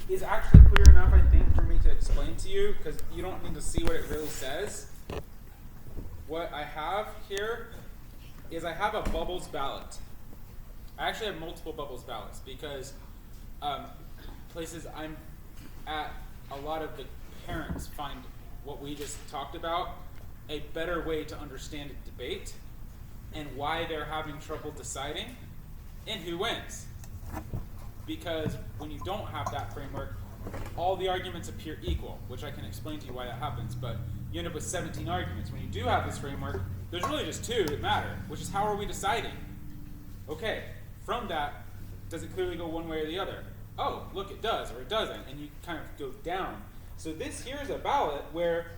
is actually clear enough, I think, for me to explain to you, because you don't need to see what it really says. What I have here is I have a bubbles ballot. I actually have multiple bubbles ballots because places I'm at, a lot of the parents find what we just talked about a better way to understand a debate and why they're having trouble deciding and who wins. Because when you don't have that framework, all the arguments appear equal, which I can explain to you why that happens, but you end up with 17 arguments. When you do have this framework, there's really just two that matter, which is how are we deciding? Okay, from that, does it clearly go one way or the other? Oh, look, it does, or it doesn't, and you kind of go down. So this here is a ballot where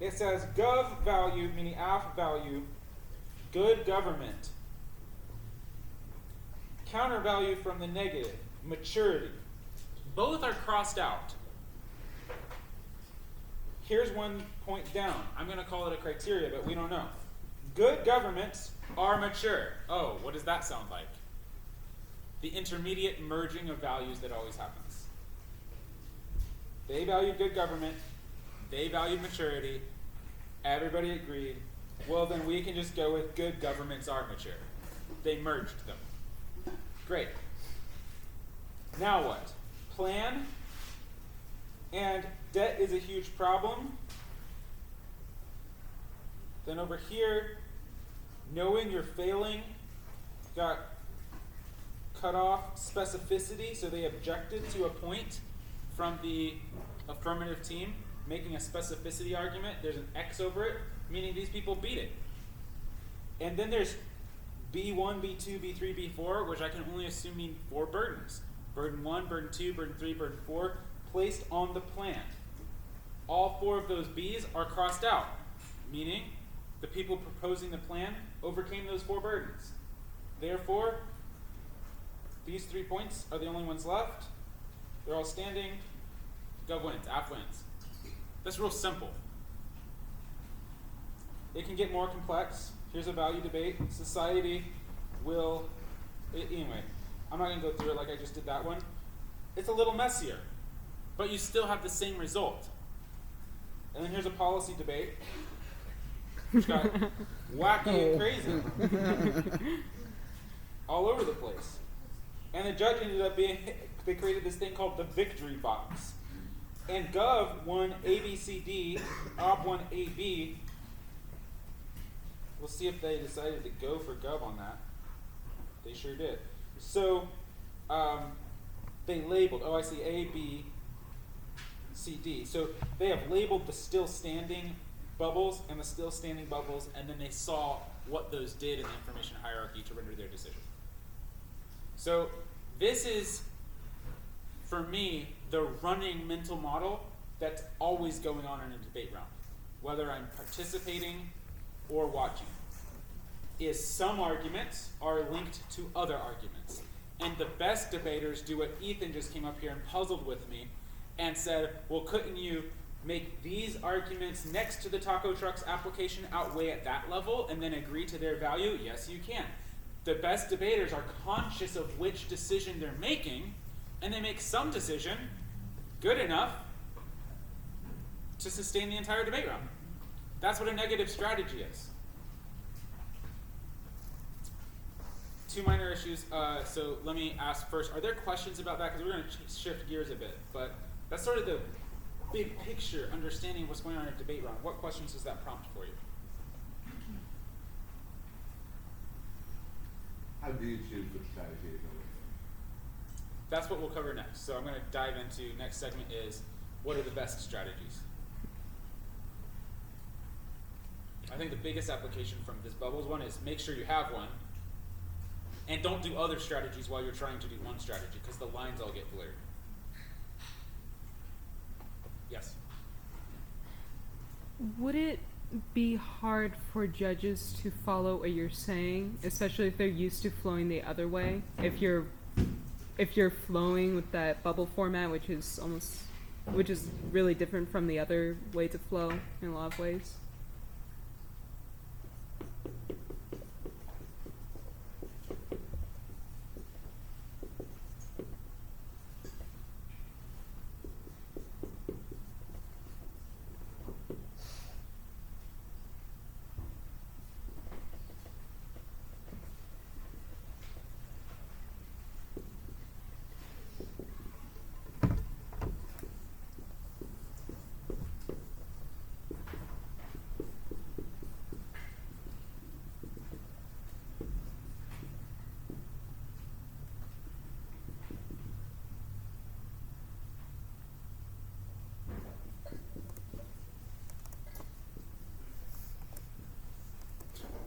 it says gov value, meaning AF value, good government. Counter value from the negative, maturity. Both are crossed out. Here's one point down. I'm going to call it a criteria, but we don't know. Good governments are mature. Oh, what does that sound like? The intermediate merging of values that always happens. They valued good government. They valued maturity. Everybody agreed. Well, then we can just go with good governments are mature. They merged them. Great. Now what? Plan and debt is a huge problem. Then over here, knowing you're failing, got cut off specificity, so they objected to a point from the affirmative team, making a specificity argument. There's an X over it, meaning these people beat it. And then there's B1, B2, B3, B4, which I can only assume mean 4 burdens. Burden 1, burden 2, burden 3, burden 4, placed on the plan. All 4 of those B's are crossed out, meaning the people proposing the plan overcame those 4 burdens. Therefore, these 3 points are the only ones left. They're all standing. Gov wins, AF wins. That's real simple. It can get more complex. Here's a value debate. Society will, anyway, I'm not going to go through it like I just did that one. It's a little messier, but you still have the same result. And then here's a policy debate, which got wacky and crazy. All over the place. And the judge ended up being, they created this thing called the victory box. And Gov won A, B, C, D, Op won A, B. We'll see if they decided to go for Gov on that. They sure did. So they labeled, oh I see, A, B, C, D. So they have labeled the still standing bubbles and the still standing bubbles, and then they saw what those did in the information hierarchy to render their decision. So this is, for me, the running mental model that's always going on in a debate round, whether I'm participating or watching, is some arguments are linked to other arguments. And the best debaters do what Ethan just came up here and puzzled with me and said, well, couldn't you make these arguments next to the taco truck's application outweigh at that level and then agree to their value? Yes, you can. The best debaters are conscious of which decision they're making, and they make some decision good enough to sustain the entire debate round. That's what a negative strategy is. 2 minor issues. So let me ask first, are there questions about that? Because we're going to shift gears a bit. But that's sort of the big picture, understanding what's going on in a debate round. What questions does that prompt for you? How do you choose which strategy to go with? That's what we'll cover next. So I'm going to dive into, next segment is, what are the best strategies? I think the biggest application from this bubbles one is make sure you have one, and don't do other strategies while you're trying to do one strategy, because the lines all get blurred. Yes? Would it be hard for judges to follow what you're saying, especially if they're used to flowing the other way? If you're flowing with that bubble format, which is really different from the other way to flow in a lot of ways?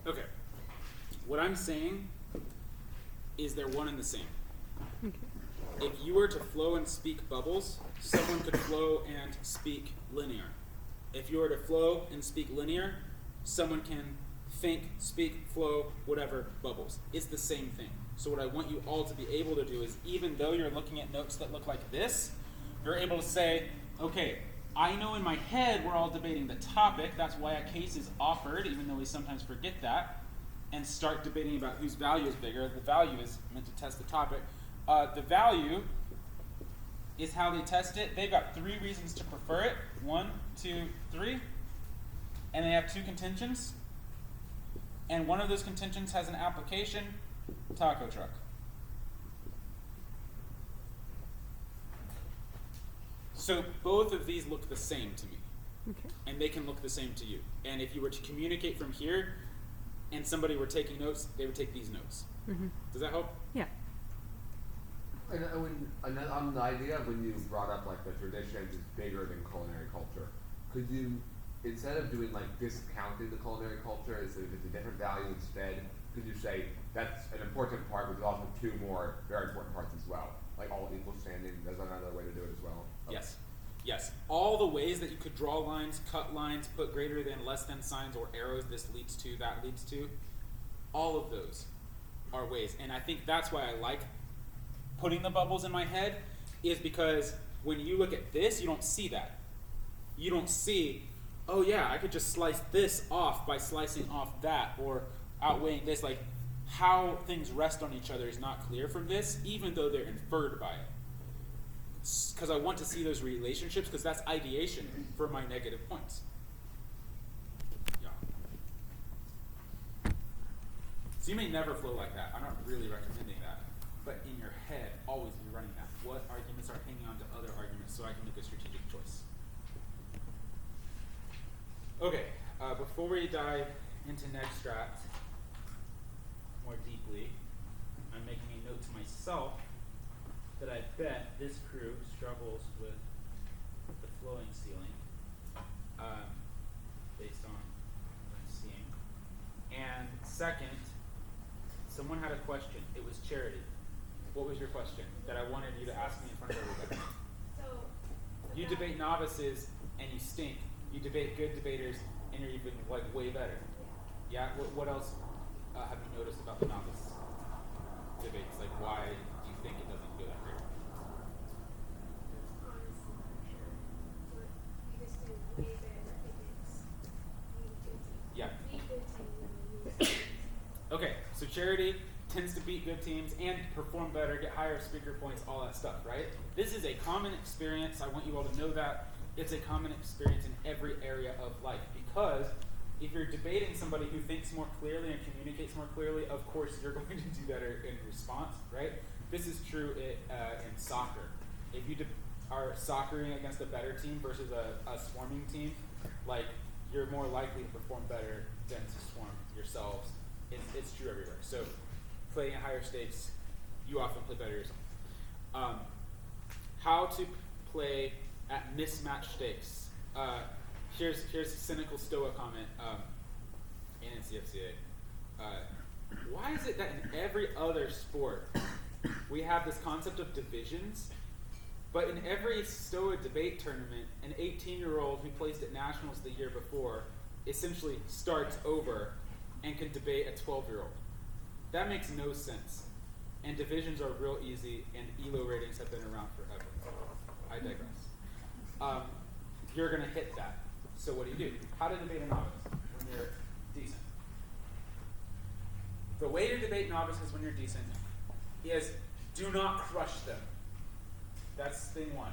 Okay. What I'm saying is they're one and the same. Okay. If you were to flow and speak bubbles, someone could flow and speak linear. If you were to flow and speak linear, someone can think, speak, flow, whatever, bubbles. It's the same thing. So what I want you all to be able to do is, even though you're looking at notes that look like this, you're able to say, okay, I know in my head we're all debating the topic. That's why a case is offered, even though we sometimes forget that, and start debating about whose value is bigger. The value is meant to test the topic. The value is how they test it. They've got 3 reasons to prefer it. 1, 2, 3. And they have 2 contentions. And one of those contentions has an application, taco truck. So both of these look the same to me. Okay. And they can look the same to you. And if you were to communicate from here and somebody were taking notes, they would take these notes. Mm-hmm. Does that help? Yeah. And on the idea of when you brought up like the traditions is bigger than culinary culture, could you, instead of doing like discounting the culinary culture, is if it's a different value instead, could you say that's an important part, but there's also 2 more very important parts as well, like all equal standing? There's another way to do it as well. Yes. Yes. All the ways that you could draw lines, cut lines, put greater than, less than signs or arrows, this leads to, that leads to, all of those are ways. And I think that's why I like putting the bubbles in my head, is because when you look at this, you don't see that. You don't see, oh yeah, I could just slice this off by slicing off that, or outweighing this. Like, how things rest on each other is not clear from this, even though they're inferred by it. Because I want to see those relationships, because that's ideation for my negative points. Yeah. So you may never flow like that. I'm not really recommending that. But in your head, always be running that. What arguments are hanging on to other arguments so I can make a strategic choice? Okay, before we dive into extract more deeply, I'm making a note to myself that I bet this crew struggles with the flowing ceiling, based on what I'm seeing. And second, someone had a question. It was Charity. What was your question that I wanted you to ask me in front of everybody? You debate novices and you stink. You debate good debaters and you're even like way better. Yeah. What else have you noticed about the novice debates? Like, why do you think it doesn't go that great? Yeah. Okay, so Charity tends to beat good teams and perform better, get higher speaker points, all that stuff, right? This is a common experience. I want you all to know that. It's a common experience in every area of life, because if you're debating somebody who thinks more clearly and communicates more clearly, of course you're going to do better in response, right? This is true in soccer. If you are soccering against a better team versus a swarming team, like, you're more likely to perform better than to swarm yourselves. It's true everywhere. So playing at higher stakes, you often play better yourself. How to play at mismatched stakes. Here's a cynical Stoa comment in NCFCA. Why is it that in every other sport we have this concept of divisions, but in every Stoa debate tournament, an 18-year-old who placed at nationals the year before essentially starts over and can debate a 12-year-old? That makes no sense. And divisions are real easy, and ELO ratings have been around forever. I digress. You're going to hit that. So what do? How to debate a novice when you're decent? The way to debate novices when you're decent is do not crush them. That's thing 1.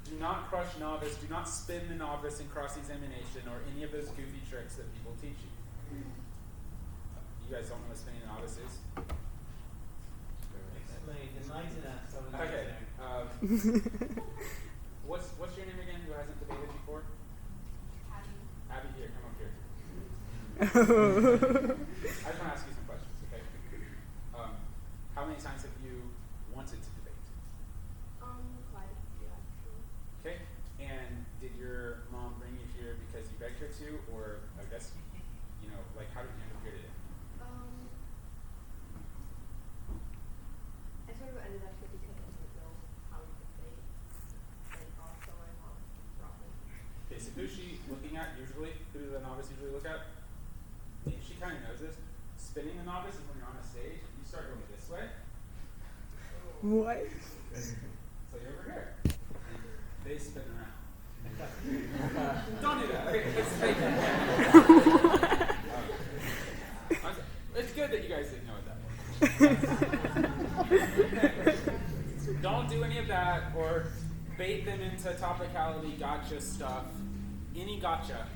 Do not crush novice. Do not spin the novice in cross-examination or any of those goofy tricks that people teach you. You guys don't know what spinning a novice is? Explain. Enlighten us. Okay. What's your name again? Who hasn't debated before? Abby, here, come up here. I just want to ask you some questions, okay? How many times have you wanted to debate? Quite a few, actually. Okay. And did your mom bring you here because you begged her to, or I guess, like, how did you end up here today? who's she looking at usually? Who does the novice usually look at? Maybe she kind of knows this. Spinning the novice is when you're on a stage, you start going this way. What? So you're over here. And they spin around. Don't do that. Okay, it's fake. It's good that you guys didn't know what that was. Don't do any of that or bait them into topicality gotcha stuff. Any gotcha,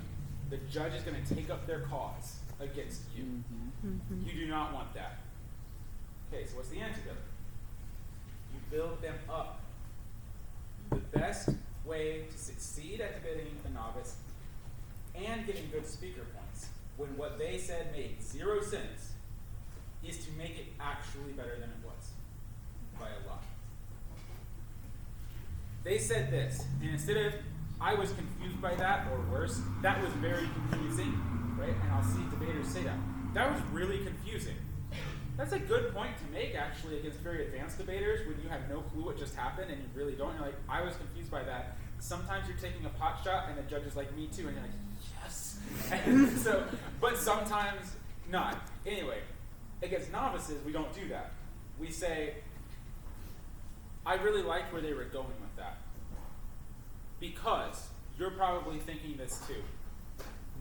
the judge is going to take up their cause against you. Mm-hmm. You do not want that. Okay, so what's the antidote? You build them up. The best way to succeed at debating a novice and getting good speaker points when what they said made 0 sense is to make it actually better than it was by a lot. They said this, and instead of I was confused by that, or worse, that was very confusing, right? And I'll see debaters say that. That was really confusing. That's a good point to make, actually, against very advanced debaters when you have no clue what just happened and you really don't. You're like, I was confused by that. Sometimes you're taking a pot shot and the judge is like, me too, and you're like, yes. And so, but sometimes not. Anyway, against novices, we don't do that. We say, I really liked where they were going with that. Because you're probably thinking this too.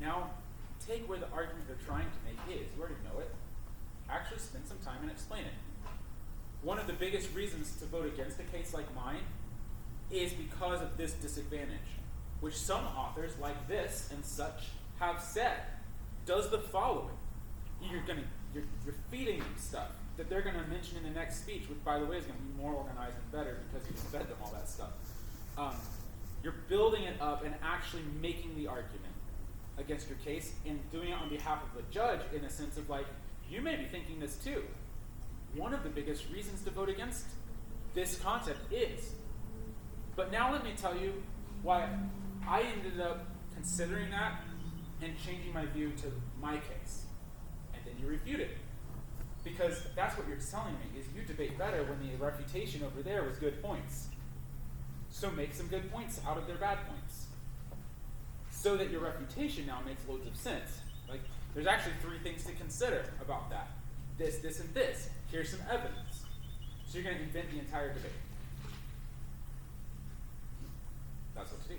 Now, take where the argument they're trying to make is. You already know it. Actually spend some time and explain it. One of the biggest reasons to vote against a case like mine is because of this disadvantage, which some authors like this and such have said does the following. You're feeding them stuff that they're going to mention in the next speech, which, by the way, is going to be more organized and better because you fed them all that stuff. You're building it up and actually making the argument against your case and doing it on behalf of the judge in a sense of like, you may be thinking this too. One of the biggest reasons to vote against this concept is. But now let me tell you why I ended up considering that and changing my view to my case. And then you refute it. Because that's what you're telling me, is you debate better when the refutation over there was good points. So make some good points out of their bad points. So that your refutation now makes loads of sense. Like, there's actually 3 things to consider about that. This, this, and this. Here's some evidence. So you're going to invent the entire debate. That's what to do.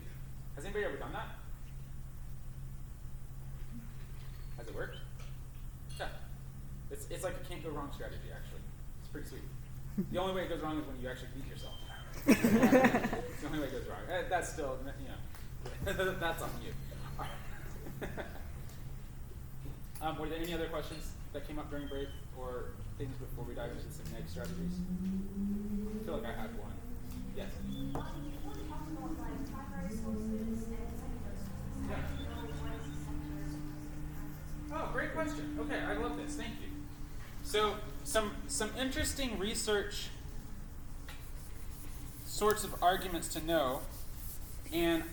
Has anybody ever done that? Has it worked? Yeah. It's like a can't go wrong strategy, actually. It's pretty sweet. The only way it goes wrong is when you actually beat yourself. It's the only way it goes wrong. That's still, that's on you. Were there any other questions that came up during break or things before we dive into some next strategies? I feel like I had one. Yes? You talked about like primary sources and secondary sources. Yeah. Oh, great question. Okay, I love this. Thank you. So, some interesting research sorts of arguments to know, and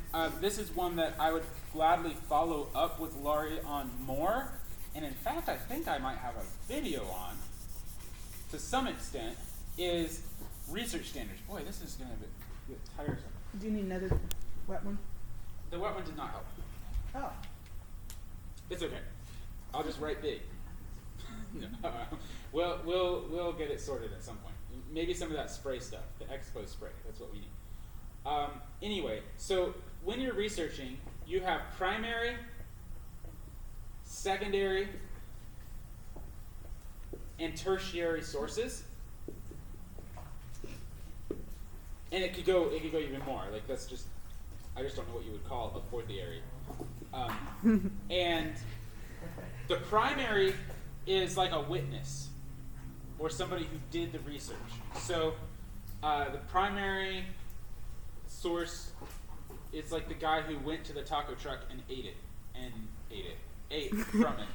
this is one that I would gladly follow up with Laurie on more, and in fact, I think I might have a video on, to some extent, is research standards. Boy, this is going to be tiresome. Do you need another wet one? The wet one did not help. Oh. It's okay. I'll just write big. We'll get it sorted at some point. Maybe some of that spray stuff, the expo spray. That's what we need. Anyway, so when you're researching, you have primary, secondary, and tertiary sources. And it could go even more. Like I just don't know what you would call a fourthiary. And the primary is like a witness or somebody who did the research. So the primary source is like the guy who went to the taco truck and ate from it,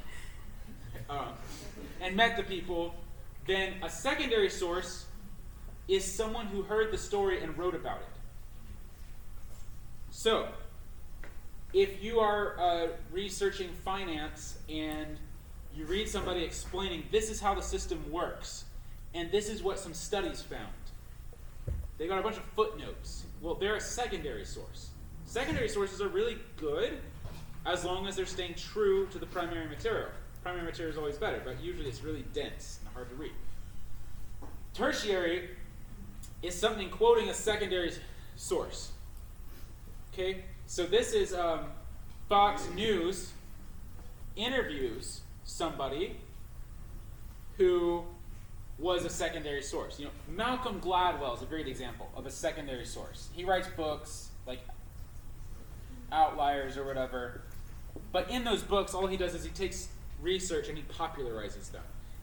and met the people. Then a secondary source is someone who heard the story and wrote about it. So if you are researching finance and you read somebody explaining this is how the system works, and this is what some studies found. They got a bunch of footnotes. Well, they're a secondary source. Secondary sources are really good as long as they're staying true to the primary material. Primary material is always better, but usually it's really dense and hard to read. Tertiary is something quoting a secondary source. Okay, so this is Fox News interviews somebody who was a secondary source. You know, Malcolm Gladwell is a great example of a secondary source. He writes books like Outliers or whatever, but in those books, all he does is he takes research and he popularizes them.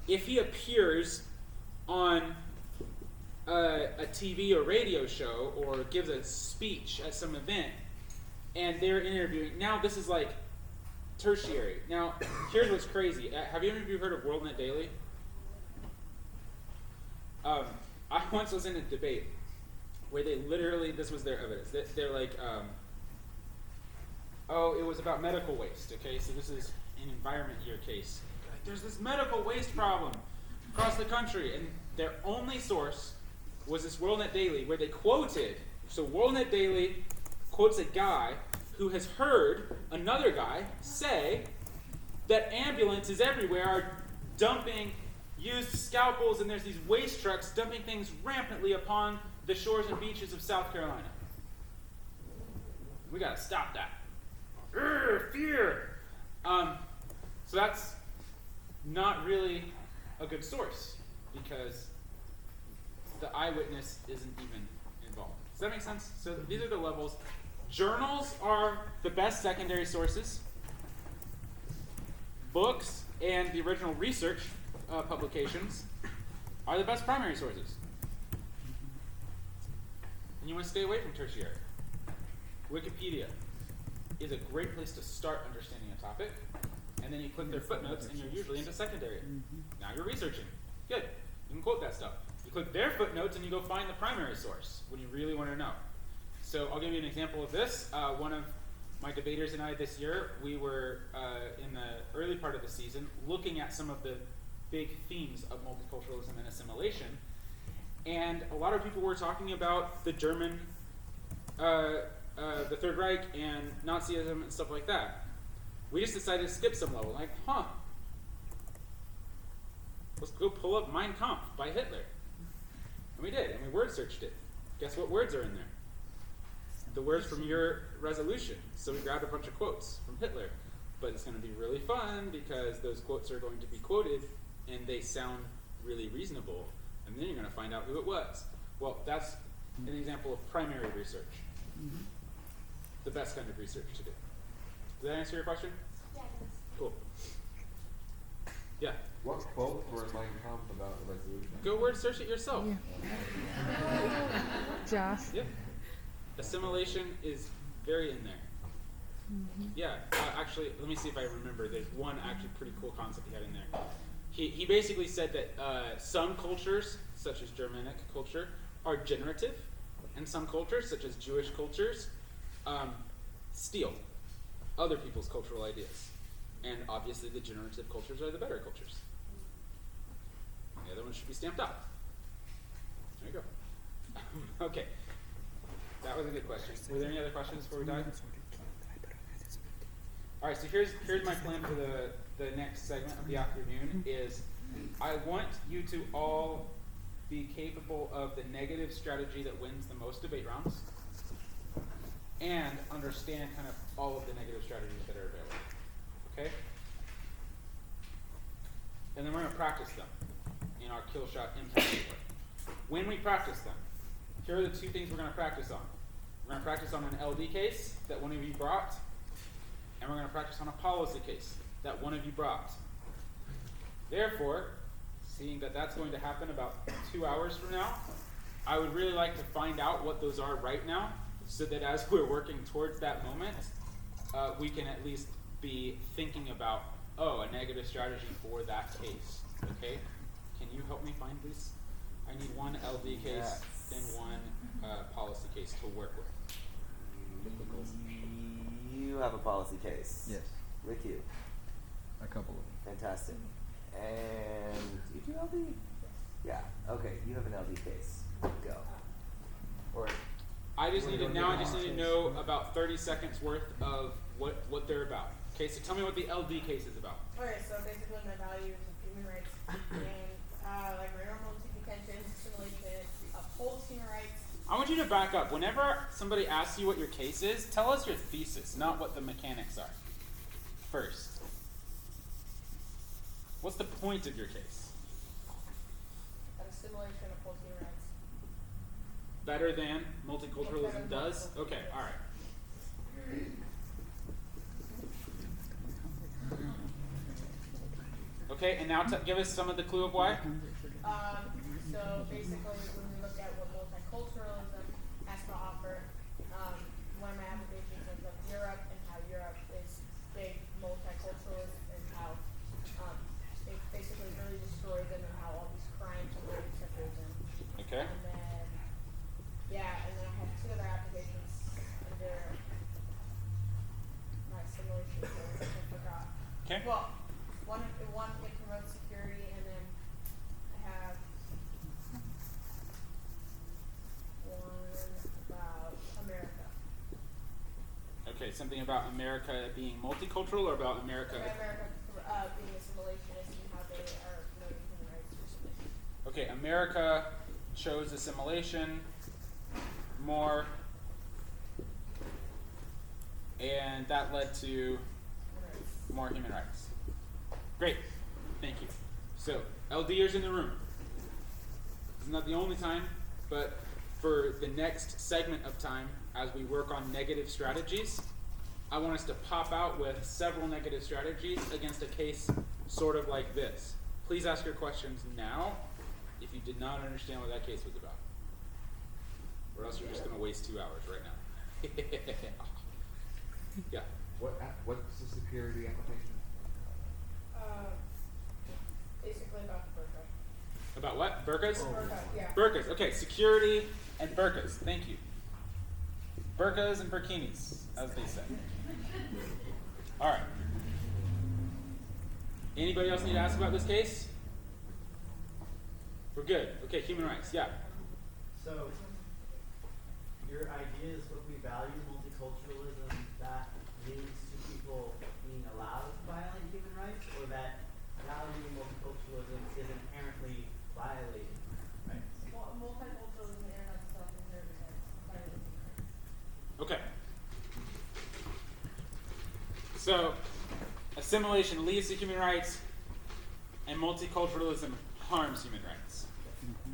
If he appears on a TV or radio show or gives a speech at some event and they're interviewing, now this is like tertiary. Now, here's what's crazy. Have any of you heard of WorldNet Daily? I once was in a debate where they literally, this was their evidence. They're like, oh, it was about medical waste, okay? So this is an environment year case. Like, there's this medical waste problem across the country, and their only source was this WorldNet Daily, where they quoted, so WorldNet Daily quotes a guy who has heard another guy say that ambulances everywhere are dumping used scalpels, and there's these waste trucks dumping things rampantly upon the shores and beaches of South Carolina. We gotta stop that. Urgh, fear. So that's not really a good source because the eyewitness isn't even involved. Does that make sense? So these are the levels. Journals are the best secondary sources. Books and the original research publications are the best primary sources. And you want to stay away from tertiary. Wikipedia is a great place to start understanding a topic, and then you click their footnotes and you're usually into secondary. Now you're researching. Good. You can quote that stuff. You click their footnotes and you go find the primary source when you really want to know. So I'll give you an example of this. One of my debaters and I this year, we were in the early part of the season looking at some of the big themes of multiculturalism and assimilation. And a lot of people were talking about the German, the Third Reich and Nazism and stuff like that. We just decided to skip some level. Like, let's go pull up Mein Kampf by Hitler. And we did, and we word searched it. Guess what words are in there? The words from your resolution. So we grabbed a bunch of quotes from Hitler. But it's going to be really fun because those quotes are going to be quoted and they sound really reasonable. And then you're going to find out who it was. Well, that's an example of primary research. The best kind of research to do. Does that answer your question? Yeah, it does. Cool. Yeah. What quotes were in Mein Kampf about the resolution? Go word search it yourself. Josh. Yep. Assimilation is very in there. Yeah. Actually, let me see if I remember. There's one actually pretty cool concept he had in there. He basically said that some cultures, such as Germanic culture, are generative, and some cultures, such as Jewish cultures, steal other people's cultural ideas. And obviously the generative cultures are the better cultures. The other ones should be stamped out. There you go. Okay. That was a good question. Were there any other questions before we dive? Alright, so here's my plan for the next segment of the afternoon is I want you to all be capable of the negative strategy that wins the most debate rounds and understand kind of all of the negative strategies that are available. Okay? And then we're going to practice them in our kill shot impact report. When we practice them, here are the two things we're going to practice on. We're going to practice on an LD case that one of you brought, and we're going to practice on a policy case that one of you brought. Therefore, seeing that that's going to happen about 2 hours from now, I would really like to find out what those are right now, so that as we're working towards that moment, we can at least be thinking about, a negative strategy for that case. Okay? Can you help me find this? I need one LD case and one policy case to work with. You have a policy case. Yes, Rick, you. a couple of them. Fantastic. And you do LD? Yeah. Okay, you have an LD case. Go. Or I just need to know about 30 seconds worth of what they're about. Okay, so tell me what the LD case is about. Okay, so basically my values of human rights and like normal detention, assimilation, upholds human rights. I want you to back up. Whenever somebody asks you what your case is, tell us your thesis, not what the mechanics are. First. What's the point of your case? That assimilation upholds human rights. Better than multiculturalism does? Okay, alright. Okay, and now give us some of the clue of why. So basically, when we look at what multiculturalism has to offer, one of my applications is of Europe and how Europe is big multiculturalist and how it basically really destroyed them and how all these crimes and rapes have risen. Okay. And then, and then I have two other applications under my simulation code, which I forgot. Okay. Well, one it promotes security, and then I have one about America. Okay, something about America being multicultural or about America? Okay, America being assimilationist and how they are promoting human rights recently. Okay, America chose assimilation more, and that led to Human rights. more human rights. Great, thank you. So, LDers in the room. This is not the only time, but for the next segment of time, as we work on negative strategies, I want us to pop out with several negative strategies against a case sort of like this. Please ask your questions now if you did not understand what that case was about. Or else you're just going to waste 2 hours right now. Yeah. What's the security application? Basically about the burqa. About what? Burqas? Burqa, yeah. Burqas. Okay, security and burqas. Thank you. Burqas and burkinis, as they say. All right. Anybody else need to ask about this case? We're good. Okay, human rights. Yeah. So, your idea is what we value multiculturalism, that leads to people being allowed to violate human rights, or that valuing multiculturalism is inherently violating human rights? Well, multiculturalism in and of itself is very violating human rights. Okay. So, assimilation leads to human rights, and multiculturalism harms human rights.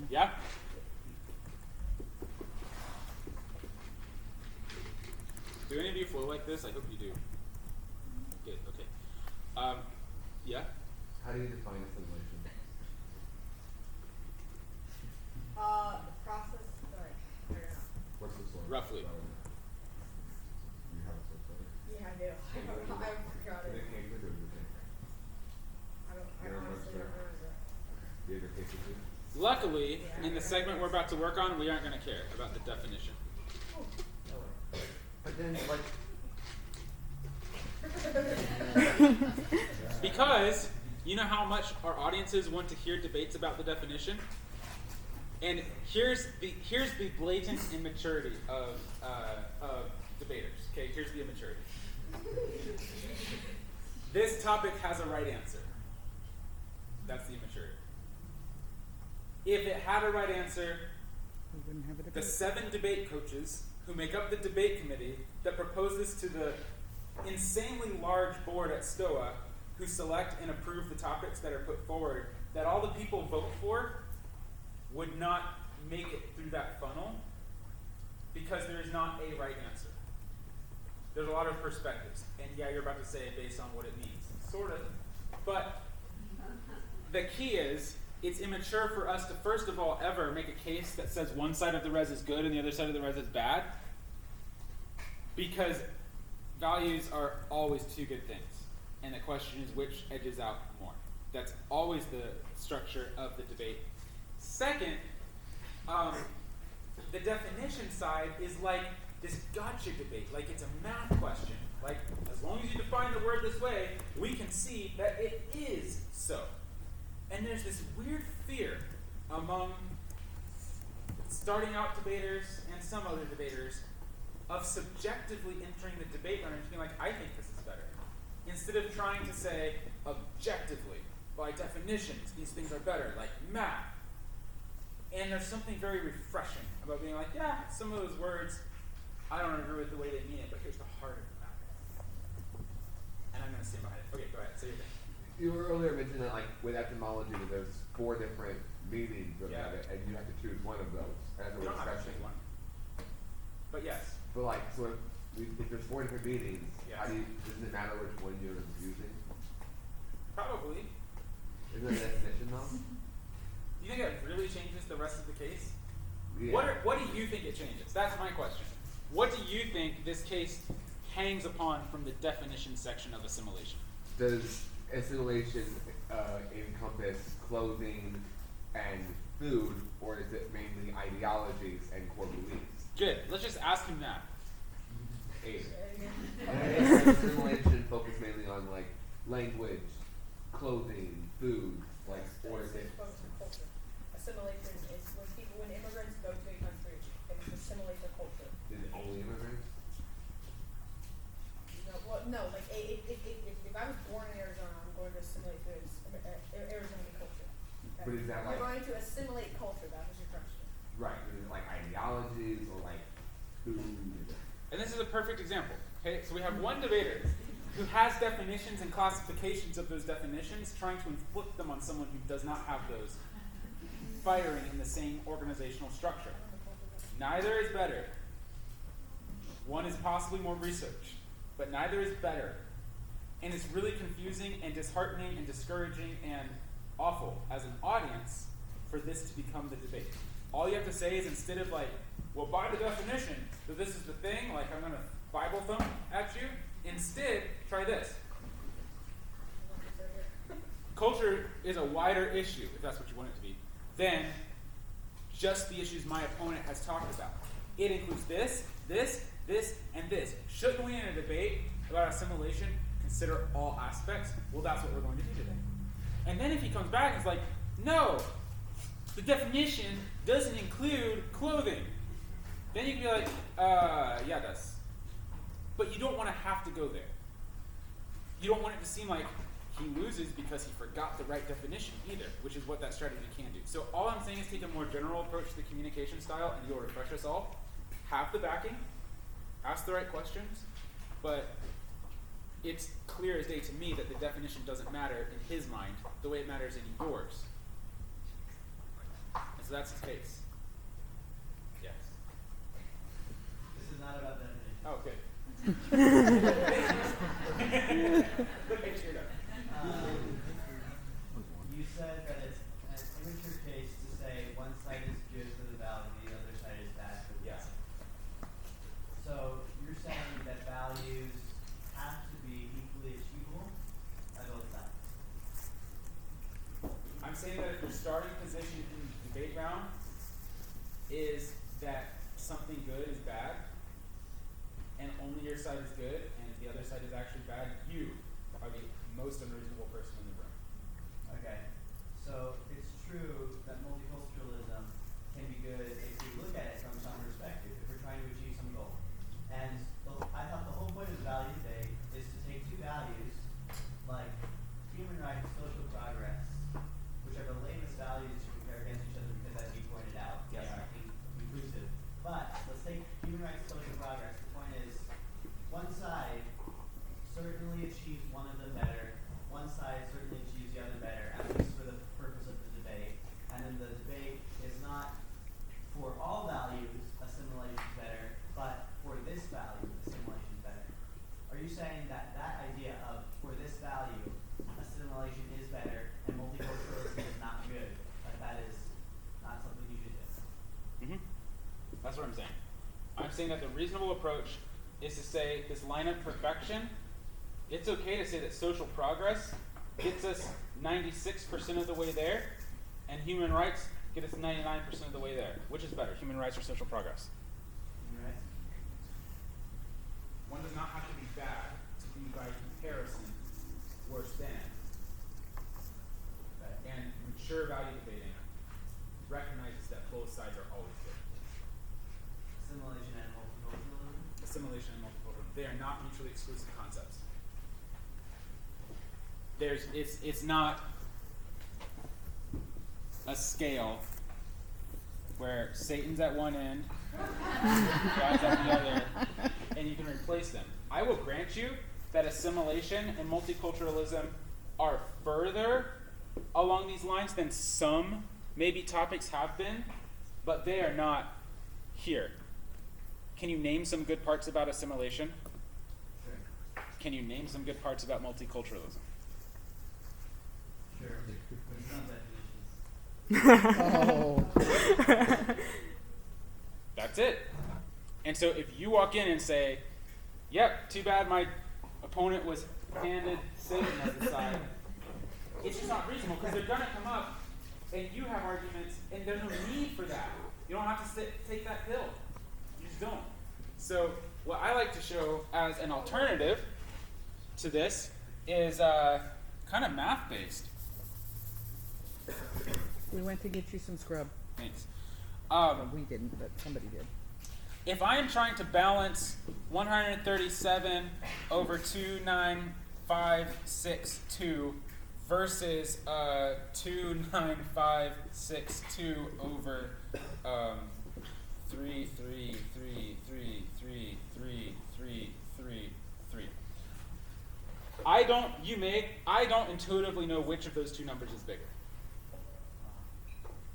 Yeah? Do any of you flow like this? I hope you do. Good, okay. Yeah? How do you define assimilation? The process, sorry, fair enough. What's the source? Roughly. You have a source, right? Yeah, I do. I forgot Did it. it came to do with the I honestly don't remember. Do you have your cases too? Luckily, in the segment we're about to work on, we aren't going to care about the definition. But then, Because you know how much our audiences want to hear debates about the definition? And here's the blatant immaturity of debaters. Okay, here's the immaturity. This topic has a right answer. That's the immaturity. If it had a right answer, the 7 debate coaches who make up the debate committee that propose this to the insanely large board at STOA, who select and approve the topics that are put forward, that all the people vote for, would not make it through that funnel because there is not a right answer. There's a lot of perspectives, and yeah, you're about to say based on what it means, sort of. But the key is, it's immature for us to first of all ever make a case that says one side of the res is good and the other side of the res is bad, because values are always two good things, and the question is which edges out more. That's always the structure of the debate. Second, the definition side is like this gotcha debate, like it's a math question. Like, as long as you define the word this way, we can see that it is so. And there's this weird fear among starting out debaters and some other debaters of subjectively entering the debate room and being like, I think this is better. Instead of trying to say objectively, by definitions, these things are better, like math. And there's something very refreshing about being like, yeah, some of those words, I don't agree with the way they mean it, but here's the heart of the matter. And I'm going to stand behind it. Okay, go ahead, say your thing. You were earlier mentioning that like with etymology that there's 4 different meanings of Yeah. it, and you have to choose one of those as a You don't have to refreshing choose one. But yes. But like, so if there's 4 different meanings, Yes. how do you, doesn't it matter which one you're using? Probably. Isn't there a definition though? Do you think that really changes the rest of the case? Yeah. What do you think it changes? That's my question. What do you think this case hangs upon from the definition section of assimilation? Does assimilation encompass clothing and food, or is it mainly ideologies and core beliefs? Good. Let's just ask him that. Is assimilation focused mainly on like language, clothing, food, like, or is it? Culture. Assimilation is when immigrants go to a country, they must assimilate their culture. Is it only immigrants? No, like if I was born in Arizona, I'm going to assimilate to Arizona culture. Okay? But is that You're like- going to assimilate culture? That was your question. Right. Is it like ideologies or like food? And this is a perfect example. Okay, so we have one debater who has definitions and classifications of those definitions, trying to inflict them on someone who does not have those, firing in the same organizational structure. Neither is better. One is possibly more researched, but neither is better. And it's really confusing and disheartening and discouraging and awful as an audience for this to become the debate. All you have to say is, instead of like, well, by the definition that this is the thing, like I'm going to Bible thump at you, instead, try this. Culture is a wider issue, if that's what you want it to be, than just the issues my opponent has talked about. It includes this, and this. Shouldn't we, in a debate about assimilation, consider all aspects? Well, that's what we're going to do today. And then if he comes back and is like, no, the definition doesn't include clothing, then you can be like, yeah, it does. But you don't want to have to go there. You don't want it to seem like he loses because he forgot the right definition either, which is what that strategy can do. So all I'm saying is take a more general approach to the communication style, and you'll refresh us all. Have the backing, ask the right questions, but it's clear as day to me that the definition doesn't matter in his mind the way it matters in yours. And so that's his case. Yes. This is not about definition. Oh, good. You said that it's an immature case to say one side is good for the value, the other side is bad for the Yes. value. So you're saying that values have to be equally achievable by both sides. I'm saying that if your starting position in the debate round is that something good is bad, and only your side is good, and the other side is actually bad, you are the most unreasonable person in the room. Okay. So it's true that multiculturalism can be good if we look at it from some perspective, if we're trying to achieve some goal. And I thought the whole point of the value debate is to take two values, like human rights and social progress, which are the lamest values to compare against each other because, as you pointed out, Yes. they are inclusive. But let's take human rights and social progress. The point is, one side certainly achieves one of them better, one side certainly achieves the other better, at least for the purpose of the debate. And then the debate is not for all values, assimilation is better, but for this value, assimilation is better. Are you saying that that idea of for this value, assimilation is better, and multiculturalism is not good, like that is not something you should do? Mm-hmm. That's what I'm saying. I'm saying that the reasonable approach is to say this line of perfection, it's okay to say that social progress gets us 96% of the way there, and human rights get us 99% of the way there. Which is better, human rights or social progress? Human rights? One does not have to be bad to be, by comparison, worse than. Right. And mature value debating recognizes that both sides are always good. Assimilation and multiculturalism? Assimilation and multiculturalism. They are not mutually exclusive concepts. It's not a scale where Satan's at one end, God's at the other, and you can replace them. I will grant you that assimilation and multiculturalism are further along these lines than some maybe topics have been, but they are not here. Can you name some good parts about assimilation? Sure. Can you name some good parts about multiculturalism? Sure. There's some definitions. Oh. That's it. And so if you walk in and say, yep, too bad my opponent was handed Satan as the side, it's just not reasonable because they're going to come up and you have arguments and there's no need for that. You don't have to take that pill. You just don't. So what I like to show as an alternative to this is kind of math-based. We went to get you some scrub. Thanks. Well, we didn't, but somebody did. If I am trying to balance 137 over 29562 versus 29562 over 333333333. I don't intuitively know which of those two numbers is bigger.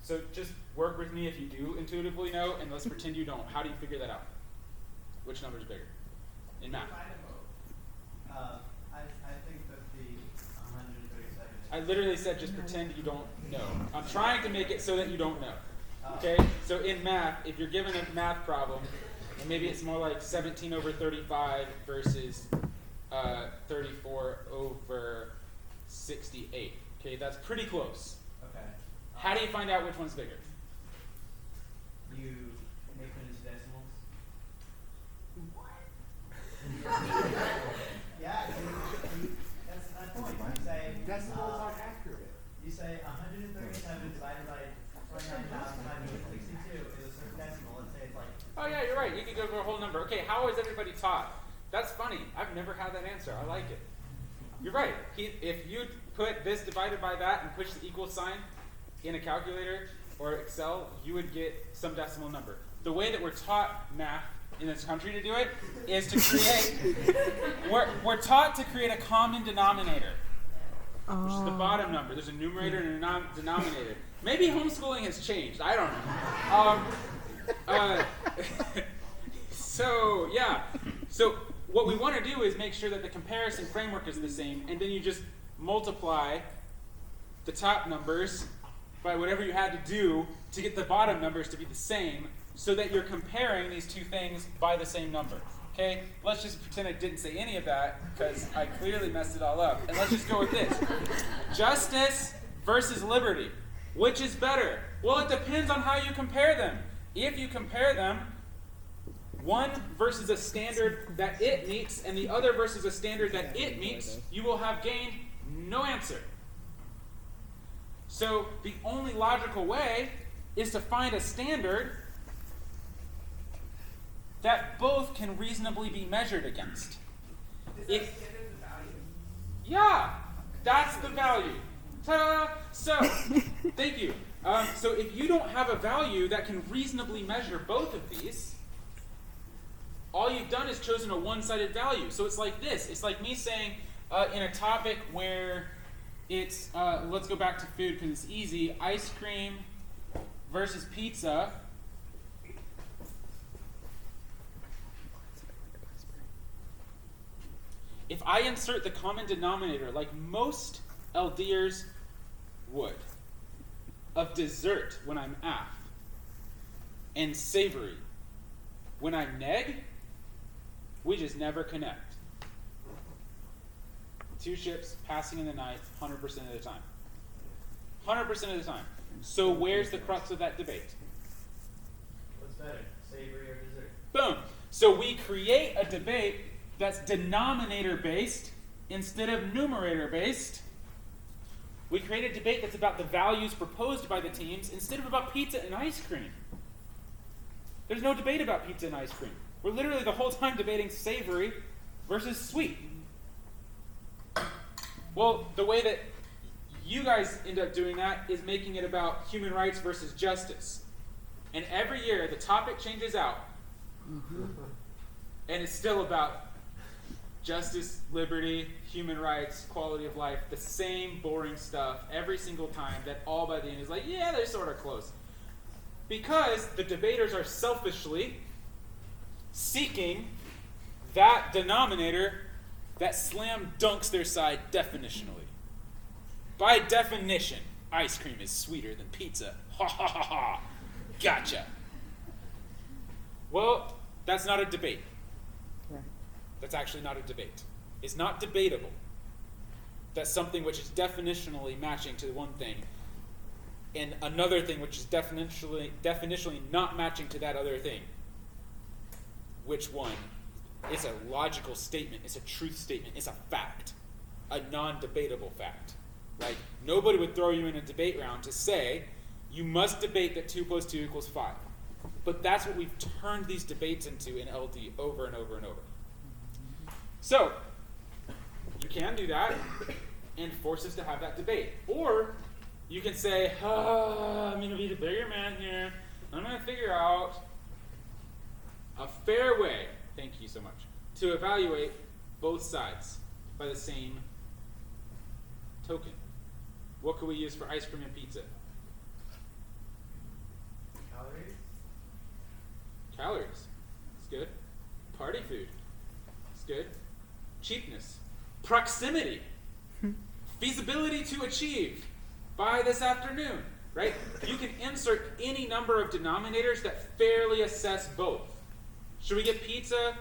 So just work with me if you do intuitively know, and let's pretend you don't. How do you figure that out? Which number is bigger in math? I think that the 137. I literally said just pretend you don't know. I'm trying to make it so that you don't know. Okay? So in math, if you're given a math problem, and maybe it's more like 17 over 35 versus 34 over 68. Okay, that's pretty close. Okay. How do you find out which one's bigger? You make them into decimals. Yeah, that's my point. You say Decimals aren't accurate. You say 137 divided by 29,562 is a certain decimal. Let's say it's like. Oh yeah, you're right. You could go for a whole number. Okay, how is everybody taught? That's funny. I've never had that answer. I like it. You're right. If you put this divided by that and push the equal sign in a calculator or Excel, you would get some decimal number. The way that we're taught math in this country to do it is to create, we're taught to create a common denominator, which is the bottom number. There's a numerator and a denominator. Maybe homeschooling has changed. I don't know. So, yeah. So what we want to do is make sure that the comparison framework is the same, and then you just multiply the top numbers by whatever you had to do to get the bottom numbers to be the same, so that you're comparing these two things by the same number. Okay? Let's just pretend I didn't say any of that, because I clearly messed it all up. And let's just go with this. Justice versus liberty. Which is better? Well, it depends on how you compare them. If you compare them, one versus a standard that it meets, and the other versus a standard that it meets, you will have gained no answer. So the only logical way is to find a standard that both can reasonably be measured against. Yeah, that's the value. Ta-da! So, thank you. So if you don't have a value that can reasonably measure both of these, all you've done is chosen a one-sided value. So it's like this. It's like me saying in a topic where it's, let's go back to food because it's easy, ice cream versus pizza. If I insert the common denominator, like most LDers would, of dessert when I'm AF, and savory when I'm neg, we just never connect. Two ships passing in the night 100% of the time. 100% of the time. So where's the crux of that debate? What's better, savory or dessert? Boom. So we create a debate that's denominator-based instead of numerator-based. We create a debate that's about the values proposed by the teams instead of about pizza and ice cream. There's no debate about pizza and ice cream. We're literally the whole time debating savory versus sweet. Well, the way that you guys end up doing that is making it about human rights versus justice. And every year the topic changes out. And it's still about justice, liberty, human rights, quality of life, the same boring stuff every single time that all by the end is like, yeah, they're sort of close. Because the debaters are selfishly seeking that denominator that slam dunks their side definitionally. By definition, ice cream is sweeter than pizza. Ha ha ha ha. Gotcha. Well, that's not a debate. Right. That's actually not a debate. It's not debatable that something which is definitionally matching to one thing and another thing which is definitionally not matching to that other thing. Which one? It's a logical statement. It's a truth statement. It's a fact. A non-debatable fact. Like, nobody would throw you in a debate round to say, you must debate that 2 + 2 = 5. But that's what we've turned these debates into in LD over and over and over. So, you can do that and force us to have that debate. Or, you can say, I'm going to be the bigger man here. I'm going to figure out a fair way, thank you so much, to evaluate both sides by the same token. What could we use for ice cream and pizza? Calories? Calories. It's good. Party food. It's good. Cheapness. Proximity. Feasibility to achieve by this afternoon. Right? You can insert any number of denominators that fairly assess both. Should we get pizza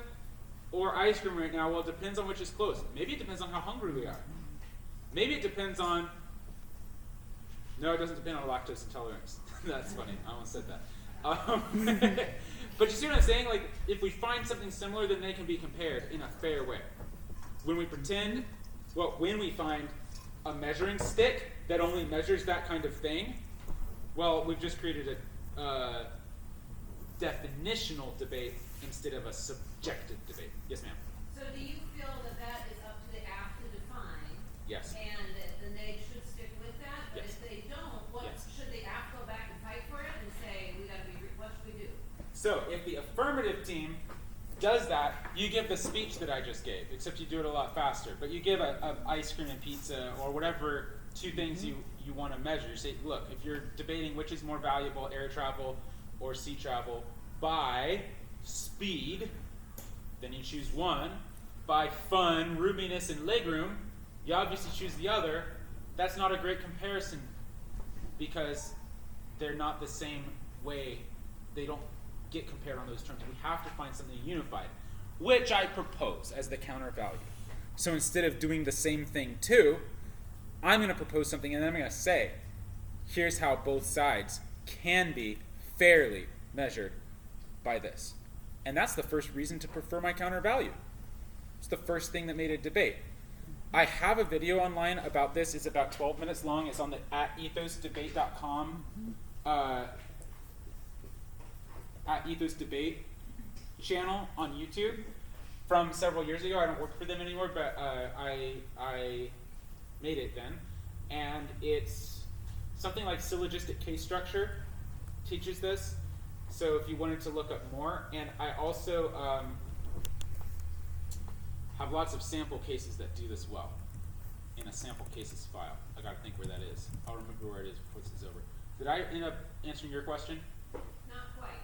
or ice cream right now? Well, it depends on which is close. Maybe it depends on how hungry we are. Maybe it depends on... No, it doesn't depend on lactose intolerance. That's funny. I almost said that. But you see what I'm saying? Like, if we find something similar, then they can be compared in a fair way. When we find a measuring stick that only measures that kind of thing, well, we've just created a definitional debate instead of a subjective debate. Yes, ma'am? So do you feel that that is up to the app to define? Yes. And that the NAID should stick with that? But Yes. if they don't, Yes. should the app go back and fight for it and say, what should we do? So, if the affirmative team does that, you give the speech that I just gave, except you do it a lot faster. But you give a ice cream and pizza or whatever two things you want to measure. You say, look, if you're debating which is more valuable, air travel or sea travel, by speed, then you choose one. By fun, roominess, and legroom, you obviously choose the other. That's not a great comparison because they're not the same way. They don't get compared on those terms. We have to find something unified, which I propose as the counter value. So instead of doing the same thing too, I'm going to propose something and then I'm going to say, here's how both sides can be fairly measured by this. And that's the first reason to prefer my counter value. It's the first thing that made a debate. I have a video online about this. It's about 12 minutes long. It's on the @ethosdebate.com @ethosdebate channel on YouTube from several years ago. I don't work for them anymore, but I made it then. And it's something like syllogistic case structure teaches this. So if you wanted to look up more, and I also have lots of sample cases that do this well in a sample cases file. I gotta think where that is. I'll remember where it is before this is over. Did I end up answering your question? Not quite.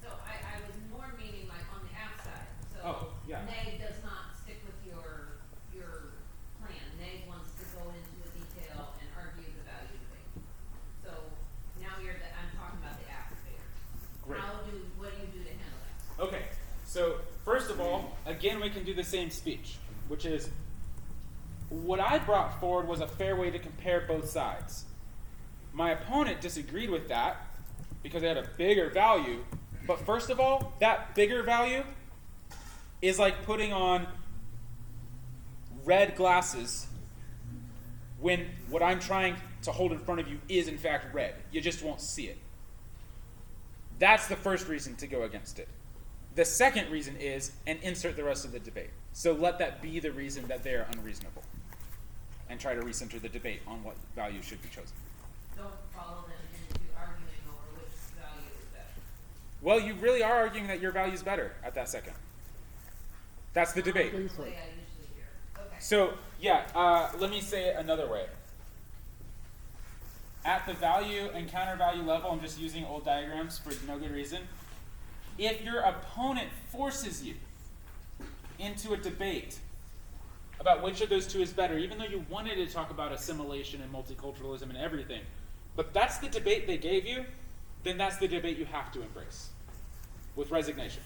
So I was more meaning like on the app side. So Oh, yeah. NAID does not stick with your plan. NAID wants to go into the detail and argue the value thing. So now I'm talking about the app there. Great. What do you do to handle that? Okay, so first of all, again, we can do the same speech, which is what I brought forward was a fair way to compare both sides. My opponent disagreed with that because they had a bigger value. But first of all, that bigger value is like putting on red glasses when what I'm trying to hold in front of you is in fact red. You just won't see it. That's the first reason to go against it. The second reason is, and insert the rest of the debate. So let that be the reason that they are unreasonable. And try to recenter the debate on what value should be chosen. Don't follow them into arguing over which value is better. Well, you really are arguing that your value is better at that second. That's the debate. That's the way I usually hear. Okay. So, yeah, let me say it another way. At the value and counter value level, I'm just using old diagrams for no good reason. If your opponent forces you into a debate about which of those two is better, even though you wanted to talk about assimilation and multiculturalism and everything, but that's the debate they gave you, then that's the debate you have to embrace with resignation.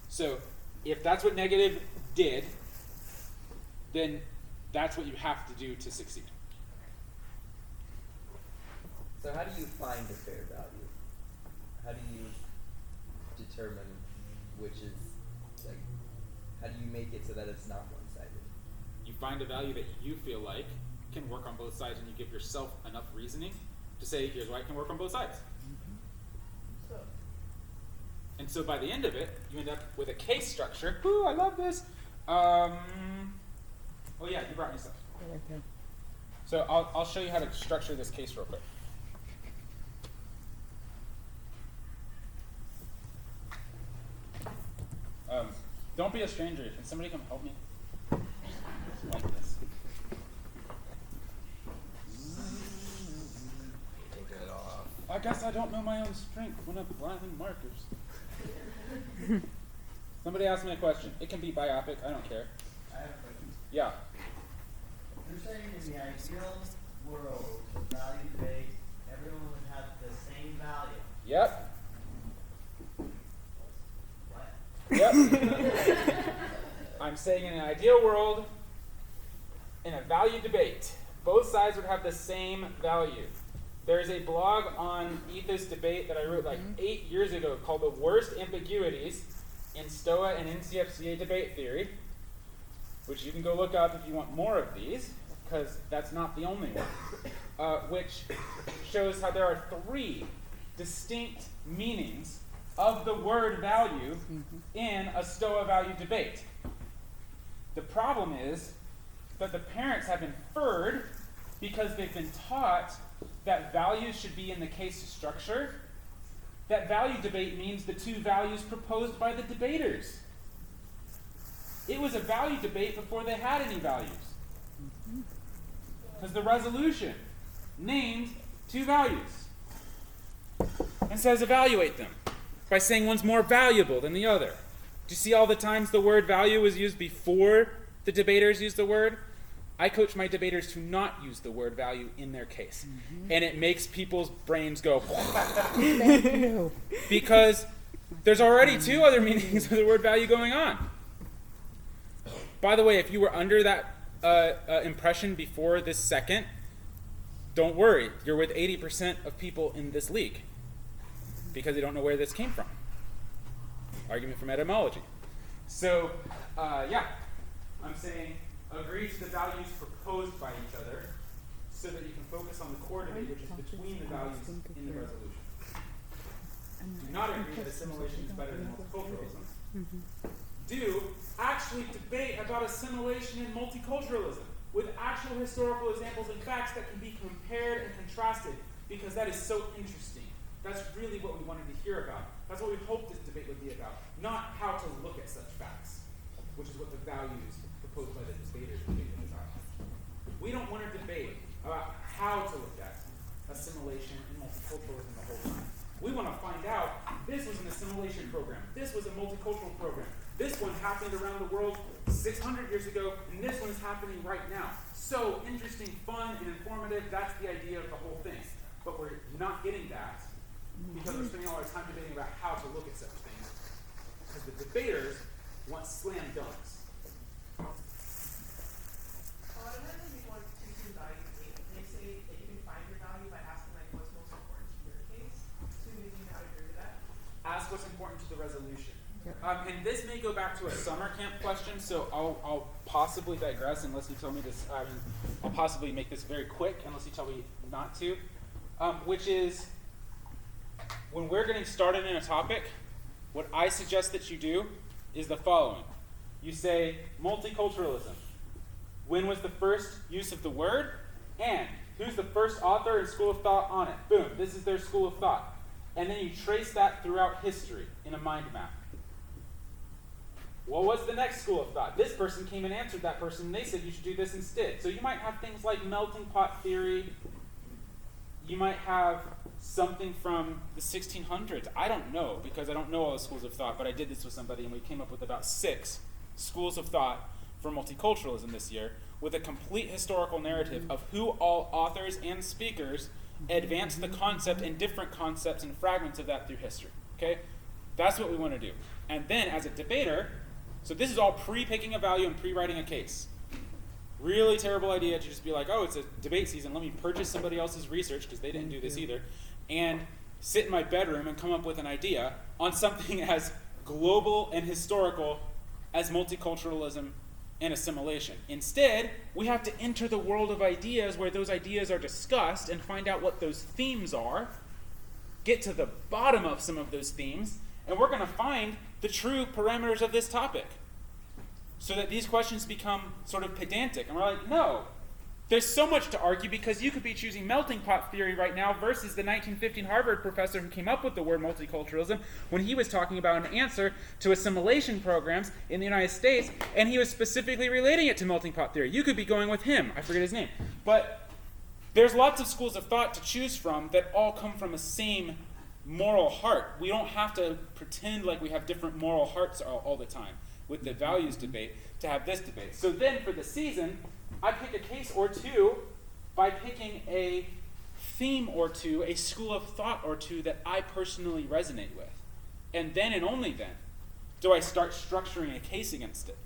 So if that's what negative did, then that's what you have to do to succeed. So how do you find a fair value? How do you determine which is, like, how do you make it so that it's not one-sided? You find a value that you feel like can work on both sides, and you give yourself enough reasoning to say, here's why it can work on both sides. And so by the end of it, you end up with a case structure. Ooh, I love this. Oh yeah, you brought me stuff. Right there. So I'll show you how to structure this case real quick. Don't be a stranger. Can somebody come help me? Like this. Take it off. I guess I don't know my own strength when I'm blinding markers. Somebody ask me a question. It can be biopic. I don't care. I have a question. Yeah. You're saying in the ideal world, value-based, everyone would have the same value. Yep. What? Yep. I'm saying in an ideal world, in a value debate, both sides would have the same value. There's a blog on Ethos Debate that I wrote like 8 years ago called The Worst Ambiguities in Stoa and NCFCA Debate Theory, which you can go look up if you want more of these, because that's not the only one, which shows how there are 3 distinct meanings of the word value in a Stoa value debate. The problem is that the parents have inferred, because they've been taught that values should be in the case structure, that value debate means the 2 values proposed by the debaters. It was a value debate before they had any values. Because the resolution named 2 values and says evaluate them by saying one's more valuable than the other. Do you see all the times the word value was used before the debaters used the word? I coach my debaters to not use the word value in their case. And it makes people's brains go, Thank you. because there's already 2 other meanings of the word value going on. By the way, if you were under that impression before this second, don't worry. You're with 80% of people in this league because they don't know where this came from. Argument from etymology. So, yeah, I'm saying agree to the values proposed by each other so that you can focus on the core debate, which is between the values in the resolution. Do not agree that assimilation is better than multiculturalism. Do actually debate about assimilation and multiculturalism with actual historical examples and facts that can be compared and contrasted, because that is so interesting. That's really what we wanted to hear about. That's what we hoped this debate would be about, not how to look at such facts, which is what the values proposed by the debaters would be about. We don't want to debate about how to look at assimilation and multiculturalism the whole time. We want to find out, this was an assimilation program, this was a multicultural program, this one happened around the world 600 years ago, and this one is happening right now. So interesting, fun, and informative, that's the idea of the whole thing. But we're not getting that because we're spending all our time debating about how to look at such things. Because the debaters want slam dunks. A lot of times when people are teaching value debate, they say that you can find your value by asking like what's most important to your case. So do you not agree with that? Ask what's important to the resolution. And this may go back to a summer camp question, so I'll possibly digress unless you tell me this. I'll possibly make this very quick unless you tell me not to. Which is, when we're getting started in a topic, what I suggest that you do is the following. You say, multiculturalism. When was the first use of the word? And who's the first author and school of thought on it? Boom, this is their school of thought. And then you trace that throughout history in a mind map. What was the next school of thought? This person came and answered that person, and they said you should do this instead. So you might have things like melting pot theory. You might have something from the 1600s. I don't know, because I don't know all the schools of thought, but I did this with somebody, and we came up with about 6 schools of thought for multiculturalism this year, with a complete historical narrative of who all authors and speakers advanced the concept and different concepts and fragments of that through history. Okay? That's what we want to do. And then, as a debater, so this is all pre-picking a value and pre-writing a case. Really terrible idea to just be like, oh, it's a debate season, let me purchase somebody else's research, because they didn't do this either, and sit in my bedroom and come up with an idea on something as global and historical as multiculturalism and assimilation. Instead, we have to enter the world of ideas where those ideas are discussed and find out what those themes are, get to the bottom of some of those themes, and we're going to find the true parameters of this topic, so that these questions become sort of pedantic. And we're like, no, there's so much to argue, because you could be choosing melting pot theory right now versus the 1915 Harvard professor who came up with the word multiculturalism when he was talking about an answer to assimilation programs in the United States, and he was specifically relating it to melting pot theory. You could be going with him. I forget his name. But there's lots of schools of thought to choose from that all come from a same moral heart. We don't have to pretend like we have different moral hearts all the time with the values debate to have this debate. So then for the season, I pick a case or two by picking a theme or two, a school of thought or two that I personally resonate with. And then and only then do I start structuring a case against it.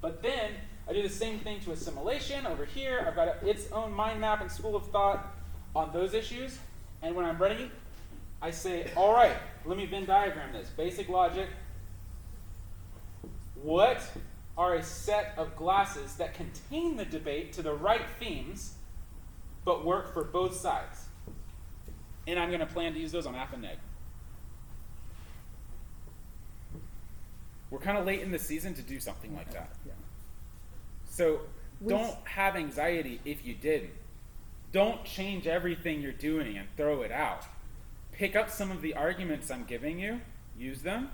But then I do the same thing to assimilation over here. I've got its own mind map and school of thought on those issues. And when I'm ready, I say, all right, let me Venn diagram this. Basic logic. What are a set of glasses that contain the debate to the right themes, but work for both sides? And I'm going to plan to use those on App and Neg. We're kind of late in the season to do something like that. Yeah. So don't have anxiety if you didn't. Don't change everything you're doing and throw it out. Pick up some of the arguments I'm giving you, use them,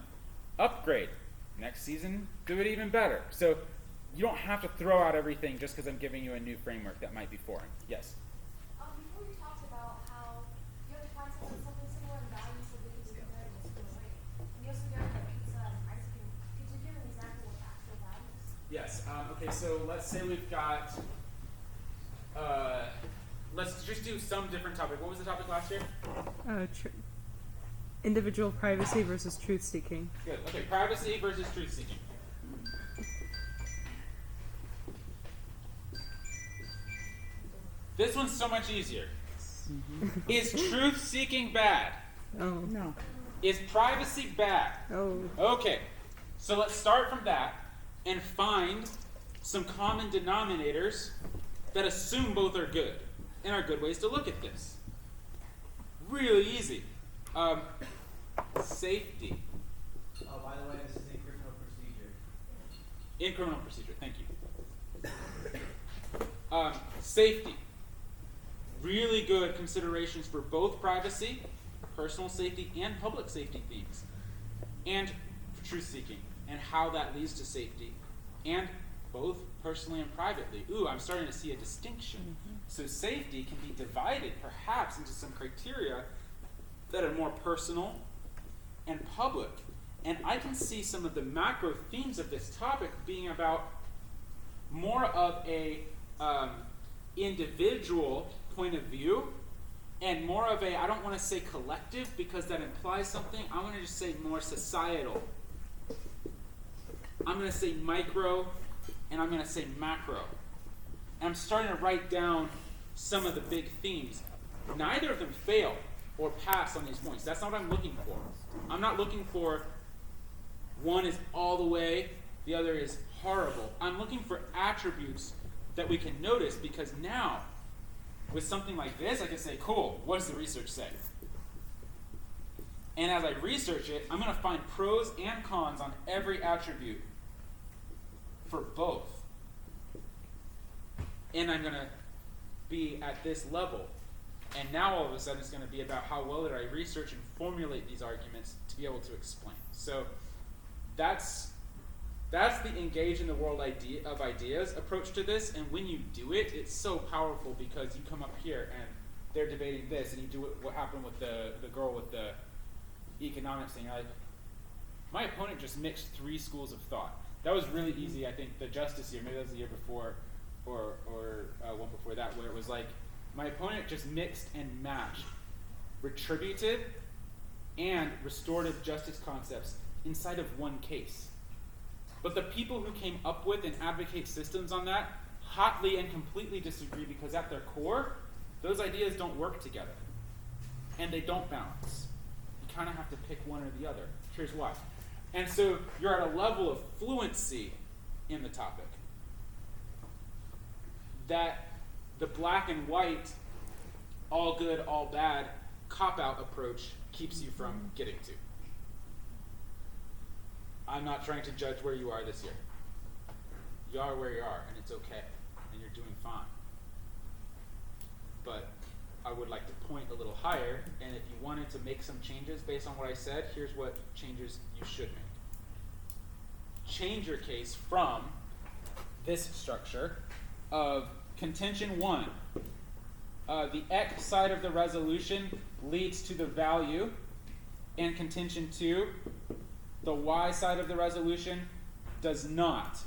upgrade. Next season, do it even better. So you don't have to throw out everything just because I'm giving you a new framework that might be foreign. Yes? Before you talked about how you have to find something similar in value so they can be compared in a similar way. And you also go to pizza and ice cream. Could you give an example of actual values? Yes. Okay, so let's say we've got, let's just do some different topic. What was the topic last year? Individual privacy versus truth-seeking. Good. Okay, privacy versus truth-seeking. This one's so much easier. Is truth-seeking bad? Oh. No. Is privacy bad? Oh. Okay, so let's start from that and find some common denominators that assume both are good and are good ways to look at this. Really easy. Safety. Oh, by the way, this is in criminal procedure. In criminal procedure, thank you. Safety. Really good considerations for both privacy, personal safety, and public safety themes. And for truth-seeking, and how that leads to safety. And both personally and privately. Ooh, I'm starting to see a distinction. So safety can be divided, perhaps, into some criteria that are more personal and public. And I can see some of the macro themes of this topic being about more of a individual point of view, and more of a, I don't want to say collective because that implies something, I want to just say more societal. I'm going to say micro, and I'm going to say macro. And I'm starting to write down some of the big themes. Neither of them fail or pass on these points. That's not what I'm looking for. I'm not looking for One is all the way, the other is horrible. I'm looking for attributes that we can notice, because now, with something like this, I can say, cool, what does the research say? And as I research it, I'm going to find pros and cons on every attribute for both. And I'm going to be at this level. And now all of a sudden it's going to be about how well did I research and formulate these arguments to be able to explain. So that's the engage in the world of ideas approach to this. And when you do it, it's so powerful, because you come up here and they're debating this, and you do what happened with the girl with the economics thing. You're like, my opponent just mixed 3 schools of thought. That was really easy. I think the justice year, maybe that was the year before, or one before that, where it was like, my opponent just mixed and matched retributive and restorative justice concepts inside of one case. But the people who came up with and advocate systems on that hotly and completely disagree, because at their core, those ideas don't work together. And they don't balance. You kind of have to pick one or the other. Here's why. And so you're at a level of fluency in the topic that the black and white, all good, all bad, cop-out approach keeps you from getting to. I'm not trying to judge where you are this year. You are where you are, and it's okay, and you're doing fine. But I would like to point a little higher, and if you wanted to make some changes based on what I said, here's what changes you should make. Change your case from this structure of contention 1. The X side of the resolution leads to the value, and contention 2, the Y side of the resolution does not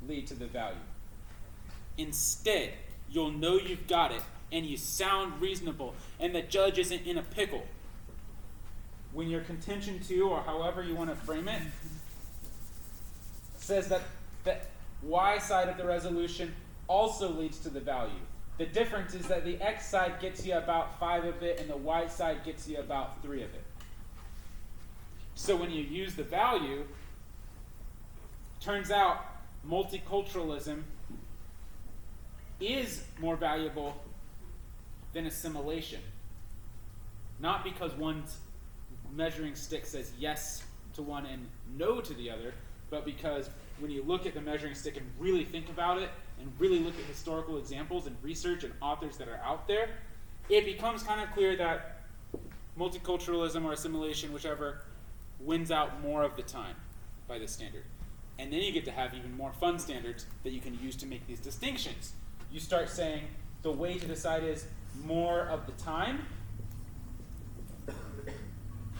lead to the value. Instead, you'll know you've got it, and you sound reasonable, and the judge isn't in a pickle. When your contention 2, or however you want to frame it, says that the Y side of the resolution also leads to the value. The difference is that the X side gets you about 5 of it, and the Y side gets you about 3 of it. So when you use the value, turns out multiculturalism is more valuable than assimilation. Not because one's measuring stick says yes to one and no to the other, but because when you look at the measuring stick and really think about it, and really look at historical examples and research and authors that are out there, it becomes kind of clear that multiculturalism or assimilation, whichever, wins out more of the time by this standard. And then you get to have even more fun standards that you can use to make these distinctions. You start saying the way to decide is more of the time,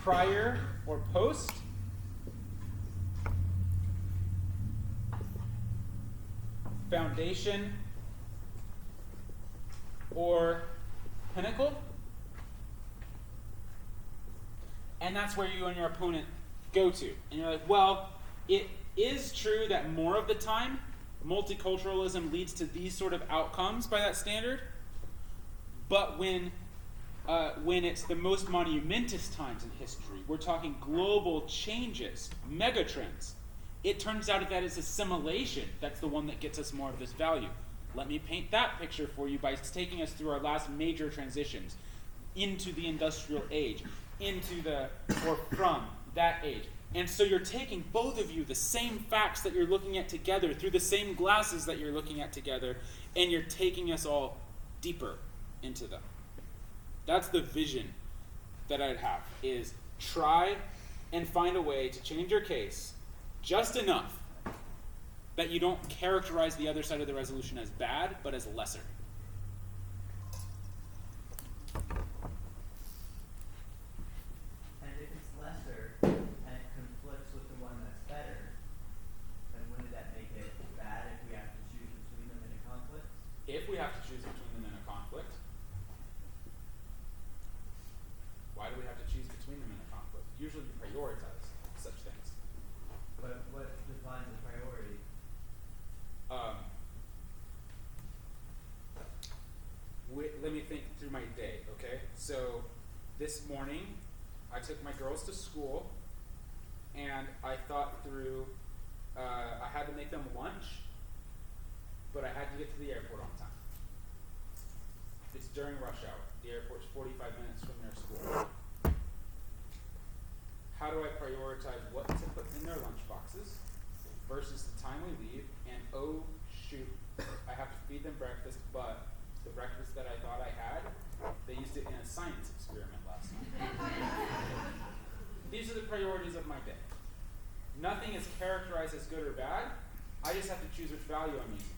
prior or post, foundation or pinnacle. And that's where you and your opponent go to. And you're like, well, it is true that more of the time multiculturalism leads to these sort of outcomes by that standard, but when it's the most monumentous times in history, we're talking global changes, megatrends, it turns out that it's assimilation that's the one that gets us more of this value. Let me paint that picture for you by taking us through our last major transitions into the industrial age, or from that age. And so you're taking, both of you, the same facts that you're looking at together through the same glasses that you're looking at together, and you're taking us all deeper into them. That's the vision that I'd have, is try and find a way to change your case just enough that you don't characterize the other side of the resolution as bad, but as lesser. And if it's lesser and it conflicts with the one that's better, then wouldn't that make it bad if we have to choose between them in a conflict? If we have to choose between them in a conflict, why do we have to choose between them in a conflict? Usually we prioritize such things. But what defines a priority? Let me think through my day, okay? So this morning, I took my girls to school, and I thought through, I had to make them lunch, but I had to get to the airport on time. It's during rush hour. The airport's 45 minutes from their school. How do I prioritize what to put in their lunch boxes versus the time we leave, and oh shoot, I have to feed them breakfast, but the breakfast that I thought I had, they used it in a science experiment last night. These are the priorities of my day. Nothing is characterized as good or bad. I just have to choose which value I'm using.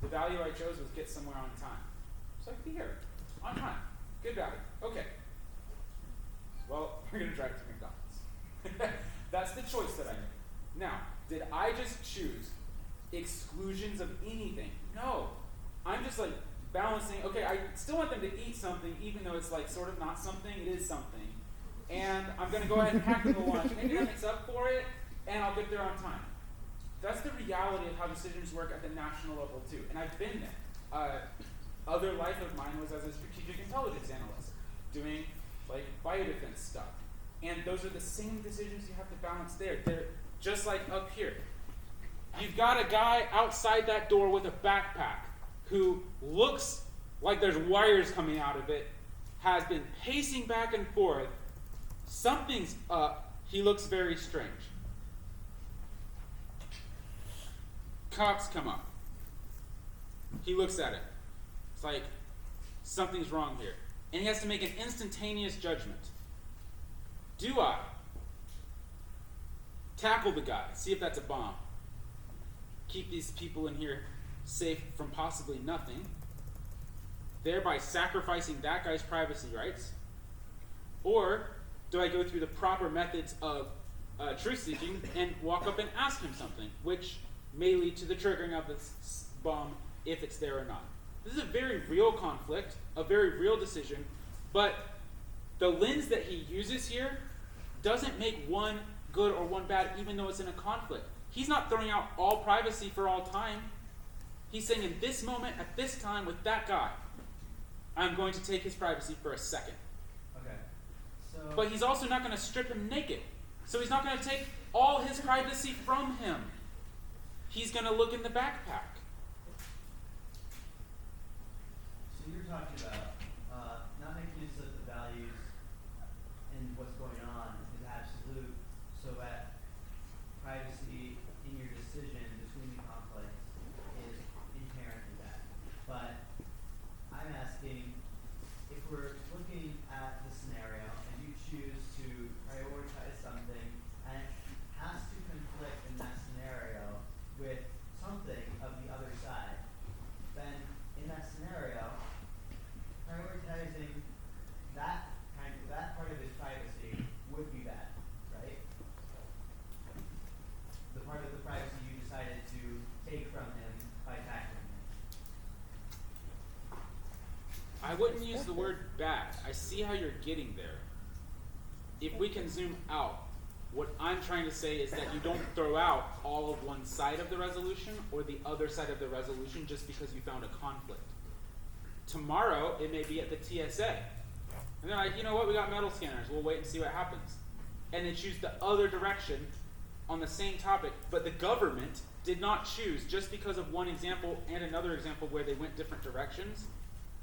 The value I chose was get somewhere on time. So I can be here, on time. Good value. Okay. Well, we're going to drive to McDonald's. That's the choice that I made. Now, did I just choose exclusions of anything? No. I'm just like balancing, okay, I still want them to eat something, even though it's like sort of not something, it is something. And I'm going to go ahead and pack them a lunch. Maybe that makes up for it, and I'll get there on time. That's the reality of how decisions work at the national level, too. And I've been there. Other life of mine was as a strategic intelligence analyst, doing like biodefense stuff. And those are the same decisions you have to balance there. They're just like up here. You've got a guy outside that door with a backpack who looks like there's wires coming out of it, has been pacing back and forth. Something's up. He looks very strange. Cops come up. He looks at it. It's like, something's wrong here. And he has to make an instantaneous judgment. Do I tackle the guy, see if that's a bomb, keep these people in here safe from possibly nothing, thereby sacrificing that guy's privacy rights? Or do I go through the proper methods of truth-seeking and walk up and ask him something, which may lead to the triggering of this bomb if it's there or not? This is a very real conflict, a very real decision, but the lens that he uses here doesn't make one good or one bad, even though it's in a conflict. He's not throwing out all privacy for all time. He's saying in this moment, at this time, with that guy, I'm going to take his privacy for a second. Okay. So. But he's also not going to strip him naked. So he's not going to take all his privacy from him. He's going to look in the backpack. So you're talking about not making use of the values and what's going on is absolute, so that privacy in your decision between the conflicts is inherent in that. But I'm asking, if we're looking at the scenario and you choose to prioritize something and it has to conflict in that scenario with something of the other side, then in that scenario, prioritizing that part of his privacy would be bad, right? The part of the privacy you decided to take from him by tackling him. I wouldn't use the word bad. I see how you're getting there. If we can zoom out, what I'm trying to say is that you don't throw out all of one side of the resolution or the other side of the resolution just because you found a conflict. Tomorrow, it may be at the TSA. And they're like, you know what, we got metal scanners. We'll wait and see what happens. And they choose the other direction on the same topic, but the government did not choose, just because of one example and another example where they went different directions,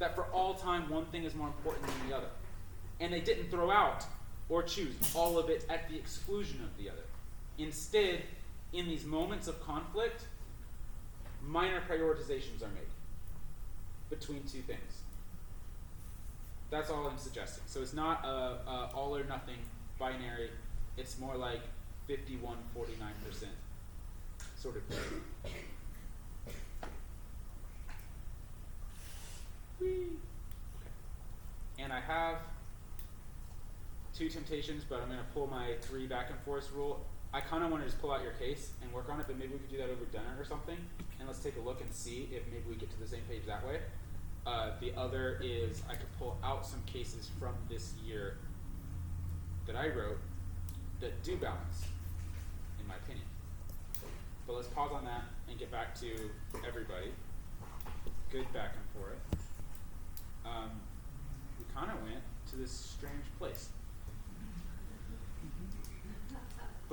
that for all time one thing is more important than the other. And they didn't throw out or choose all of it at the exclusion of the other. Instead, in these moments of conflict, minor prioritizations are made between two things. That's all I'm suggesting. So it's not a all or nothing binary. It's more like 51-49% sort of thing. Okay. And I have two temptations, but I'm going to pull my 3 back and forth rule. I kind of want to just pull out your case and work on it, but maybe we could do that over dinner or something. And let's take a look and see if maybe we get to the same page that way. The other is I could pull out some cases from this year that I wrote that do balance, in my opinion. But let's pause on that and get back to everybody. Good back and forth. We kind of went to this strange place.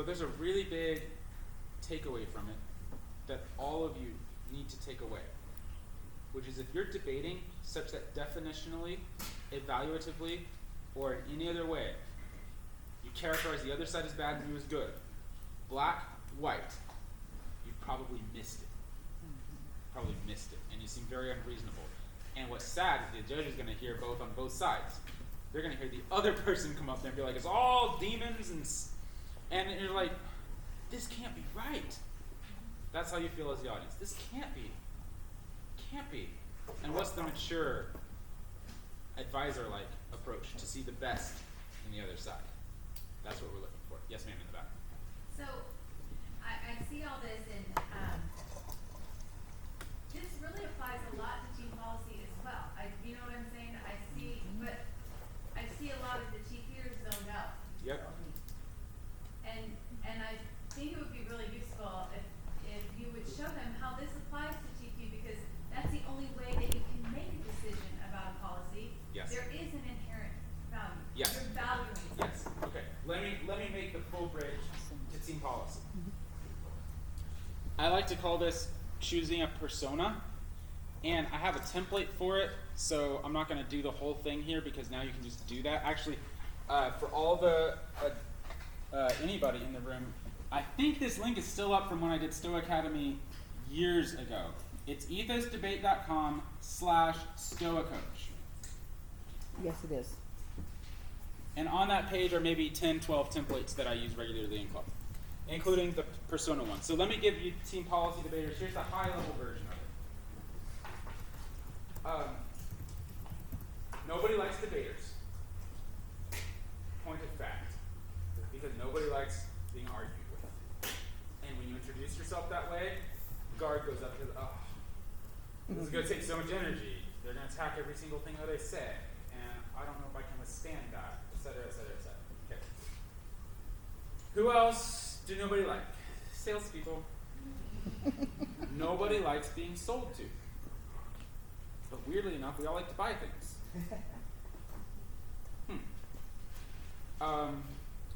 But there's a really big takeaway from it that all of you need to take away, which is if you're debating such that definitionally, evaluatively, or in any other way, you characterize the other side as bad and you as good, black, white, you probably missed it. Probably missed it, and you seem very unreasonable. And what's sad is the judge is going to hear both on both sides. They're going to hear the other person come up there and be like, it's all demons, and you're like, this can't be right. That's how you feel as the audience. This can't be. Can't be. And what's the mature advisor-like approach to see the best in the other side? That's what we're looking for. Yes, ma'am, in the back. So, I see all this, and this really applies a lot to team policy as well. You know what I'm saying? I see a lot of the chief here zoned out. Yep. And I think it would be really useful if you would show them how this applies to TQ, because that's the only way that you can make a decision about a policy. Yes. There is an inherent value. Yes. You're valuing it. Yes. Okay. Let me make the full bridge to team policy. I like to call this choosing a persona, and I have a template for it, so I'm not going to do the whole thing here because now you can just do that. Actually, for all the anybody in the room, I think this link is still up from when I did Stoa Academy years ago. It's ethosdebate.com/stoacoach. Yes, it is. And on that page are maybe 10, 12 templates that I use regularly in club, including the persona one. So let me give you team policy debaters. Here's the high-level version of it. Nobody likes debaters. Point of fact. Because nobody likes being argued with. And when you introduce yourself that way, guard goes up because, oh, this is going to take so much energy. They're going to attack every single thing that I say. And I don't know if I can withstand that, et cetera, et cetera, et cetera. Okay. Who else do nobody like? Salespeople. Nobody likes being sold to. But weirdly enough, we all like to buy things.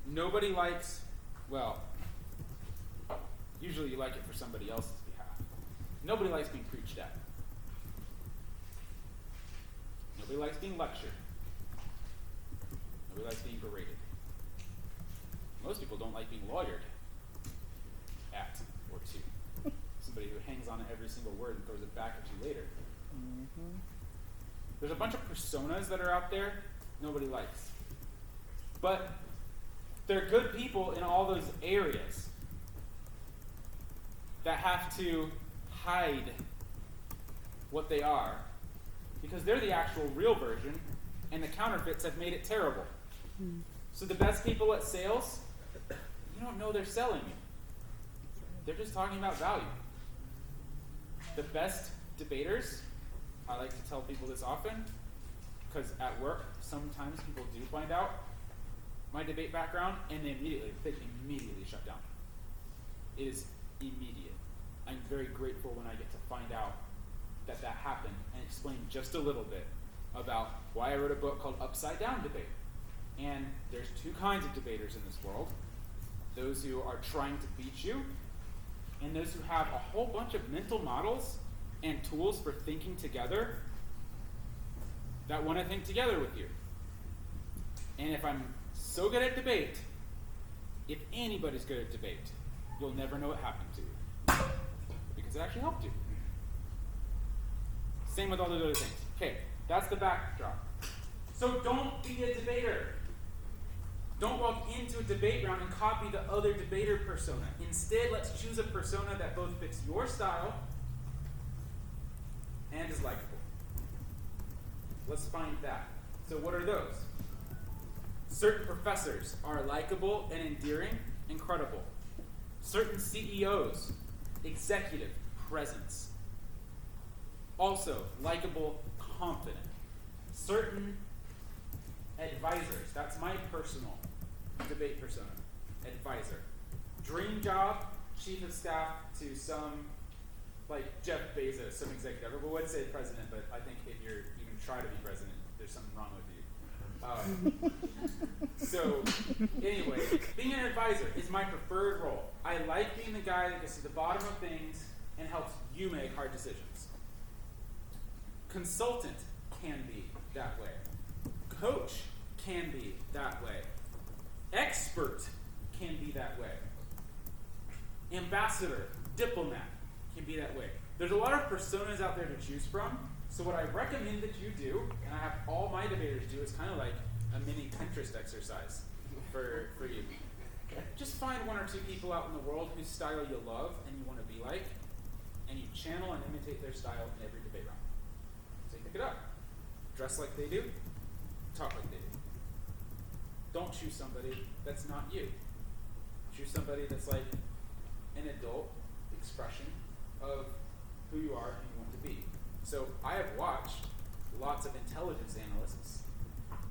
Nobody likes, well, usually you like it for somebody else's behalf. Nobody likes being preached at. Nobody likes being lectured. Nobody likes being berated. Most people don't like being lawyered at or to. Somebody who hangs on to every single word and throws it back at you later. Mm-hmm. There's a bunch of personas that are out there nobody likes. But they're good people in all those areas that have to hide what they are because they're the actual real version and the counterfeits have made it terrible. So the best people at sales, you don't know they're selling you. They're just talking about value. The best debaters, I like to tell people this often, because at work, sometimes people do find out my debate background, and they immediately shut down. It is immediate. I'm very grateful when I get to find out that happened and explain just a little bit about why I wrote a book called Upside Down Debate. And there's two kinds of debaters in this world. Those who are trying to beat you, and those who have a whole bunch of mental models and tools for thinking together that want to think together with you. And if I'm so good at debate, if anybody's good at debate, you'll never know what happened to you. Because it actually helped you. Same with all those other things. Okay, that's the backdrop. So don't be a debater. Don't walk into a debate round and copy the other debater persona. Instead, let's choose a persona that both fits your style and is likable. Let's find that. So what are those? Certain professors are likable and endearing and credible. Certain CEOs, executive presence. Also, likable, confident. Certain advisors, that's my personal debate persona, advisor. Dream job, chief of staff to some, like Jeff Bezos, some executive. I would say president, but I think if you're even try to be president, there's something wrong with you. So, anyway, being an advisor is my preferred role. I like being the guy that gets to the bottom of things and helps you make hard decisions. Consultant can be that way. Coach can be that way. Expert can be that way. Ambassador, diplomat can be that way. There's a lot of personas out there to choose from. So what I recommend that you do, and I have all my debaters do, is kind of like a mini Pinterest exercise for you. Just find one or two people out in the world whose style you love and you want to be like, and you channel and imitate their style in every debate round. So you pick it up. Dress like they do, talk like they do. Don't choose somebody that's not you. Choose somebody that's like an adult expression of who you are and you want to be. So I have watched lots of intelligence analysts,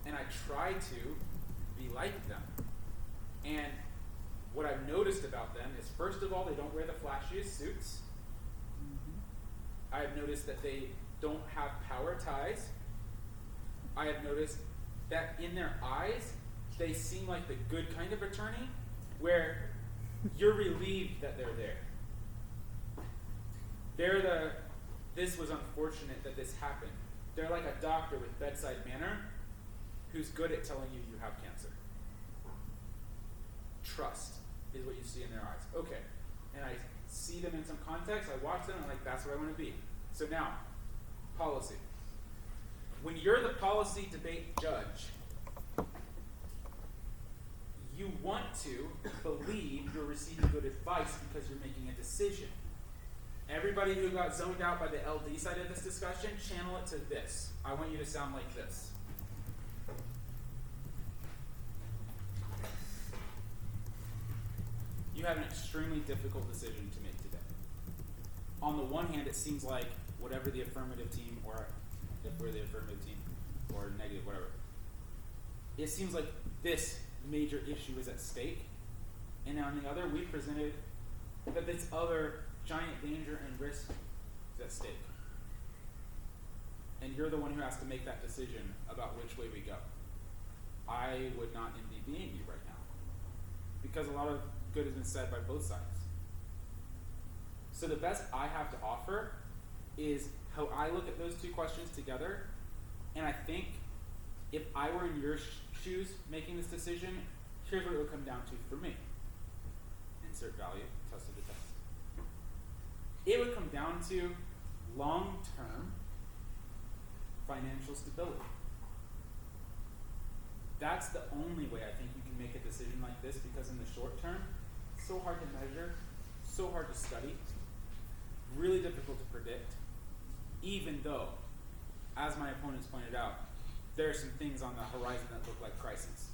and I try to be like them. And what I've noticed about them is, first of all, they don't wear the flashiest suits. I have noticed that they don't have power ties. I have noticed that in their eyes, they seem like the good kind of attorney, where you're relieved that they're there. This was unfortunate that this happened. They're like a doctor with bedside manner who's good at telling you you have cancer. Trust is what you see in their eyes. Okay. And I see them in some context, I watch them, and I'm like, that's where I want to be. So now, policy. When you're the policy debate judge, you want to believe you're receiving good advice because you're making a decision. Everybody who got zoned out by the LD side of this discussion, channel it to this. I want you to sound like this. You have an extremely difficult decision to make today. On the one hand, it seems like whatever the affirmative team, or if we're the affirmative team, or negative, whatever, it seems like this major issue is at stake. And on the other, we presented that this other giant danger and risk is at stake. And you're the one who has to make that decision about which way we go. I would not envy being you right now, because a lot of good has been said by both sides. So the best I have to offer is how I look at those two questions together, and I think if I were in your shoes making this decision, here's what it would come down to for me. Insert value, test of the test. It would come down to long-term financial stability. That's the only way I think you can make a decision like this, because in the short term, it's so hard to measure, so hard to study, really difficult to predict, even though, as my opponents pointed out, there are some things on the horizon that look like crises.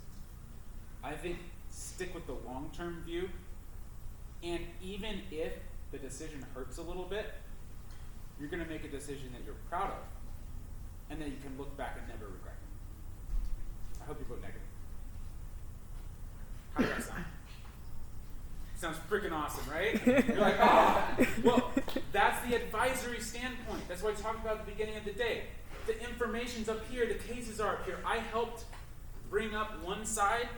I think stick with the long-term view, and even if the decision hurts a little bit, you're going to make a decision that you're proud of, and that you can look back and never regret. I hope you vote negative. How does that sound? Sounds freaking awesome, right? You're like, oh, well, that's the advisory standpoint. That's what I talked about at the beginning of the day. The information's up here, the cases are up here. I helped bring up one side,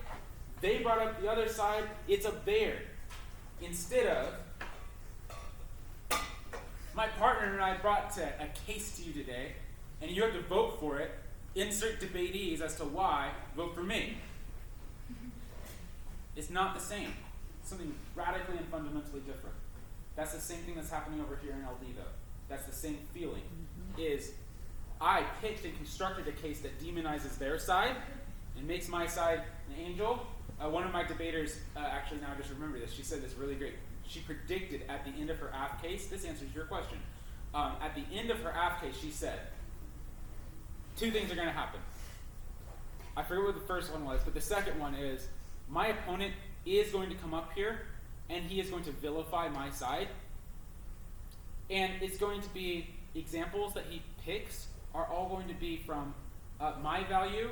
they brought up the other side, it's up there. Instead of, my partner and I brought a case to you today, and you have to vote for it, insert debatees as to why, vote for me. It's not the same. It's something radically and fundamentally different. That's the same thing that's happening over here in LD, though. That's the same feeling. Is I pitched and constructed a case that demonizes their side and makes my side an angel. One of my debaters, actually now I just remember this, she said this really great. She predicted at the end of her AF case, this answers your question. At the end of her AF case, she said, two things are going to happen. I forget what the first one was, but the second one is, my opponent is going to come up here, and he is going to vilify my side. And it's going to be examples that he picks are all going to be from my value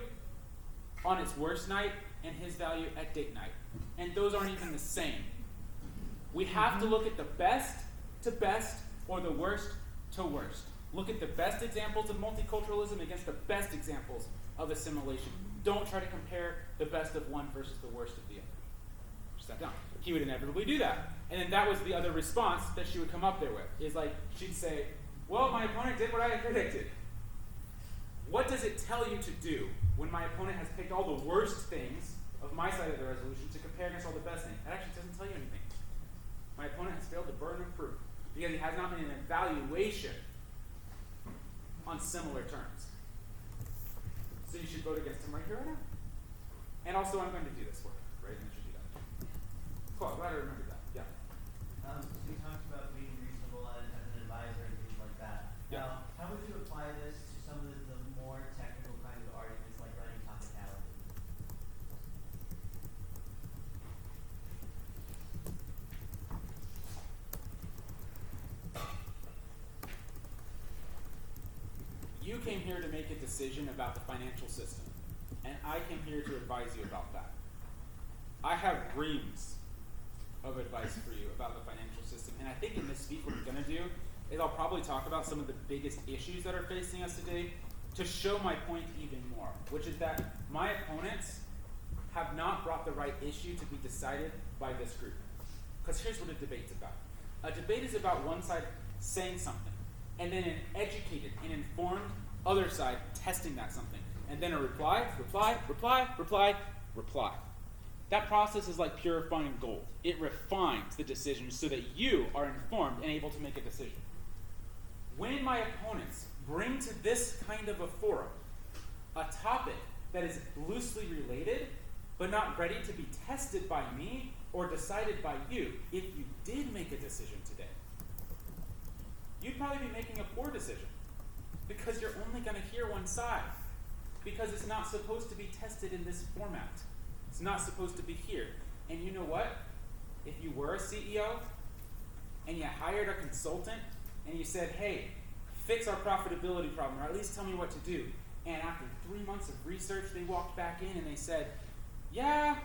on its worst night and his value at date night. And those aren't even the same. We have to look at the best to best or the worst to worst. Look at the best examples of multiculturalism against the best examples of assimilation. don't try to compare the best of one versus the worst of the other. Just sat down. He would inevitably do that. And then that was the other response that she would come up there with. Is like, she'd say, well, my opponent did what I had predicted. What does it tell you to do when my opponent has picked all the worst things of my side of the resolution to compare against all the best things? It actually doesn't tell you anything. My opponent has failed the burden of proof because he has not made an evaluation on similar terms. So you should vote against him right here, right now. And also, I'm going to do this for you, right? And it should be done. Cool, I'm glad I remembered that. Yeah. So you talked about being reasonable as an advisor and things like that. Yeah. Now, how would you apply this to some of the more technical kinds of arguments like running topicality? You came here to make a decision about the financial system, and I came here to advise you about that. I have reams of advice for you about the financial system, and I think in this speech what we're going to do is I'll probably talk about some of the biggest issues that are facing us today to show my point even more, which is that my opponents have not brought the right issue to be decided by this group. Because here's what a debate's about. A debate is about one side saying something, and then an educated and informed other side testing that something, and then a reply. That process is like purifying gold. It refines the decision so that you are informed and able to make a decision. When my opponents bring to this kind of a forum a topic that is loosely related, but not ready to be tested by me or decided by you, if you did make a decision today, you'd probably be making a poor decision because you're only going to hear one side, because it's not supposed to be tested in this format. It's not supposed to be here. And you know what? If you were a CEO and you hired a consultant and you said, hey, fix our profitability problem, or at least tell me what to do, and after 3 months of research they walked back in and they said, yeah,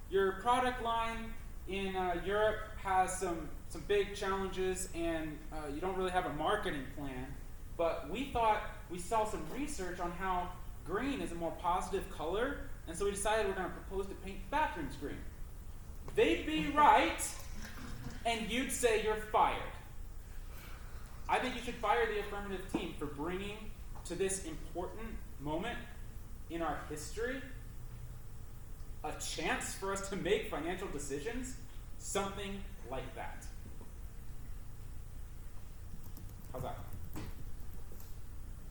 your product line in Europe has some big challenges and you don't really have a marketing plan, but we saw some research on how green is a more positive color, and so we decided we're going to propose to paint bathrooms green. They'd be right, and you'd say you're fired. I think you should fire the affirmative team for bringing to this important moment in our history a chance for us to make financial decisions, something like that. How's that?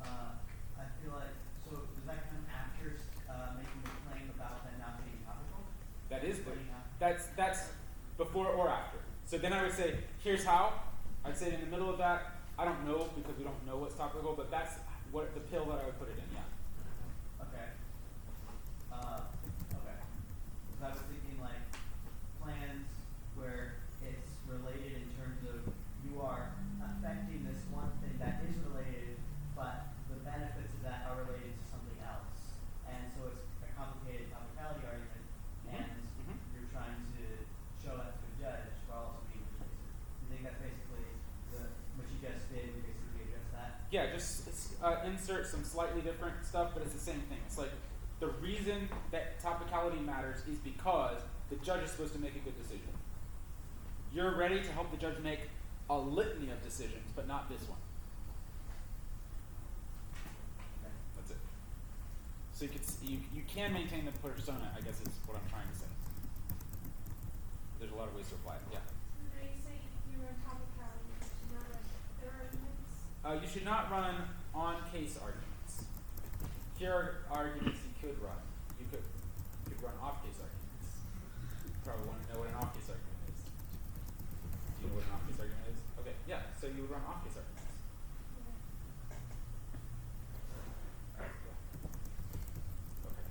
I feel like, so does that come after making the claim about that not being topical? That is that's before or after. So then I would say, here's how. I'd say in the middle of that, I don't know because we don't know what's topical, but that's what the pill that I would put it in, yeah. Okay. Okay. So I was thinking like plans where it's related in terms of you are affecting this one thing that is related, but the benefits of that are related to something else. And so it's a complicated topicality argument, and you're trying to show that to a judge while also being persuasive. You think that's basically what you just did, you basically addressed that? Yeah, just insert some slightly different stuff, but it's the same thing. It's like the reason that topicality matters is because the judge is supposed to make a good decision. You're ready to help the judge make a litany of decisions, but not this one. Okay. That's it. So you can maintain the persona, I guess is what I'm trying to say. There's a lot of ways to apply it, yeah. When you say you run topicality, you should not run their arguments. You should not run on-case arguments. Here are arguments you could run. You could run off-case arguments. You probably want to know what an off-case argument is. Do you know what an off-case argument is? Okay, yeah, so you would run off-case arguments. Alright, cool. Okay.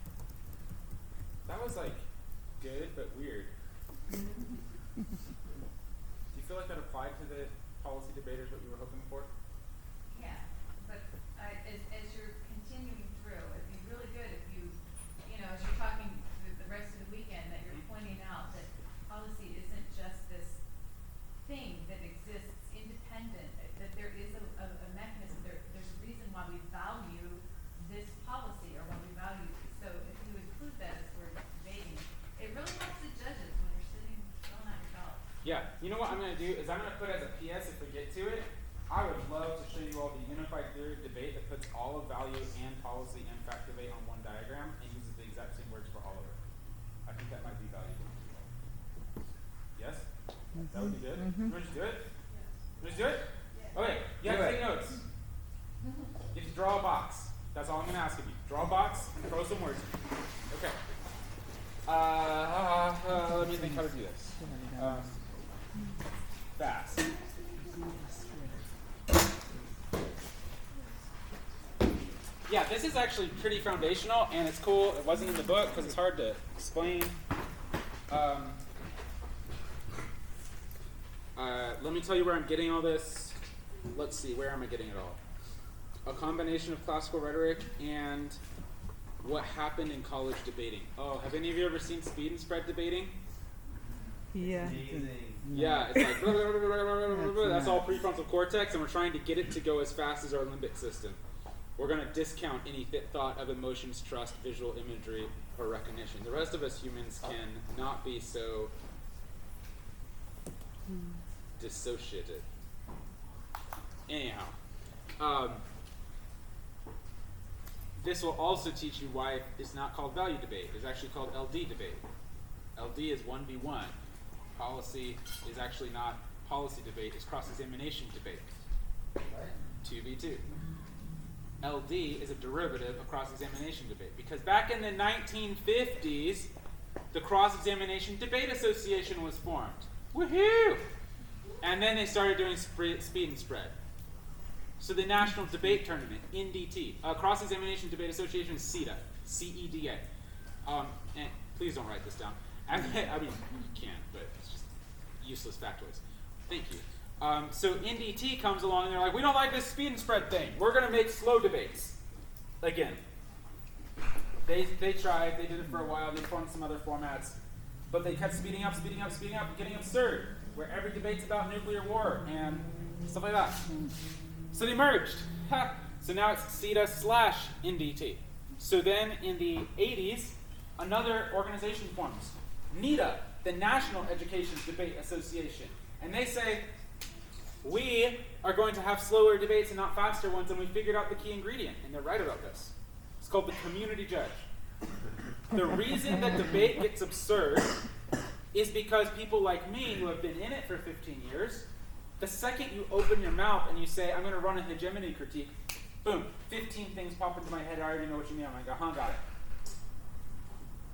That was like good, but weird. Do you feel like that applied to the policy debaters what you were hoping for? Yeah, but as you're continuing through, it'd be really good if you know, as you're talking the rest of the weekend, that you're pointing out that policy isn't just this thing that exists independent, that there is a mechanism, there's a reason why we value this policy or why we value it. So if you would Yeah, you know what I'm going to do is I'm going to put as a PS if we get to it. I would love to show you all the unified theory of debate that puts all of value and policy and fact debate on one diagram and uses the exact same words for all of it. I think that might be valuable to you all. Yes? That would be good? You want to do it? You want to do it? Okay, you have to take notes. You have to draw a box. That's all I'm going to ask of you. Draw a box and throw some words. Okay. Let me think how to do this. Fast. Yeah, this is actually pretty foundational, and it's cool. It wasn't in the book because it's hard to explain. Let me tell you where I'm getting all this. Let's see, where am I getting it all? A combination of classical rhetoric and what happened in college debating. Oh, have any of you ever seen speed and spread debating? Yeah. Amazing. Yeah, it's like blah, blah, blah, blah, blah, blah, blah. That's all prefrontal cortex, and we're trying to get it to go as fast as our limbic system. We're going to discount any thought of emotions, trust, visual imagery, or recognition. The rest of us humans can not be so dissociated. Anyhow, this will also teach you why it's not called value debate. It's actually called LD debate. LD is 1v1. Policy is actually not policy debate, it's cross-examination debate. 2v2. LD is a derivative of cross-examination debate because back in the 1950s, the Cross-Examination Debate Association was formed. Woohoo! And then they started doing speed and spread. So the National Debate Tournament, NDT, Cross-Examination Debate Association is CEDA, C-E-D-A. And please don't write this down. I mean, you can, but it's just useless factoids. Thank you. So NDT comes along and they're like, we don't like this speed and spread thing. We're going to make slow debates. Again. They tried, they did it for a while, they formed some other formats, but they kept speeding up, getting absurd, where every debate's about nuclear war and stuff like that. So they merged. So now it's CETA/NDT. So then in the 80s, another organization forms, NEDA, the National Education Debate Association. And they say, we are going to have slower debates and not faster ones, and we figured out the key ingredient, and they're right about this. It's called the community judge. The reason that debate gets absurd is because people like me, who have been in it for 15 years, the second you open your mouth and you say, I'm going to run a hegemony critique, boom, 15 things pop into my head, I already know what you mean. I'm like, got it.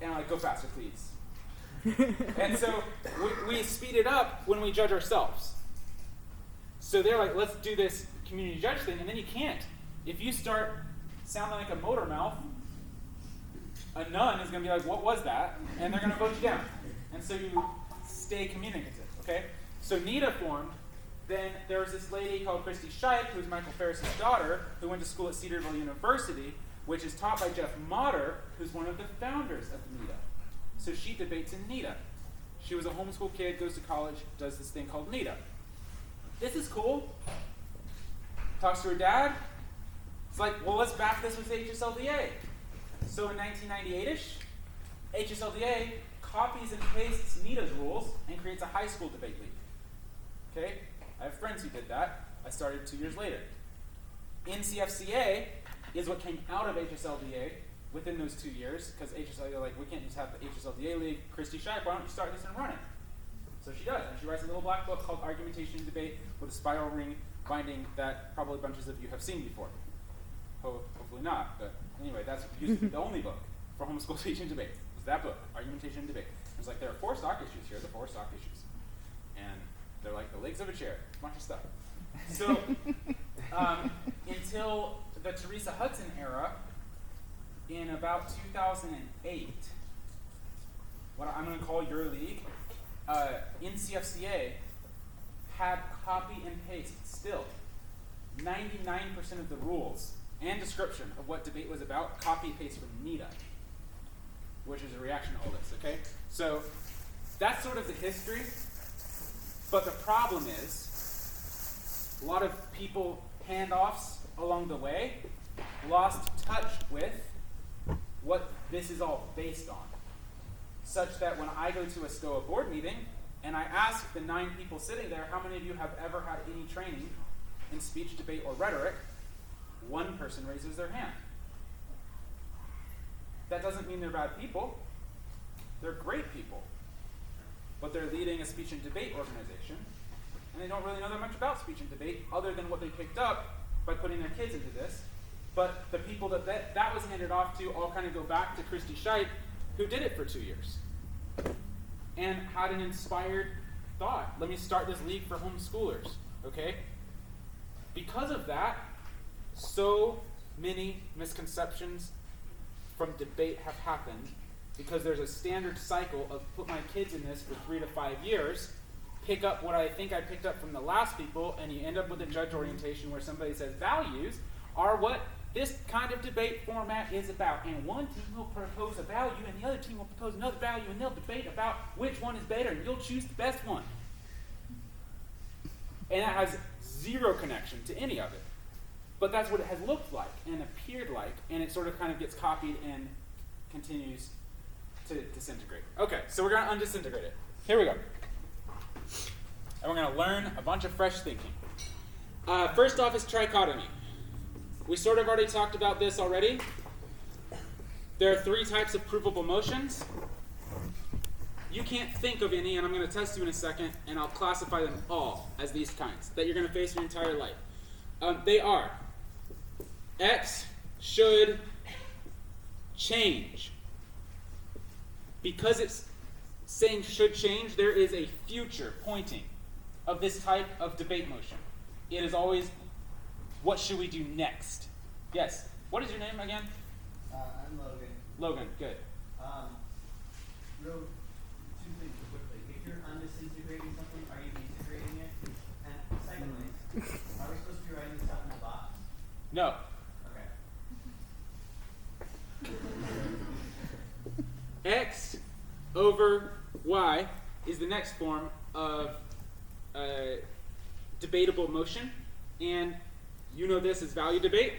And I'm like, go faster, please. And so we speed it up when we judge ourselves. So they're like, let's do this community judge thing, and then you can't. If you start sounding like a motor mouth, a nun is going to be like, what was that? And they're going to vote you down. And so you stay communicative, okay? So NEDA formed. Then there was this lady called Christy Shipe, who's Michael Ferris's daughter, who went to school at Cedarville University, which is taught by Jeff Motter, who's one of the founders of NEDA. So she debates in NEDA. She was a homeschool kid, goes to college, does this thing called NEDA. This is cool. Talks to her dad. It's like, well, let's back this with HSLDA. So in 1998-ish, HSLDA copies and pastes NEDA's rules and creates a high school debate league. Okay? I have friends who did that. I started 2 years later. NCFCA is what came out of HSLDA within those 2 years, because HSLDA, like, we can't just have the HSLDA league. Christy Shipe, why don't you start this and run it? So she does, and she writes a little black book called Argumentation and Debate with a spiral ring binding that probably bunches of you have seen before. Hopefully not, but anyway, that's used to be the only book for homeschool teaching debate. It's that book, Argumentation and Debate. It's like, there are 4 stock issues. Here are the 4 stock issues. And they're like the legs of a chair, a bunch of stuff. So until the Teresa Hudson era, in about 2008, what I'm going to call your league, NCFCA had copy and paste still. 99% of the rules and description of what debate was about, copy and paste from NEDA, which is a reaction to all this, okay? So that's sort of the history, but the problem is a lot of people, handoffs along the way, lost touch with what this is all based on. Such that when I go to a STOA board meeting and I ask the 9 people sitting there, how many of you have ever had any training in speech, debate, or rhetoric? One person raises their hand. That doesn't mean they're bad people. They're great people. But they're leading a speech and debate organization, and they don't really know that much about speech and debate other than what they picked up by putting their kids into this. But the people that was handed off to all kind of go back to Christy Scheidt, who did it for 2 years and had an inspired thought. Let me start this league for homeschoolers, okay? Because of that, so many misconceptions from debate have happened because there's a standard cycle of put my kids in this for 3 to 5 years, pick up what I think I picked up from the last people, and you end up with a judge orientation where somebody says values are what this kind of debate format is about. And one team will propose a value, and the other team will propose another value, and they'll debate about which one is better, and you'll choose the best one. And that has zero connection to any of it. But that's what it has looked like and appeared like, and it sort of kind of gets copied and continues to disintegrate. Okay, so we're going to undisintegrate it. Here we go. And we're going to learn a bunch of fresh thinking. First off is trichotomy. We sort of already talked about this already. There are 3 types of provable motions. You can't think of any, and I'm going to test you in a second, and I'll classify them all as these kinds that you're going to face your entire life. They are X should change. Because it's saying should change, there is a future pointing of this type of debate motion. It is always, what should we do next? Yes. What is your name again? I'm Logan. Logan, good. Real 2 things quickly. If you're undisintegrating something, are you integrating it? And secondly, are we supposed to be writing stuff in the box? No. Okay. X over Y is the next form of debatable motion, and you know this as value debate.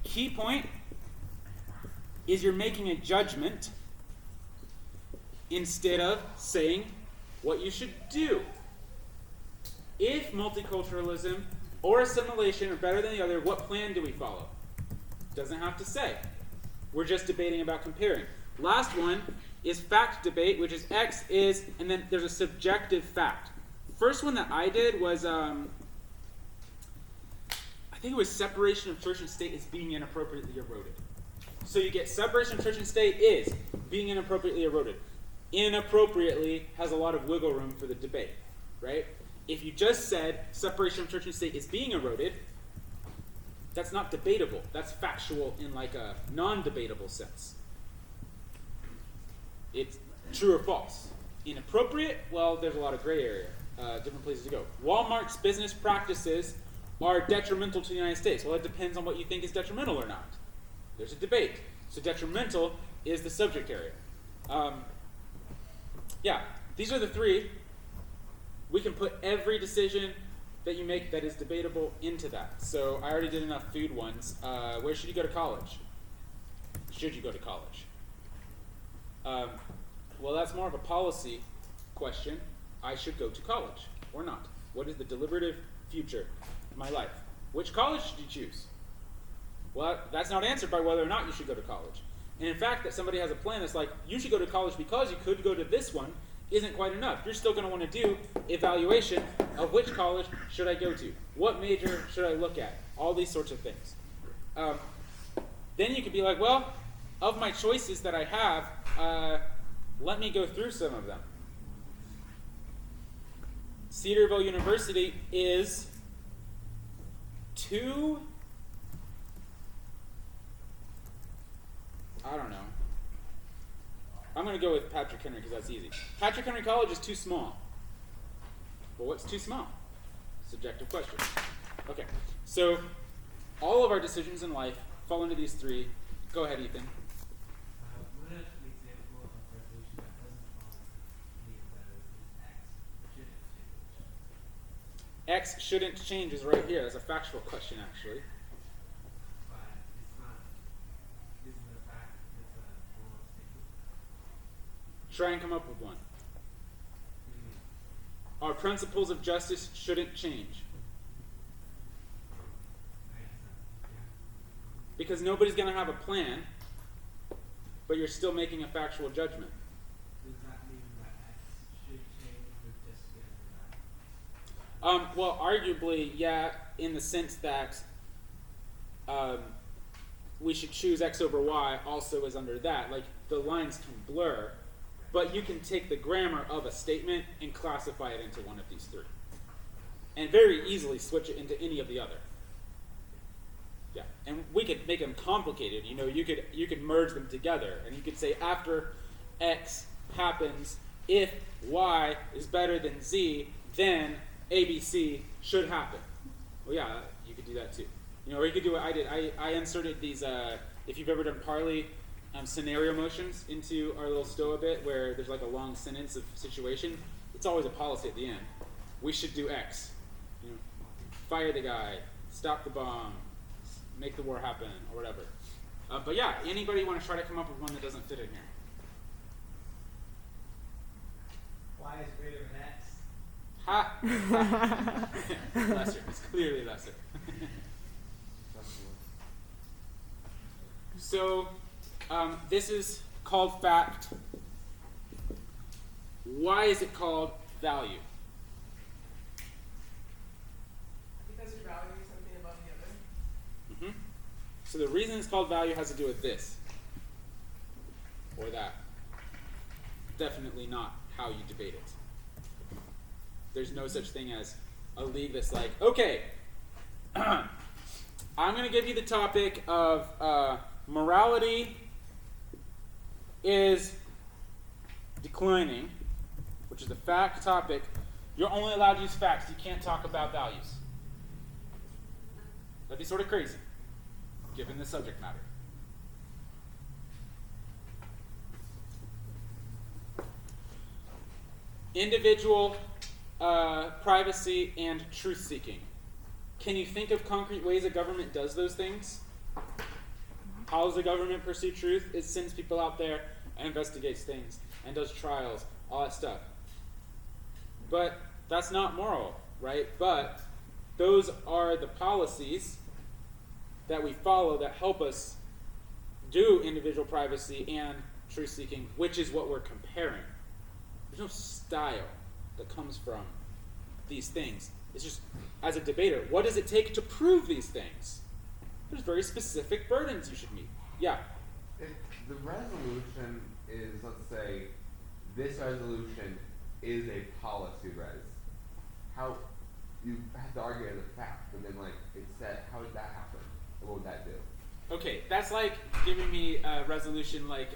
Key point is you're making a judgment instead of saying what you should do. If multiculturalism or assimilation are better than the other, what plan do we follow? Doesn't have to say. We're just debating about comparing. Last one is fact debate, which is X is, and then there's a subjective fact. First one that I did was, I think it was separation of church and state is being inappropriately eroded. So you get separation of church and state is being inappropriately eroded. Inappropriately has a lot of wiggle room for the debate, right? If you just said separation of church and state is being eroded, that's not debatable. That's factual in like a non-debatable sense. It's true or false. Inappropriate, well, there's a lot of gray area, different places to go. Walmart's business practices are detrimental to the United States. Well, it depends on what you think is detrimental or not. There's a debate. So detrimental is the subject area. Yeah, these are the 3. We can put every decision that you make that is debatable into that. So I already did enough food ones. Where should you go to college? Should you go to college? Well, that's more of a policy question. I should go to college or not. What is the deliberative future of my life? Which college should you choose? Well, that's not answered by whether or not you should go to college. And in fact, that somebody has a plan that's like, you should go to college because you could go to this one, isn't quite enough. You're still going to want to do evaluation of which college should I go to? What major should I look at? All these sorts of things. Then you could be like, well, of my choices that I have, let me go through some of them. Cedarville University is too, I don't know. I'm going to go with Patrick Henry because that's easy. Patrick Henry College is too small. Well, what's too small? Subjective question. Okay, so all of our decisions in life fall into these 3. Go ahead, Ethan. What is an example of a resolution that doesn't follow any of those is X shouldn't change? X shouldn't change is right here. That's a factual question, actually. But it's not. Isn't the fact it's a moral statement? Try and come up with one. our principles of justice shouldn't change. Because nobody's going to have a plan, but you're still making a factual judgment. Does that mean that X should change with just the Well, arguably, yeah, in the sense that we should choose X over Y also is under that. Like, the lines can blur, but you can take the grammar of a statement and classify it into one of these three. And very easily switch it into any of the other. Yeah, and we could make them complicated. You know, you could merge them together, and you could say after X happens, if Y is better than Z, then ABC should happen. Well, yeah, you could do that too. You know, or you could do what I did. I inserted these, if you've ever done Parley, scenario motions into our little Stoa bit where there's like a long sentence of situation. It's always a policy at the end. We should do X. You know, fire the guy, stop the bomb, make the war happen, or whatever. But yeah, anybody want to try to come up with one that doesn't fit in here? Y is greater than X. Ha! Lesser. It's clearly lesser. So, this is called fact. Why is it called value? Because you're valuing something above the other. So the reason it's called value has to do with this. Or that. Definitely not how you debate it. There's no such thing as a league that's like, okay, I'm going to give you the topic of morality is declining, which is the fact topic. You're only allowed to use facts. You can't talk about values. That'd be sort of crazy, given the subject matter. Individual privacy and truth-seeking. Can you think of concrete ways a government does those things? How does the government pursue truth? It sends people out there and investigates things and does trials, all that stuff. But that's not moral, right? But those are the policies that we follow that help us do individual privacy and truth-seeking, which is what we're comparing. There's no style that comes from these things. It's just, as a debater, what does it take to prove these things? There's very specific burdens you should meet. Yeah? If the resolution is, let's say, this resolution is a policy res, how you have to argue as a fact, but then like it said, how would that happen? What would that do? Okay, that's like giving me a resolution like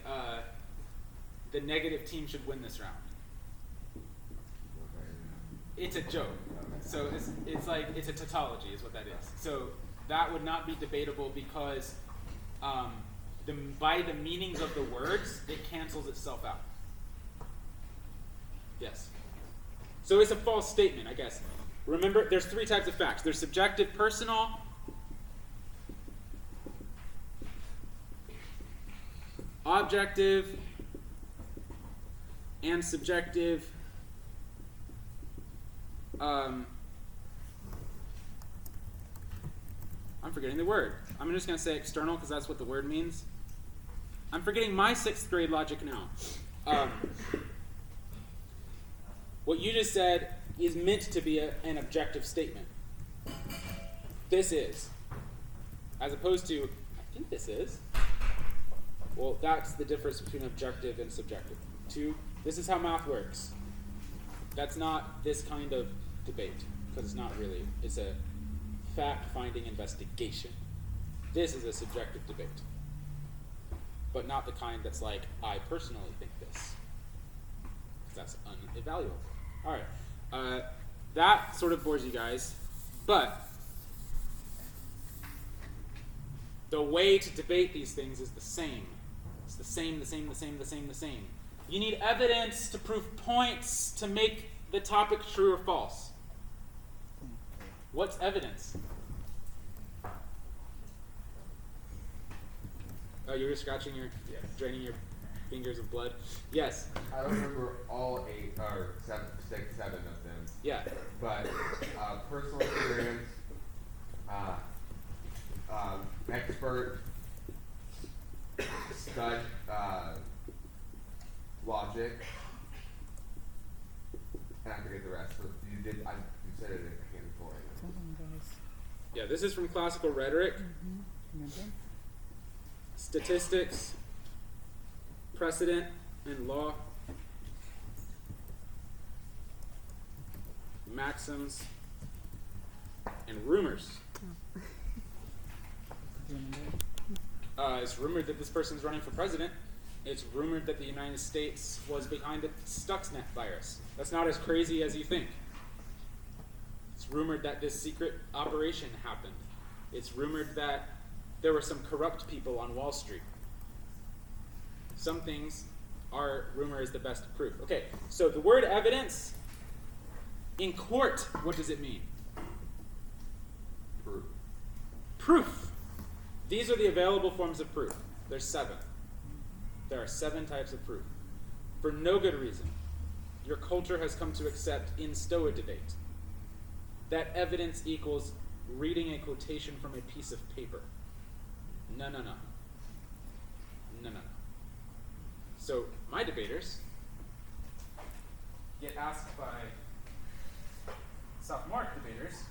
the negative team should win this round. It's a joke. So it's like, it's a tautology is what that is. So that would not be debatable because by the meanings of the words, it cancels itself out. Yes. So it's a false statement, I guess. Remember, there's three types of facts. There's subjective, personal, objective, and subjective. I'm forgetting the word. I'm just going to say external because that's what the word means. I'm forgetting my 6th grade logic now. What you just said is meant to be an objective statement. This is. As opposed to, I think this is. Well, that's the difference between objective and subjective. 2, this is how math works. That's not this kind of debate, because it's not really. It's a fact-finding investigation. This is a subjective debate. But not the kind that's like, I personally think this. Because that's unevaluable. Alright. That sort of bores you guys. But the way to debate these things is the same. It's the same. You need evidence to prove points to make the topic true or false. What's evidence? Oh, you were scratching your, draining your fingers of blood. Yes. I don't remember all 8 or 7, 6, 7 of them. Yeah. But personal experience, expert, stud, logic, and I forget the rest. But you said it a handful. Hold on, guys. Yeah, this is from classical rhetoric, Remember? statistics, precedent, and law, maxims, and rumors. It's rumored that this person's running for president. It's rumored that the United States was behind the Stuxnet virus. That's not as crazy as you think. It's rumored that this secret operation happened. It's rumored that there were some corrupt people on Wall Street. Some things are rumor is the best proof. Okay, so the word evidence in court, what does it mean? Proof. Proof. These are the available forms of proof. There's 7. There are 7 types of proof. For no good reason, your culture has come to accept in Stoa debate that evidence equals reading a quotation from a piece of paper. No. So my debaters get asked by sophomoric debaters,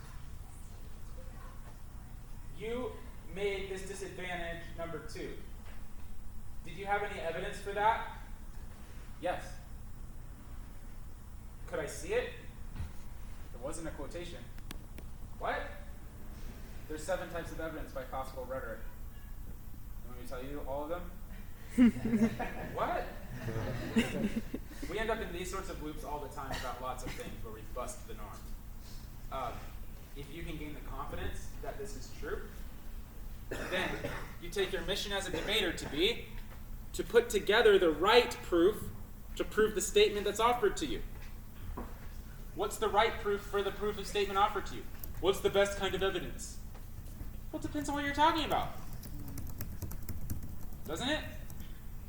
you made this disadvantage number 2. Did you have any evidence for that? Yes. Could I see it? It wasn't a quotation. What? There's 7 types of evidence by classical rhetoric. You want me to tell you all of them? What? We end up in these sorts of loops all the time about lots of things where we bust the norm. If you can gain the confidence that this is true, then you take your mission as a debater to be to put together the right proof to prove the statement that's offered to you. What's the right proof for the proof of statement offered to you? What's the best kind of evidence? Well, it depends on what you're talking about. Doesn't it?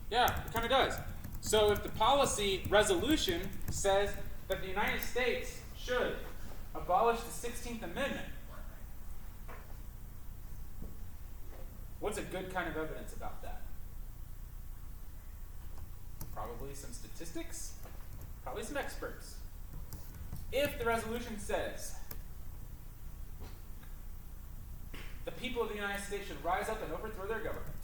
Yeah, it kind of does. So if the policy resolution says that the United States should abolish the 16th Amendment, what's a good kind of evidence about that? Probably some statistics, probably some experts. If the resolution says the people of the United States should rise up and overthrow their government,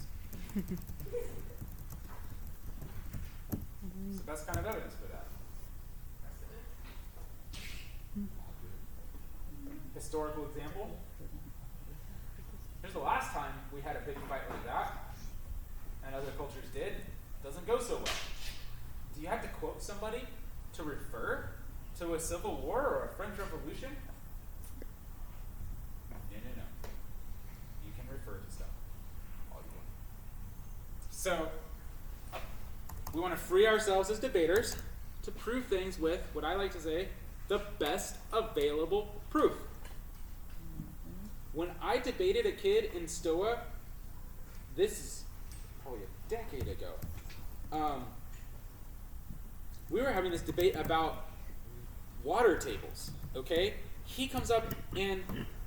it's the best kind of evidence for that. Historical example. Here's the last time we had a big fight like that, and other cultures did. It doesn't go so well. Do you have to quote somebody to refer to a civil war or a French Revolution? No. You can refer to stuff all you want. So, we want to free ourselves as debaters to prove things with, what I like to say, the best available proof. When I debated a kid in Stoa, this is probably a decade ago, we were having this debate about water tables, okay? He comes up and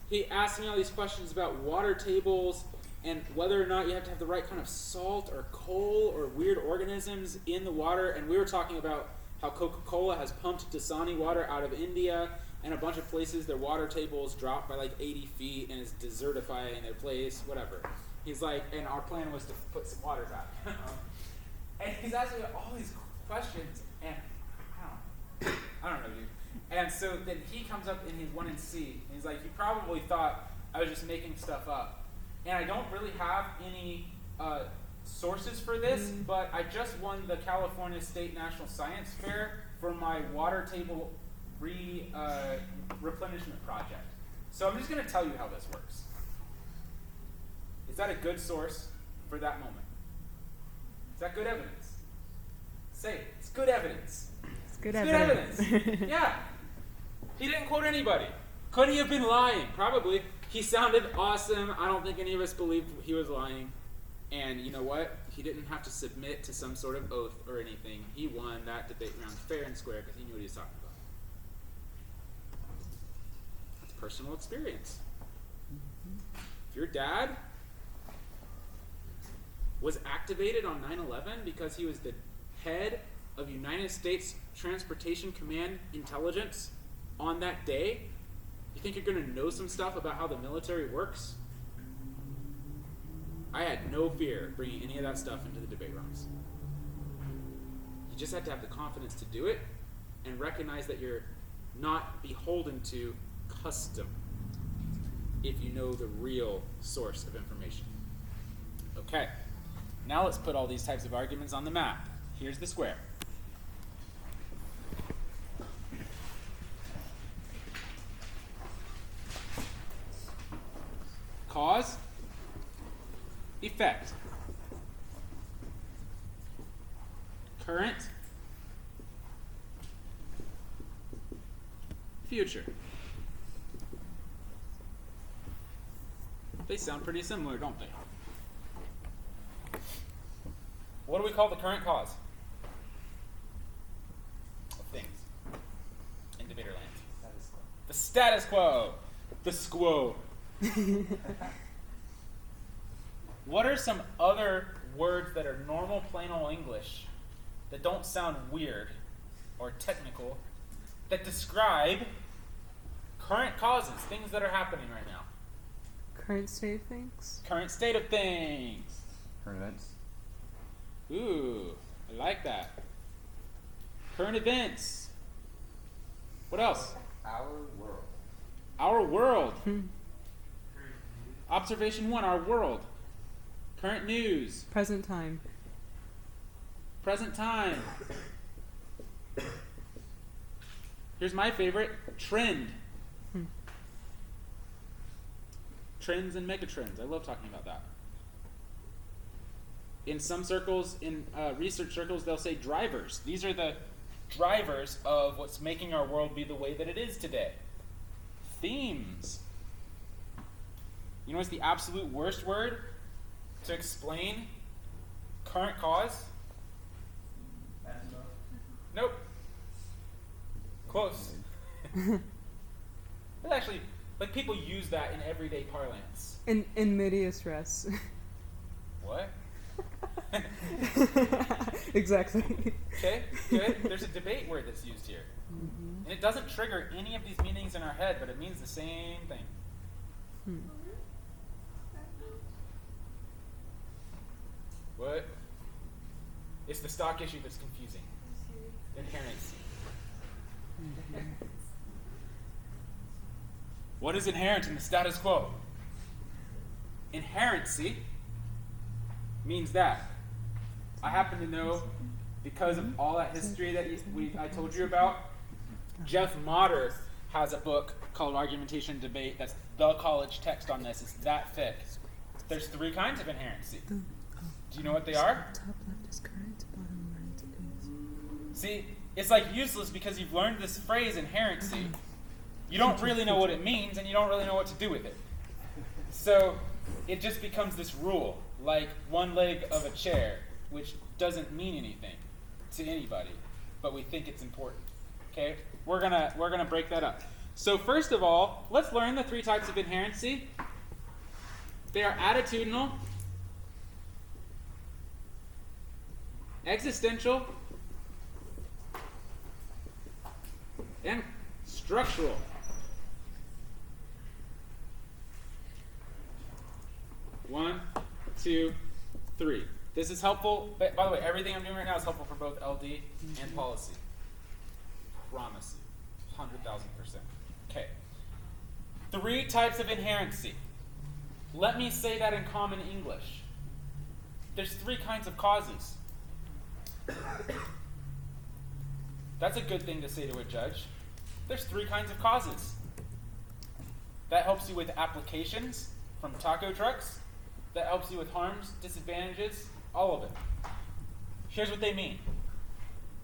he asks me all these questions about water tables and whether or not you have to have the right kind of salt or coal or weird organisms in the water. And we were talking about how Coca-Cola has pumped Dasani water out of India, and a bunch of places their water tables drop by like 80 feet and is desertifying their place, whatever. He's like, and our plan was to put some water back. And he's asking me all these questions, and I don't know, dude. And so then he comes up and he's 1 in C, and he's like, you probably thought I was just making stuff up. And I don't really have any sources for this, but I just won the California State National Science Fair for my water table replenishment project. So I'm just going to tell you how this works. Is that a good source for that moment? Is that good evidence? Say it. It's good evidence. It's good It's evidence. good evidence. Yeah. He didn't quote anybody. Could he have been lying? Probably. He sounded awesome. I don't think any of us believed he was lying. And you know what? He didn't have to submit to some sort of oath or anything. He won that debate round fair and square because he knew what he was talking about. That's personal experience. If your dad was activated on 9/11 because he was the head of United States Transportation Command intelligence on that day, you think you're going to know some stuff about how the military works? I had no fear bringing any of that stuff into the debate rooms. You just had to have the confidence to do it and recognize that you're not beholden to custom if you know the real source of information. Okay, now let's put all these types of arguments on the map. Here's the square. Cause, effect, current, future. They sound pretty similar, don't they? What do we call the current cause of things in debater land? The status quo. The squo. What are some other words that are normal, plain old English that don't sound weird or technical that describe current causes, things that are happening right now? Current state of things? Current state of things. Current events. Ooh, I like that. Current events. What else? Our world. Our world. Observation 1, our world. Current news. Present time. Present time. Here's my favorite, trend. Trends and megatrends. I love talking about that. In some circles, in research circles, they'll say drivers. These are the drivers of what's making our world be the way that it is today. Themes. You know what's the absolute worst word to explain current cause? Nope. Close. But actually, like, people use that in everyday parlance. In medias res. What? Exactly. Okay, good. There's a debate word that's used here. And it doesn't trigger any of these meanings in our head, but it means the same thing. What? It's the stock issue that's confusing. Inherency. What is inherent in the status quo? Inherency means that I happen to know, because of all that history that I told you about, Jeff Motter has a book called Argumentation and Debate that's the college text on this. It's that thick. There's 3 kinds of inherency. Do you know what they are? Top left is current, bottom right is. See, it's like useless because you've learned this phrase, inherency. You don't really know what it means, and you don't really know what to do with it. So it just becomes this rule, like one leg of a chair, which doesn't mean anything to anybody, but we think it's important. Okay? We're gonna break that up. So first of all, let's learn the 3 types of inherency. They are attitudinal, existential, and structural. One, 2, 3. This is helpful. By the way, everything I'm doing right now is helpful for both LD and policy. Promise you. 100,000%. Okay. 3 types of inherency. Let me say that in common English. There's 3 kinds of causes. That's a good thing to say to a judge. There's 3 kinds of causes. That helps you with applications from taco trucks. That helps you with harms, disadvantages, all of it. Here's what they mean.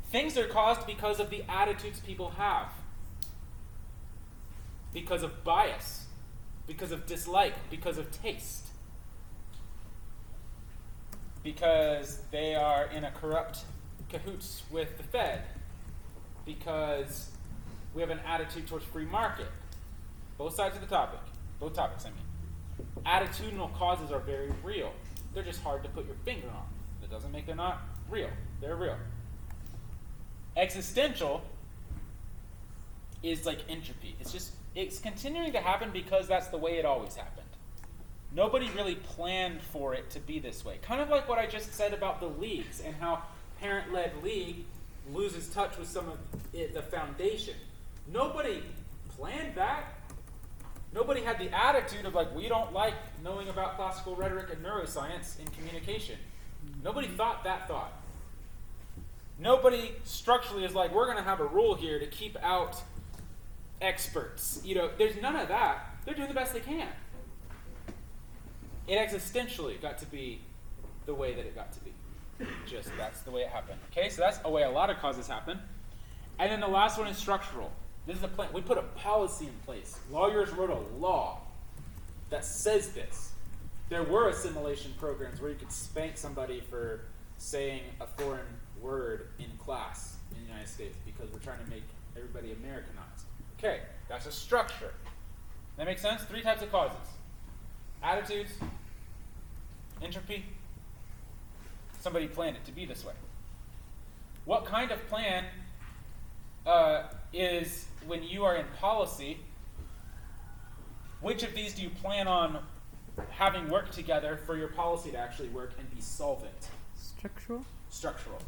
Things are caused because of the attitudes people have. Because of bias. Because of dislike. Because of taste. because they are in a corrupt cahoots with the Fed, because we have an attitude towards free market. Both sides of the topic. Both topics, I mean. Attitudinal causes are very real. They're just hard to put your finger on. That doesn't make them not real. They're real. Existential is like entropy. It's continuing to happen because that's the way it always happened. Nobody really planned for it to be this way. Kind of like what I just said about the leagues and how parent-led league loses touch with some of the foundation. Nobody planned that. Nobody had the attitude of like, we don't like knowing about classical rhetoric and neuroscience in communication. Nobody thought that thought. Nobody structurally is like, we're going to have a rule here to keep out experts. There's none of that. They're doing the best they can. It existentially got to be the way that it got to be. Just that's the way it happened. Okay, so that's the way a lot of causes happen. And then the last one is structural. This is a plan. We put a policy in place. Lawyers wrote a law that says this. There were assimilation programs where you could spank somebody for saying a foreign word in class in the United States because we're trying to make everybody Americanized. Okay, that's a structure. That makes sense? 3 types of causes. Attitudes, entropy. Somebody planned it to be this way. What kind of plan is when you are in policy? Which of these do you plan on having work together for your policy to actually work and be solvent? Structural? Structural.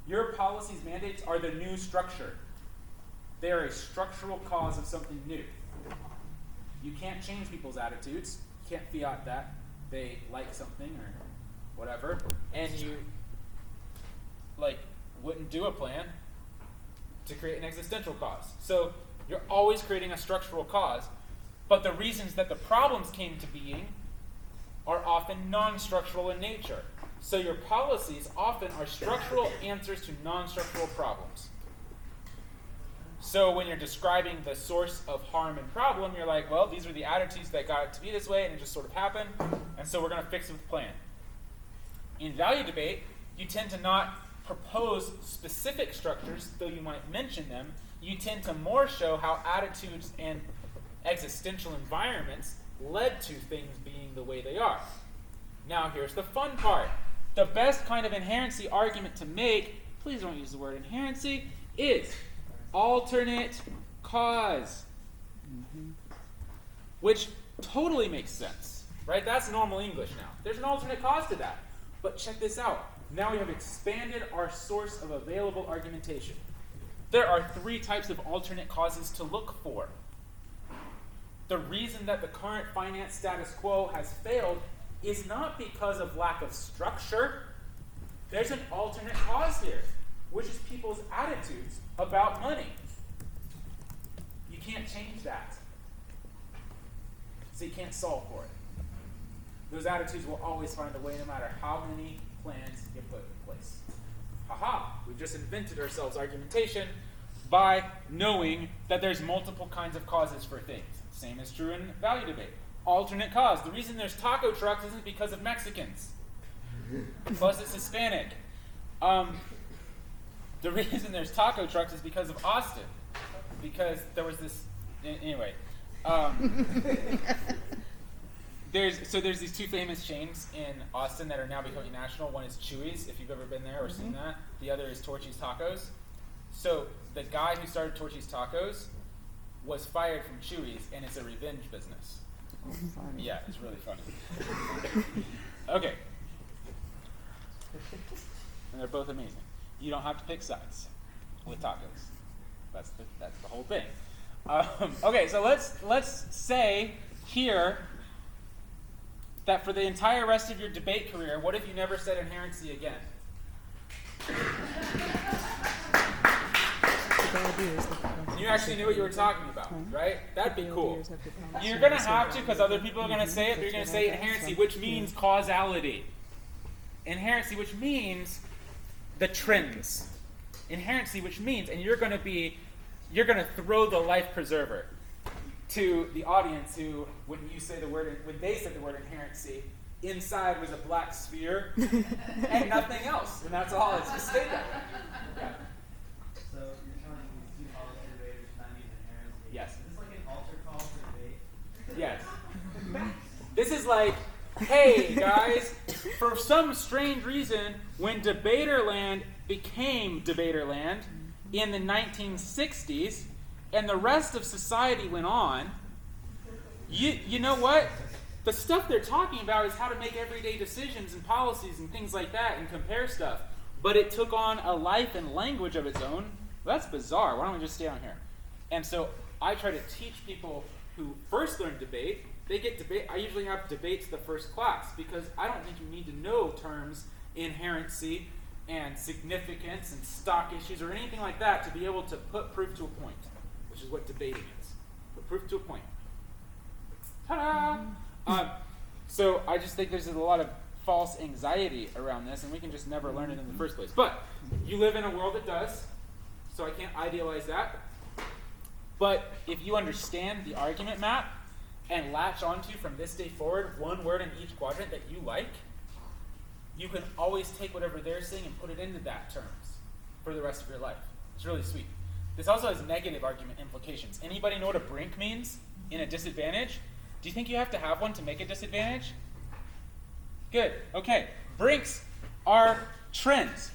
Your policies, mandates are the new structure. They are a structural cause of something new. You can't change people's attitudes. You can't fiat that. They like something or whatever. And you wouldn't do a plan to create an existential cause. So you're always creating a structural cause. But the reasons that the problems came to being are often non-structural in nature. So your policies often are structural answers to non-structural problems. So when you're describing the source of harm and problem, you're like, well, these are the attitudes that got it to be this way, and it just sort of happened, and so we're going to fix it with a plan. In value debate, you tend to not propose specific structures, though you might mention them. You tend to more show how attitudes and existential environments led to things being the way they are. Now here's the fun part. The best kind of inherency argument to make, please don't use the word inherency, is alternate cause. Which totally makes sense, right? That's normal English now. There's an alternate cause to that. But check this out. Now we have expanded our source of available argumentation. There are 3 types of alternate causes to look for. The reason that the current finance status quo has failed is not because of lack of structure. There's an alternate cause here, which is people's attitudes about money. You can't change that. So you can't solve for it. Those attitudes will always find a way no matter how many plans you put in place. Haha, we've just invented ourselves argumentation by knowing that there's multiple kinds of causes for things. Same is true in value debate. Alternate cause. The reason there's taco trucks isn't because of Mexicans. Plus it's Hispanic. The reason there's taco trucks is because of Austin. Because there was this... Anyway. There's these 2 famous chains in Austin that are now becoming national. One is Chuy's, if you've ever been there or seen that. The other is Torchy's Tacos. So the guy who started Torchy's Tacos was fired from Chuy's, and it's a revenge business. Yeah, it's really funny. Okay. And they're both amazing. You don't have to pick sides with tacos. That's the whole thing. Okay, so let's say here that for the entire rest of your debate career, what if you never said inherency again? And you actually knew what you were talking about, right? That'd be cool. You're going to have to, because other people are going to say it, but you're going to say inherency, which means causality. Inherency, which means the trends. Inherency, which means, and you're going to throw the life preserver to the audience who, when they said the word inherency, inside was a black sphere and nothing else, and that's all. It's just stayed that way. Yeah. So you're telling these two policy debaters not need inherency. Yes. Is this like an altar call for debate? Yes. This is like, hey guys, for some strange reason, when Debaterland became Debaterland in the 1960s, and the rest of society went on, you know what? The stuff they're talking about is how to make everyday decisions and policies and things like that and compare stuff. But it took on a life and language of its own. Well, that's bizarre. Why don't we just stay on here? And so I try to teach people who first learn debate. They get debate. I usually have debates the first class because I don't think you need to know terms inherency and significance and stock issues or anything like that to be able to put proof to a point, which is what debating is. Put proof to a point. Ta-da! So I just think there's a lot of false anxiety around this, and we can just never learn it in the first place. But you live in a world that does, so I can't idealize that. But if you understand the argument map and latch onto from this day forward one word in each quadrant that you like, you can always take whatever they're saying and put it into that terms for the rest of your life. It's really sweet. This also has negative argument implications. Anybody know what a brink means in a disadvantage? Do you think you have to have one to make a disadvantage? Good. Okay. Brinks are trends.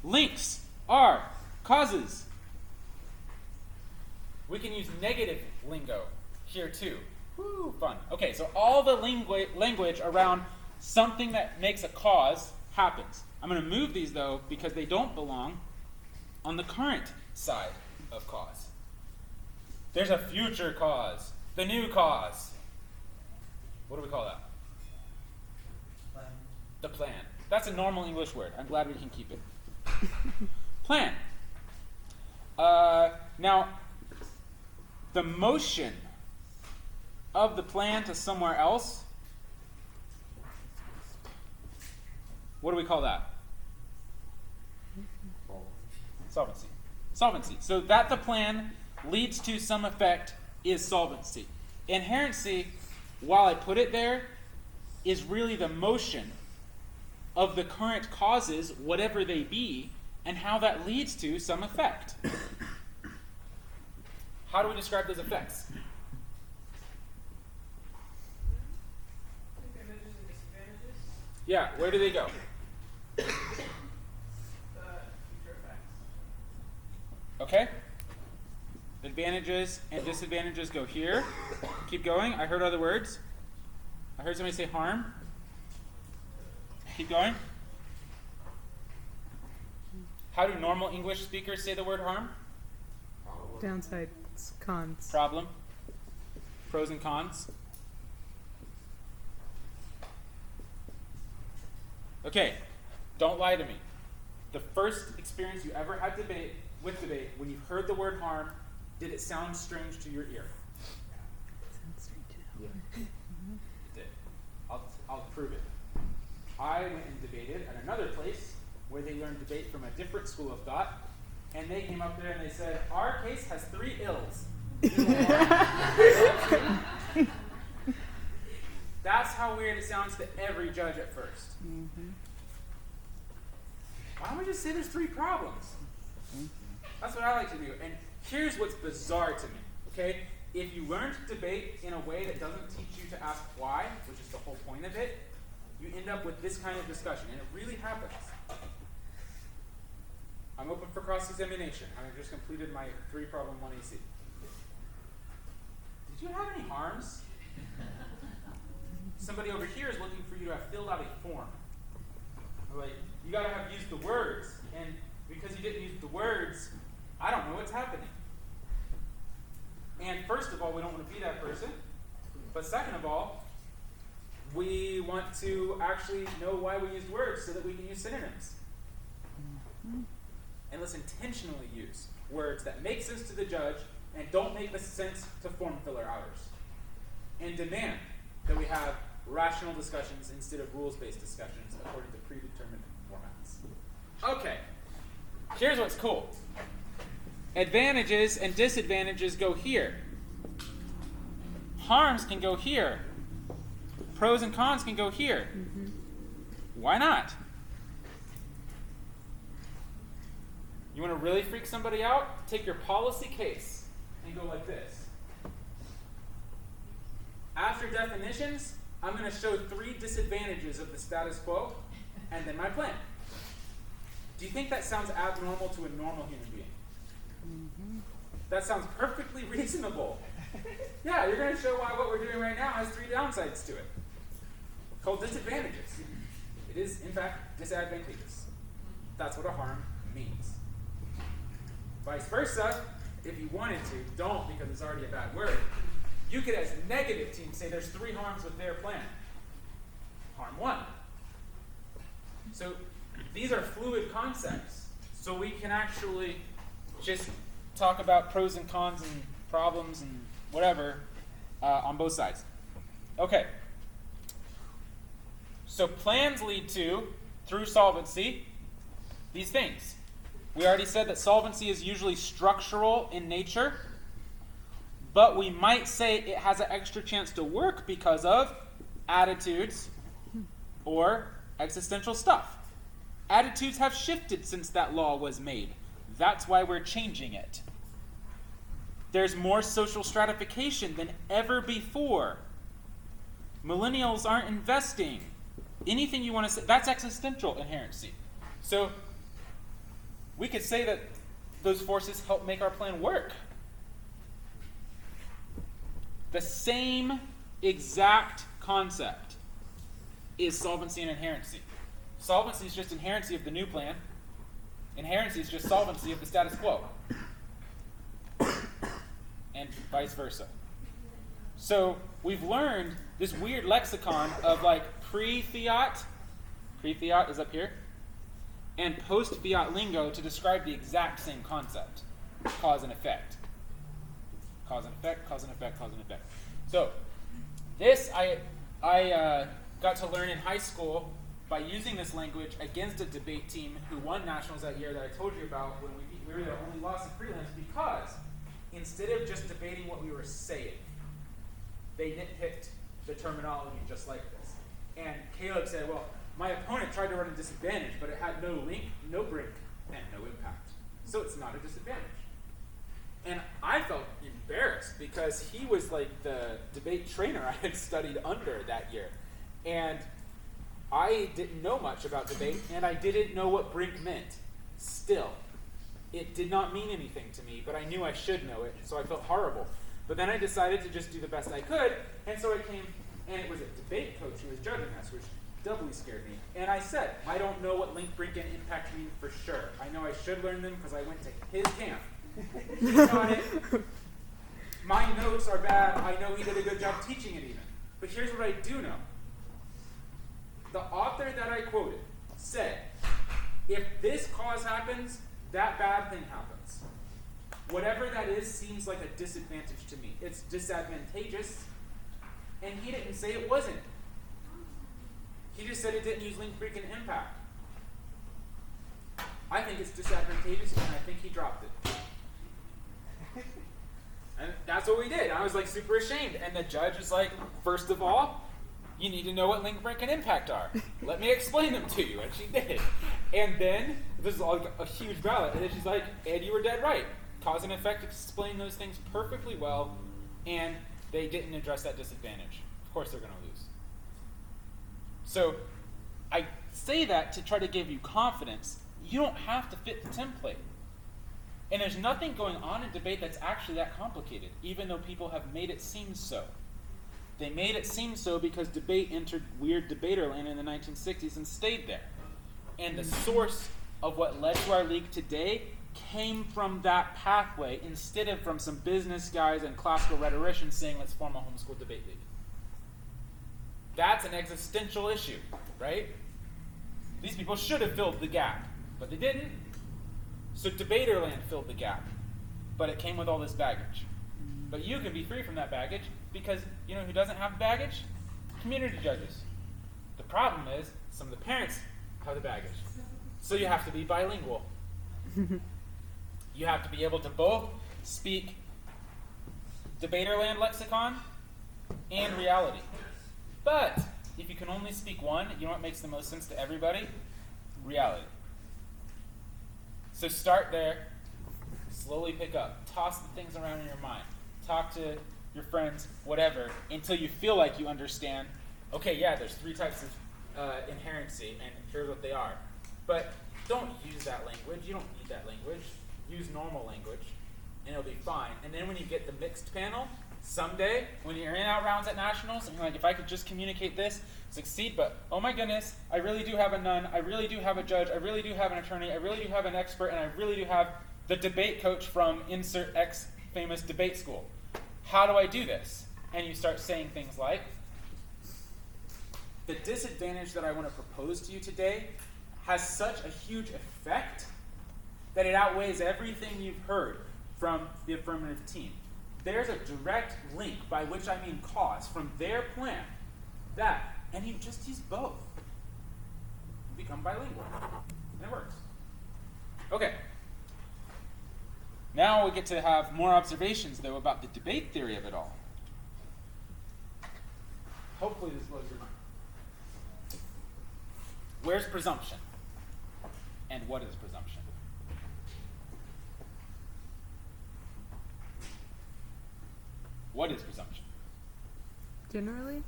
Links are causes. We can use negative lingo here too. Woo, fun. Okay, so all the language around something that makes a cause happens. I'm going to move these though because they don't belong on the current side of cause. There's a future cause, the new cause. What do we call that? Plan. The plan. That's a normal English word. I'm glad we can keep it. Plan. Now, the motion of the plan to somewhere else, what do we call that? Solvency. Solvency. So that the plan leads to some effect is solvency. Inherency, while I put it there, is really the motion of the current causes, whatever they be, and how that leads to some effect. How do we describe those effects? Advantages and disadvantages. Yeah, where do they go? The future effects. Okay. Advantages and disadvantages go here. Keep going. I heard other words. I heard somebody say harm. Keep going. How do normal English speakers say the word harm? Downsides, cons. Problem. Pros and cons. Okay, don't lie to me. The first experience you ever had with debate, when you heard the word harm, did it sound strange to your ear? Sounds strange. Yeah. It did. I'll prove it. I went and debated at another place where they learned debate from a different school of thought, and they came up there and they said, our case has 3 ills. That's how weird it sounds to every judge at first. Mm-hmm. Why don't we just say there's 3 problems? That's what I like to do. And here's what's bizarre to me, okay? If you learn to debate in a way that doesn't teach you to ask why, which is the whole point of it, you end up with this kind of discussion, and it really happens. I'm open for cross-examination. Having just completed my 3-problem 1AC. Did you have any harms? Somebody over here is looking for you to have filled out a form. Like, you gotta have used the words, and because you didn't use the words, I don't know what's happening. And first of all, we don't want to be that person. But second of all, we want to actually know why we used words so that we can use synonyms. And let's intentionally use words that make sense to the judge and don't make sense to form filler outers. And demand that we have rational discussions instead of rules-based discussions according to predetermined formats. Okay, here's what's cool. Advantages and disadvantages go here. Harms can go here. pros and cons can go here. Why not? You want to really freak somebody out? Take your policy case and go like this. After definitions, I'm going to show 3 disadvantages of the status quo, and then my plan. Do you think that sounds abnormal to a normal human being? That sounds perfectly reasonable. Yeah, you're going to show why what we're doing right now has 3 downsides to it, called disadvantages. It is, in fact, disadvantageous. That's what a harm means. Vice versa, if you wanted to, don't, because it's already a bad word. You could, as negative team, say there's 3 harms with their plan. Harm 1. So these are fluid concepts. So we can actually just talk about pros and cons and problems and whatever on both sides. Okay. So plans lead to, through solvency, these things. We already said that solvency is usually structural in nature, but we might say it has an extra chance to work because of attitudes or existential stuff. Attitudes have shifted since that law was made. That's why we're changing it. There's more social stratification than ever before. Millennials aren't investing. Anything you want to say, that's existential inherency. So we could say that those forces help make our plan work. The same exact concept is solvency and inherency. Solvency is just inherency of the new plan. Inherency is just solvency of the status quo. And vice versa. So we've learned this weird lexicon of like pre-fiat is up here, and post-fiat lingo to describe the exact same concept. Cause and effect. Cause and effect, cause and effect, cause and effect. So this I got to learn in high school by using this language against a debate team who won nationals that year that I told you about when we were the only loss in prelims, because instead of just debating what we were saying, they nitpicked the terminology just like this. And Caleb said, well, my opponent tried to run a disadvantage, but it had no link, no break, and no impact. So it's not a disadvantage. And I felt embarrassed because he was like the debate trainer I had studied under that year. And I didn't know much about debate, and I didn't know what brink meant. Still, it did not mean anything to me, but I knew I should know it, so I felt horrible. But then I decided to just do the best I could, and so I came, and it was a debate coach who was judging us, which doubly scared me. And I said, I don't know what link, brink, and impact mean for sure. I know I should learn them because I went to his camp. He taught it. My notes are bad. I know he did a good job teaching it even. But here's what I do know. The author that I quoted said, if this cause happens, that bad thing happens. Whatever that is seems like a disadvantage to me. It's disadvantageous, and he didn't say it wasn't. He just said it didn't use link, break, and impact. I think it's disadvantageous, and I think he dropped it. And that's what we did. I was like super ashamed, and the judge was like, first of all, you need to know what link, break, and impact are. Let me explain them to you, and she did. And then, this is like a huge ballot, and then she's like, and you were dead right. Cause and effect explain those things perfectly well, and they didn't address that disadvantage. Of course they're going to lose. So, I say that to try to give you confidence. You don't have to fit the template. And there's nothing going on in debate that's actually that complicated, even though people have made it seem so. They made it seem so because debate entered weird debaterland in the 1960s and stayed there. And the source of what led to our league today came from that pathway instead of from some business guys and classical rhetoricians saying, let's form a homeschool debate league. That's an existential issue, right? These people should have filled the gap, but they didn't. So debaterland filled the gap, but it came with all this baggage. But you can be free from that baggage because you know who doesn't have baggage? Community judges. The problem is some of the parents have the baggage. So you have to be bilingual. You have to be able to both speak debaterland lexicon and reality. But if you can only speak one, you know what makes the most sense to everybody? Reality. So start there, slowly pick up, toss the things around in your mind, talk to your friends, whatever, until you feel like you understand, okay, yeah, there's 3 types of inherency, and here's what they are. But don't use that language. You don't need that language. Use normal language, and it'll be fine. And then when you get the mixed panel, someday, when you're in out rounds at nationals, and you're like, if I could just communicate this, succeed, but oh my goodness, I really do have a nun, I really do have a judge, I really do have an attorney, I really do have an expert, and I really do have the debate coach from insert X famous debate school. How do I do this? And you start saying things like, the disadvantage that I want to propose to you today has such a huge effect that it outweighs everything you've heard from the affirmative team. There's a direct link, by which I mean cause, from their plan, that, and you just use both. You become bilingual, and it works. Okay. Now we get to have more observations, though, about the debate theory of it all. Hopefully this blows your mind. Where's presumption? And what is presumption? What is presumption? Generally?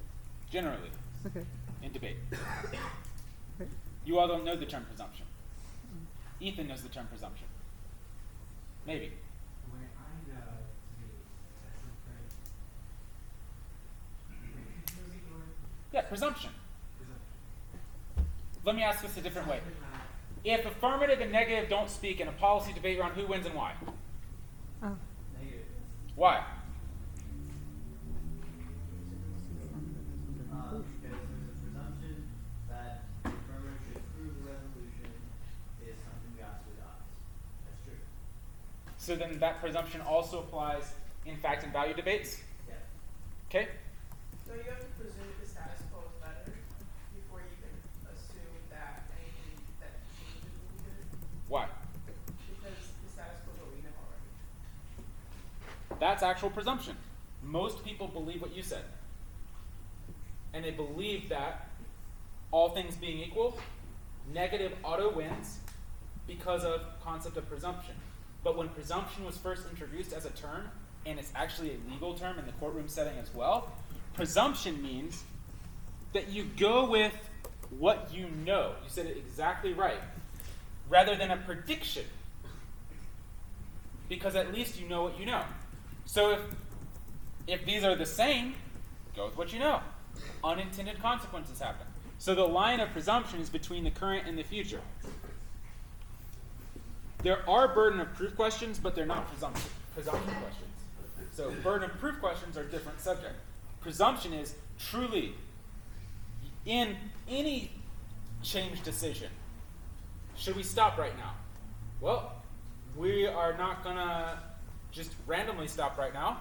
Generally, Okay. in debate. Okay. You all don't know the term presumption. Ethan knows the term presumption. Maybe. When I know that's correct. Wait, can you repeat the word? Yeah, presumption. Presumption. Let me ask this a different way. If affirmative and negative don't speak in a policy debate round, who wins and why? Oh. Negative. Why? Because there's a presumption that the affirmative should approve the resolution is something we ought to adopt. That's true. So then that presumption also applies in fact and value debates? Yeah. Okay? So you have to presume the status quo is better before you can assume that anything that changes will be good? Why? Because the status quo is what we know already. That's actual presumption. Most people believe what you said. And they believe that, all things being equal, negative auto wins because of concept of presumption. But when presumption was first introduced as a term, and it's actually a legal term in the courtroom setting as well, presumption means that you go with what you know. You said it exactly right. Rather than a prediction. Because at least you know what you know. So if these are the same, go with what you know. Unintended consequences happen. So the line of presumption is between the current and the future. There are burden of proof questions, but they're not presumption questions. So burden of proof questions are a different subject. Presumption is truly, in any change decision, should we stop right now? Well, we are not going to just randomly stop right now.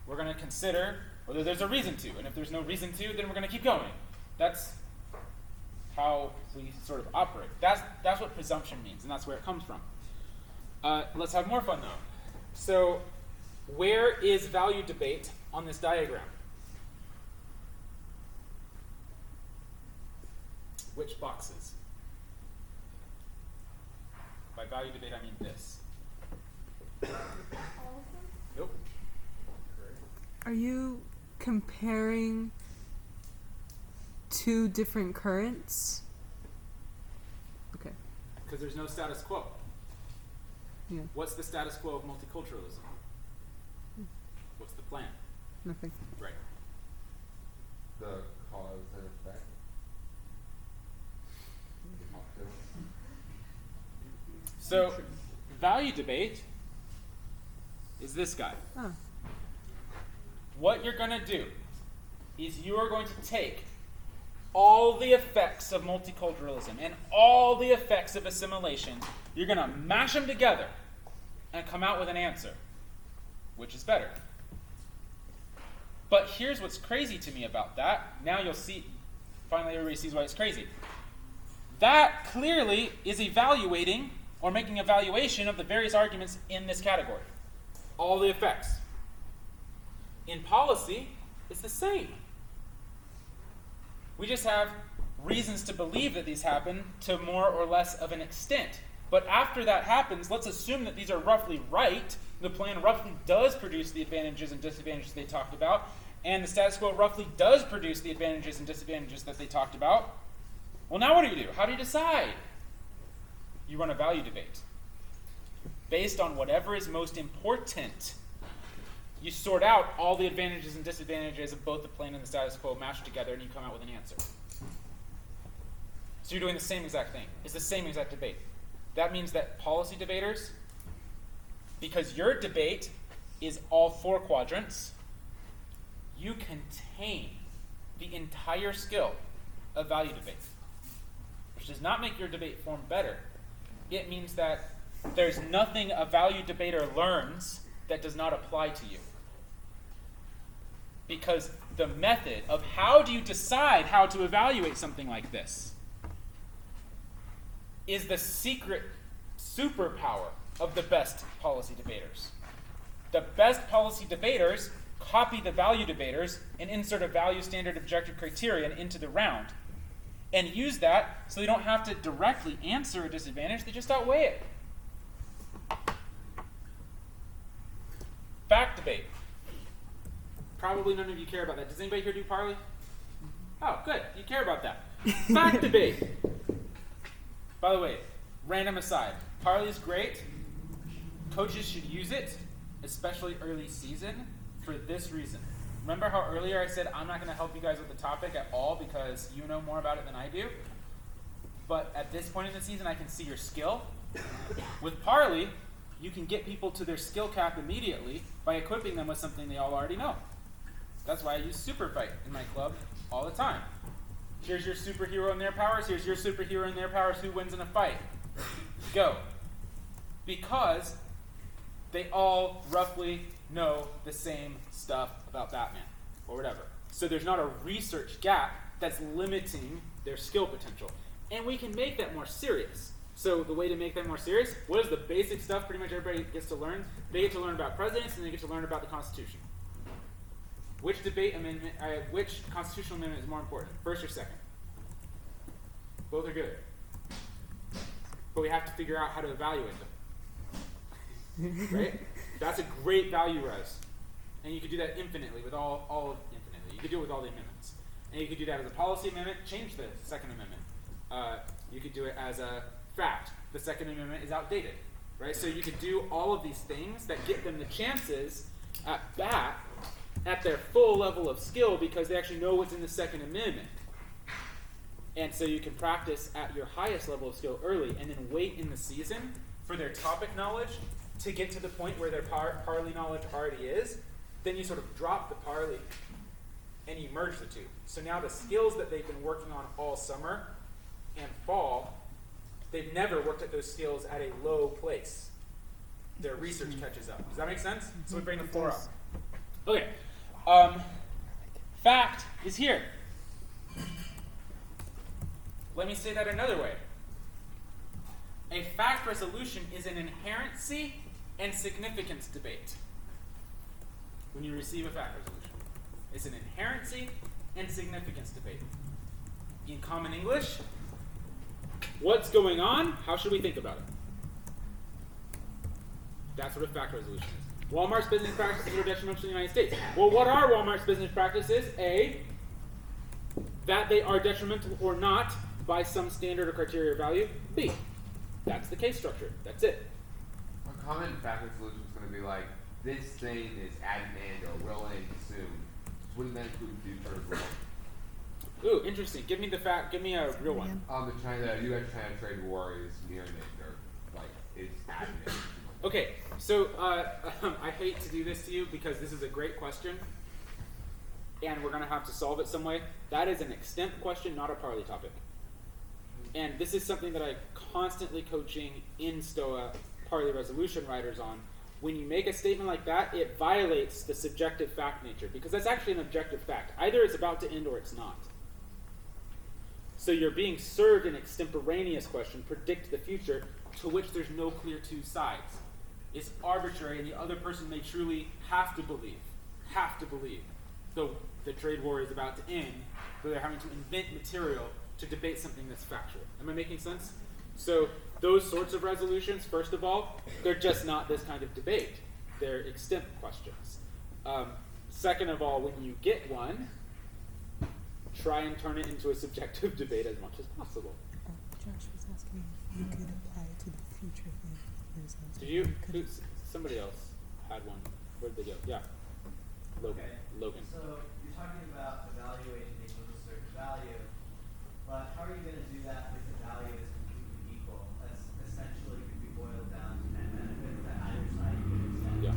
We're going to consider whether there's a reason to. And if there's no reason to, then we're going to keep going. That's how we sort of operate. That's what presumption means, and that's where it comes from. Let's have more fun, though. So where is value debate on this diagram? Which boxes? By value debate, I mean this. Nope. Are you comparing two different currents? Okay. Because there's no status quo. Yeah. What's the status quo of multiculturalism? What's the plan? Nothing. Right. The cause and effect. So, value debate is this guy. Oh. What you're going to do is you are going to take all the effects of multiculturalism and all the effects of assimilation, you're going to mash them together and come out with an answer. Which is better? But here's what's crazy to me about that. Now you'll see, finally everybody sees why it's crazy. That clearly is evaluating or making a evaluation of the various arguments in this category. All the effects. In policy, it's the same. We just have reasons to believe that these happen to more or less of an extent. But after that happens, let's assume that these are roughly right. The plan roughly does produce the advantages and disadvantages they talked about, and the status quo roughly does produce the advantages and disadvantages that they talked about. Well, now what do? How do you decide? You run a value debate. Based on whatever is most important, you sort out all the advantages and disadvantages of both the plan and the status quo mashed together, and you come out with an answer. So you're doing the same exact thing. It's the same exact debate. That means that policy debaters, because your debate is all 4 quadrants, you contain the entire skill of value debate, which does not make your debate form better. It means that there's nothing a value debater learns that does not apply to you. Because the method of how do you decide how to evaluate something like this is the secret superpower of the best policy debaters. The best policy debaters copy the value debaters and insert a value standard objective criterion into the round and use that so they don't have to directly answer a disadvantage, they just outweigh it. Fact debate. Probably none of you care about that. Does anybody here do parley? Oh, good. You care about that. Fact debate. By the way, random aside, parley is great. Coaches should use it, especially early season, for this reason. Remember how earlier I said I'm not going to help you guys with the topic at all because you know more about it than I do? But at this point in the season, I can see your skill. With parley, you can get people to their skill cap immediately by equipping them with something they all already know. That's why I use Super Fight in my club all the time. Here's your superhero and their powers. Here's your superhero and their powers. Who wins in a fight? Go. Because they all roughly know the same stuff about Batman or whatever. So there's not a research gap that's limiting their skill potential. And we can make that more serious. So the way to make that more serious, what is the basic stuff pretty much everybody gets to learn? They get to learn about presidents and they get to learn about the Constitution. Which which constitutional amendment is more important, first or second? Both are good. But we have to figure out how to evaluate them. Right? That's a great value res. And you could do that infinitely with all of infinitely. You could do it with all the amendments. And you could do that as a policy amendment, change the Second Amendment. You could do it as a fact. The Second Amendment is outdated. Right? So you could do all of these things that get them the chances at bat at their full level of skill because they actually know what's in the Second Amendment. And so you can practice at your highest level of skill early and then wait in the season for their topic knowledge to get to the point where their parley knowledge already is. Then you sort of drop the parley and you merge the two. So now the skills that they've been working on all summer and fall, they've never worked at those skills at a low place. Their research catches up. Does that make sense? So we bring the 4 up. Okay. Fact is here. Let me say that another way. A fact resolution is an inherency and significance debate. When you receive a fact resolution, it's an inherency and significance debate. In common English, what's going on? How should we think about it? That's what a fact resolution is. Walmart's business practices are detrimental to the United States. Well, what are Walmart's business practices? A, that they are detrimental or not by some standard or criteria or value. B, that's the case structure. That's it. A common fact resolution is going to be like, this thing is at an end or will end soon. Wouldn't that include future as well? Ooh, interesting. Give me a real one. The U.S.-China trade war is near an end, or like it's at an end. Okay, so I hate to do this to you because this is a great question, and we're going to have to solve it some way. That is an extemp question, not a parley topic. And this is something that I'm constantly coaching in STOA parley resolution writers on. When you make a statement like that, it violates the subjective fact nature, because that's actually an objective fact. Either it's about to end or it's not. So you're being served an extemporaneous question, predict the future, to which there's no clear two sides. It's arbitrary, and the other person may truly have to believe. the trade war is about to end, but they're having to invent material to debate something that's factual. Am I making sense? So those sorts of resolutions, first of all, they're just not this kind of debate. They're extent questions. Second of all, when you get one, try and turn it into a subjective debate as much as possible. Josh was asking if you could apply it to the future thing. Did you? Somebody else had one. Where'd they go? Yeah. Logan. Okay. Logan. So you're talking about evaluating things with a certain value, but how are you going to do that if the value is completely equal? That's essentially could be boiled down to net benefits that either side could accept. Yeah.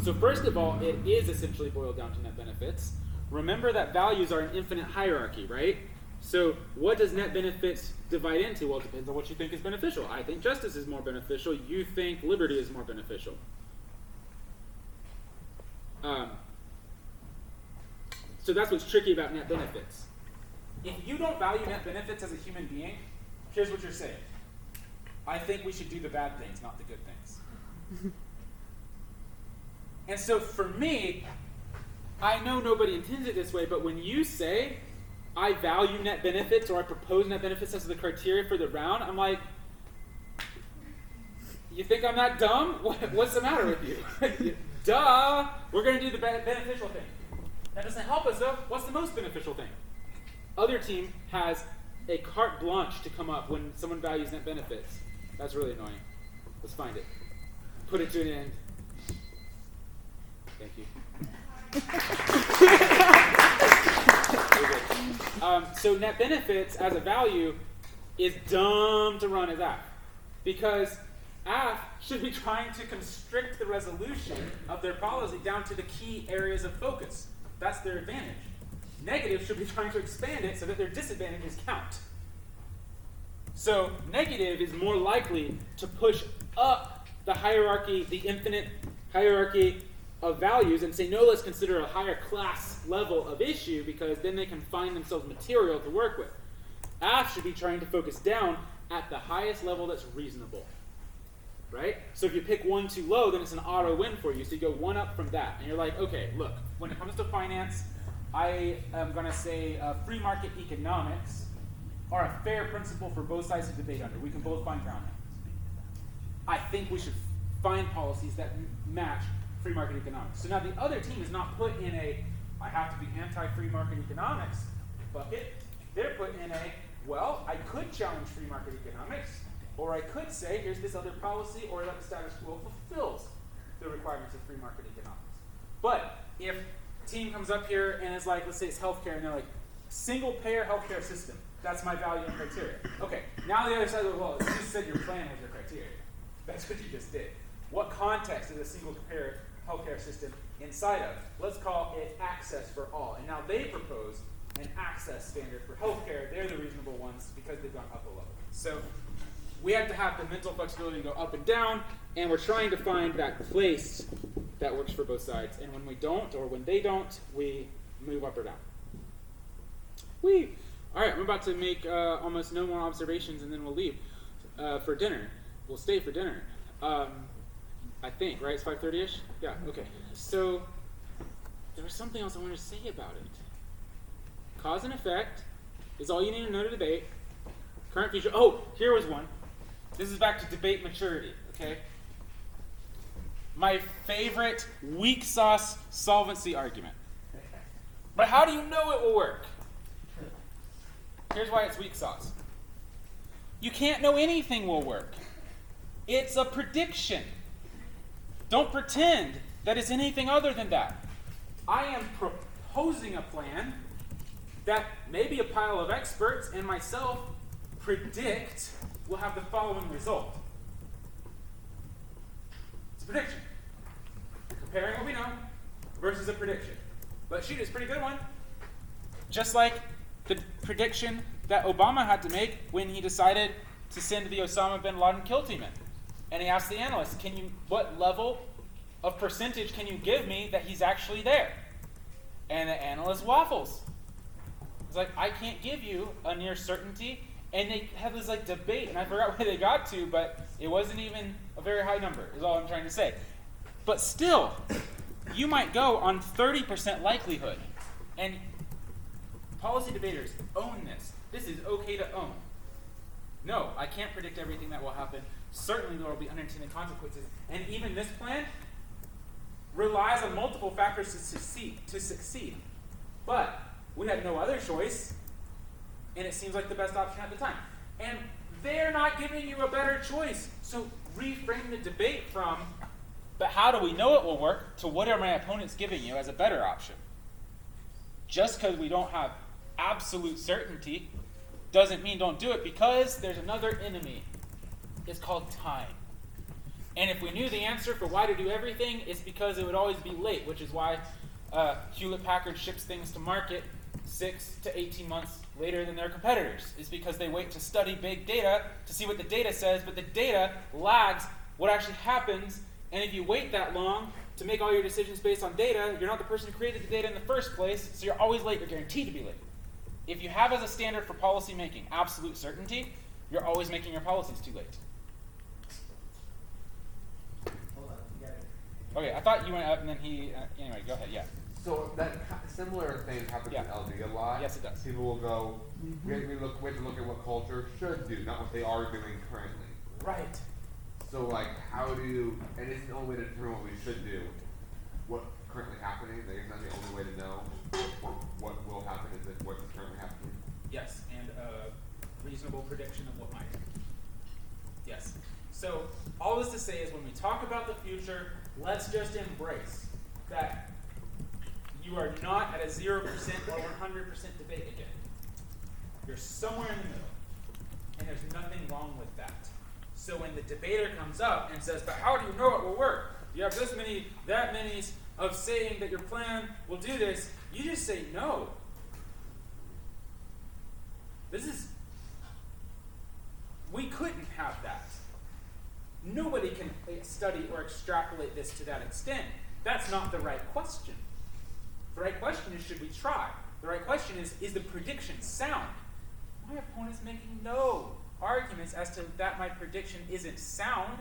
So first of all, it is essentially boiled down to net benefits. Remember that values are an infinite hierarchy, right? So what does net benefits divide into? Well, it depends on what you think is beneficial. I think justice is more beneficial. You think liberty is more beneficial. So that's what's tricky about net benefits. If you don't value net benefits as a human being, here's what you're saying. I think we should do the bad things, not the good things. And so for me, I know nobody intends it this way, but when you say, I value net benefits or I propose net benefits as the criteria for the round, I'm like, you think I'm that dumb? What's the matter with you? Duh! We're going to do the beneficial thing. That doesn't help us, though. What's the most beneficial thing? Other team has a carte blanche to come up when someone values net benefits. That's really annoying. Let's find it. Put it to an end. Thank you. So net benefits as a value is dumb to run as AF. Because AF should be trying to constrict the resolution of their policy down to the key areas of focus. That's their advantage. Negative should be trying to expand it so that their disadvantages count. So negative is more likely to push up the hierarchy, the infinite hierarchy of values, and say, no, let's consider a higher class level of issue, because then they can find themselves material to work with. AF should be trying to focus down at the highest level that's reasonable. Right? So if you pick one too low, then it's an auto win for you. So you go one up from that. And you're like, okay, look, when it comes to finance, I am going to say free market economics are a fair principle for both sides to debate under. We can both find ground there. I think we should find policies that match free market economics. So now the other team is not put in a, I have to be anti-free market economics bucket. They're put in a, well, I could challenge free market economics, or I could say, here's this other policy, or that the status quo fulfills the requirements of free market economics. But if a team comes up here and is like, let's say it's healthcare, and they're like, single-payer healthcare system. That's my value and criteria. Okay, now the other side of, well, you just said your plan was your criteria. That's what you just did. What context is a single-payer healthcare system inside of? Let's call it access for all. And now they propose an access standard for healthcare. They're the reasonable ones because they've gone up a level. So we have to have the mental flexibility to go up and down, and we're trying to find that place that works for both sides. And when we don't, or when they don't, we move up or down. All right, I'm about to make almost no more observations, and then we'll leave for dinner. We'll stay for dinner. I think, right? It's 5:30ish? Yeah, okay. So there was something else I wanted to say about it. Cause and effect is all you need to know to debate. Current future. Oh, here was one. This is back to debate maturity, okay? My favorite weak sauce solvency argument. But how do you know it will work? Here's why it's weak sauce. You can't know anything will work. It's a prediction. Don't pretend that it's anything other than that. I am proposing a plan that maybe a pile of experts and myself predict will have the following result. It's a prediction. Comparing what we know versus a prediction. But shoot, it's a pretty good one. Just like the prediction that Obama had to make when he decided to send the Osama bin Laden kill team in. And he asked the analyst, what level of percentage can you give me that he's actually there? And the analyst waffles. He's like, I can't give you a near certainty. And they have this debate, and I forgot where they got to, but it wasn't even a very high number, is all I'm trying to say. But still, you might go on 30% likelihood. And policy debaters own this. This is okay to own. No, I can't predict everything that will happen. Certainly there will be unintended consequences. And even this plan relies on multiple factors to succeed. But we had no other choice, and it seems like the best option at the time. And they're not giving you a better choice. So reframe the debate from, but how do we know it will work, to what are my opponents giving you as a better option? Just because we don't have absolute certainty doesn't mean don't do it, because there's another enemy. It's called time. And if we knew the answer for why to do everything, it's because it would always be late, which is why Hewlett-Packard ships things to market 6 to 18 months later than their competitors. Is because they wait to study big data to see what the data says, but the data lags what actually happens. And if you wait that long to make all your decisions based on data, you're not the person who created the data in the first place, so you're always late. You're guaranteed to be late. If you have as a standard for policy making absolute certainty, you're always making your policies too late. Hold on, you got it. Okay, I thought you went up and then he, anyway, go ahead, yeah. So that similar thing happens in LD a lot. Yes, it does. People will go, we have to look at what culture should do, not what they are doing currently. Right. So like, how do you, and it's the only way to determine what we should do, what currently happening, like it's not the only way to know what will happen, is it what's currently happening? Yes, and a reasonable prediction of what might. Yes. So all this to say is when we talk about the future, let's just embrace that you are not at a 0% or 100% debate again. You're somewhere in the middle. And there's nothing wrong with that. So when the debater comes up and says, but how do you know it will work? You have this many, that many of saying that your plan will do this. You just say no. We couldn't have that. Nobody can study or extrapolate this to that extent. That's not the right question. The right question is, should we try? The right question is the prediction sound? My opponent's making no arguments as to that my prediction isn't sound.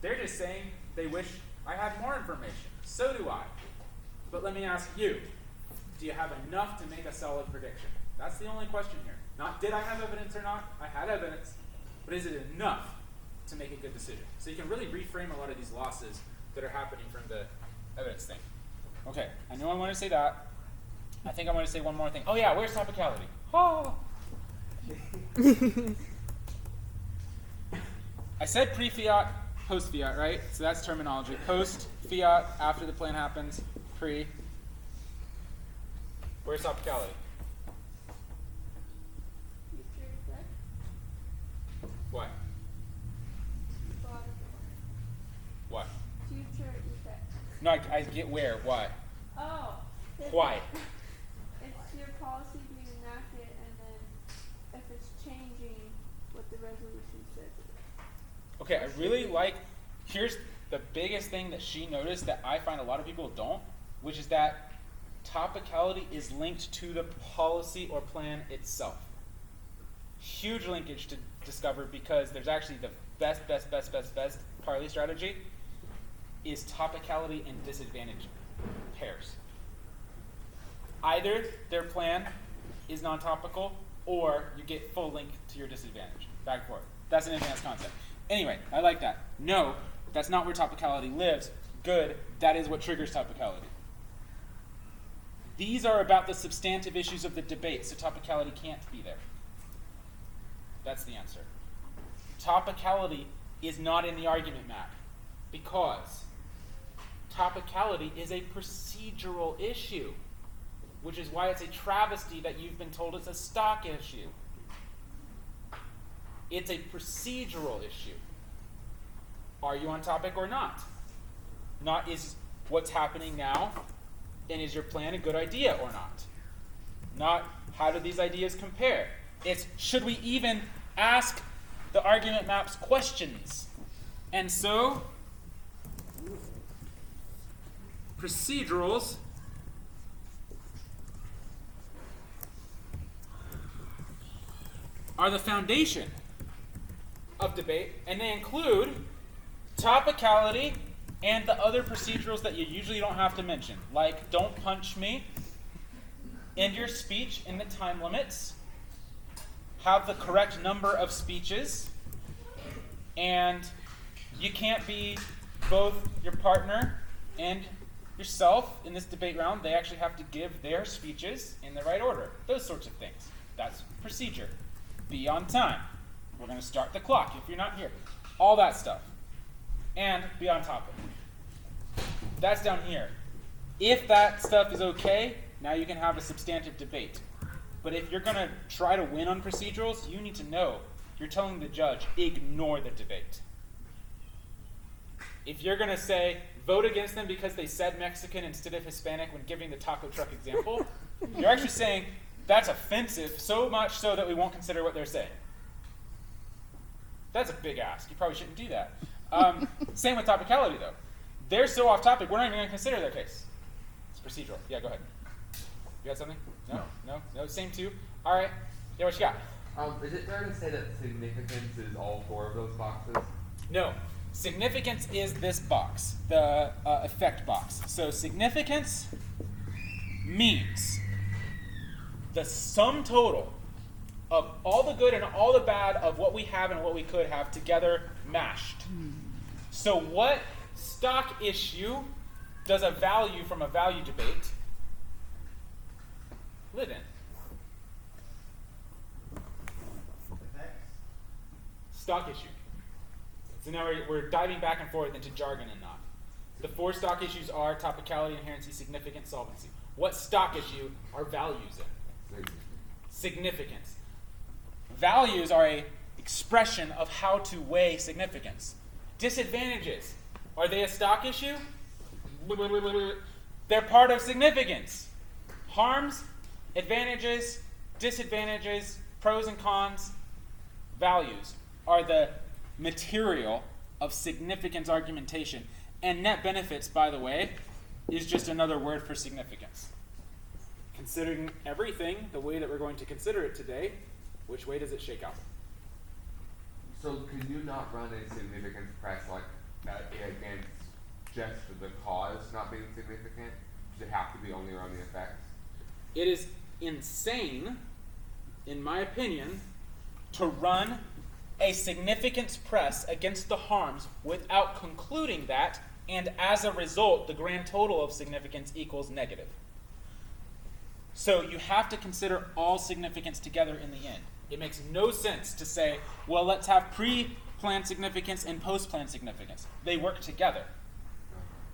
They're just saying they wish I had more information. So do I. But let me ask you, do you have enough to make a solid prediction? That's the only question here. Not did I have evidence or not? I had evidence. But is it enough to make a good decision? So you can really reframe a lot of these losses that are happening from the evidence thing. Okay, I know I want to say that. I think I want to say one more thing. Oh yeah, where's topicality? Oh. I said pre-fiat, post-fiat, right? So that's terminology. Post-fiat, after the plan happens. Pre. Where's topicality? What? What? Future effect. No, I get where. Why? Oh. Why? It's your policy being enacted, and then if it's changing what the resolution says. Okay, I really like, here's the biggest thing that she noticed that I find a lot of people don't, which is that topicality is linked to the policy or plan itself. Huge linkage to discover, because there's actually the best Parley strategy is topicality and disadvantage pairs. Either their plan is non-topical, or you get full link to your disadvantage. Back and forth. That's an advanced concept. Anyway, I like that. No, that's not where topicality lives. Good, that is what triggers topicality. These are about the substantive issues of the debate, so topicality can't be there. That's the answer. Topicality is not in the argument map, because topicality is a procedural issue, which is why it's a travesty that you've been told it's a stock issue. It's a procedural issue. Are you on topic or not? Not is what's happening now, and is your plan a good idea or not? Not how do these ideas compare? It's should we even ask the argument maps questions? And so, procedurals are the foundation of debate, and they include topicality and the other procedurals that you usually don't have to mention, like don't punch me, end your speech in the time limits, have the correct number of speeches, and you can't be both your partner and yourself in this debate round. They actually have to give their speeches in the right order. Those sorts of things. That's procedure. Be on time. We're going to start the clock if you're not here. All that stuff. And be on topic. That's down here. If that stuff is okay, now you can have a substantive debate. But if you're going to try to win on procedurals, you need to know you're telling the judge, ignore the debate. If you're going to say, vote against them because they said Mexican instead of Hispanic when giving the taco truck example, you're actually saying that's offensive, so much so that we won't consider what they're saying. That's a big ask. You probably shouldn't do that. Same with topicality, though. They're so off topic, we're not even going to consider their case. It's procedural. Yeah, go ahead. You got something? No? Same two? All right. Yeah, what you got? Is it fair to say that significance is all four of those boxes? No. Significance is this box, the effect box. So significance means the sum total of all the good and all the bad of what we have and what we could have together mashed. So what stock issue does a value from a value debate live in? Stock issue. So now we're diving back and forth into jargon and not. The four stock issues are topicality, inherency, significance, solvency. What stock issue are values in? Significance. Values are an expression of how to weigh significance. Disadvantages. Are they a stock issue? They're part of significance. Harms, advantages, disadvantages, pros and cons, values are the material of significance argumentation. And net benefits, by the way, is just another word for significance. Considering everything the way that we're going to consider it today, which way does it shake out? So could you not run a significance press like against just the cause not being significant? Does it have to be only around the effects? It is insane, in my opinion, to run a significance press against the harms without concluding that, and as a result, the grand total of significance equals negative. So you have to consider all significance together in the end. It makes no sense to say, well, let's have pre-planned significance and post-planned significance. They work together.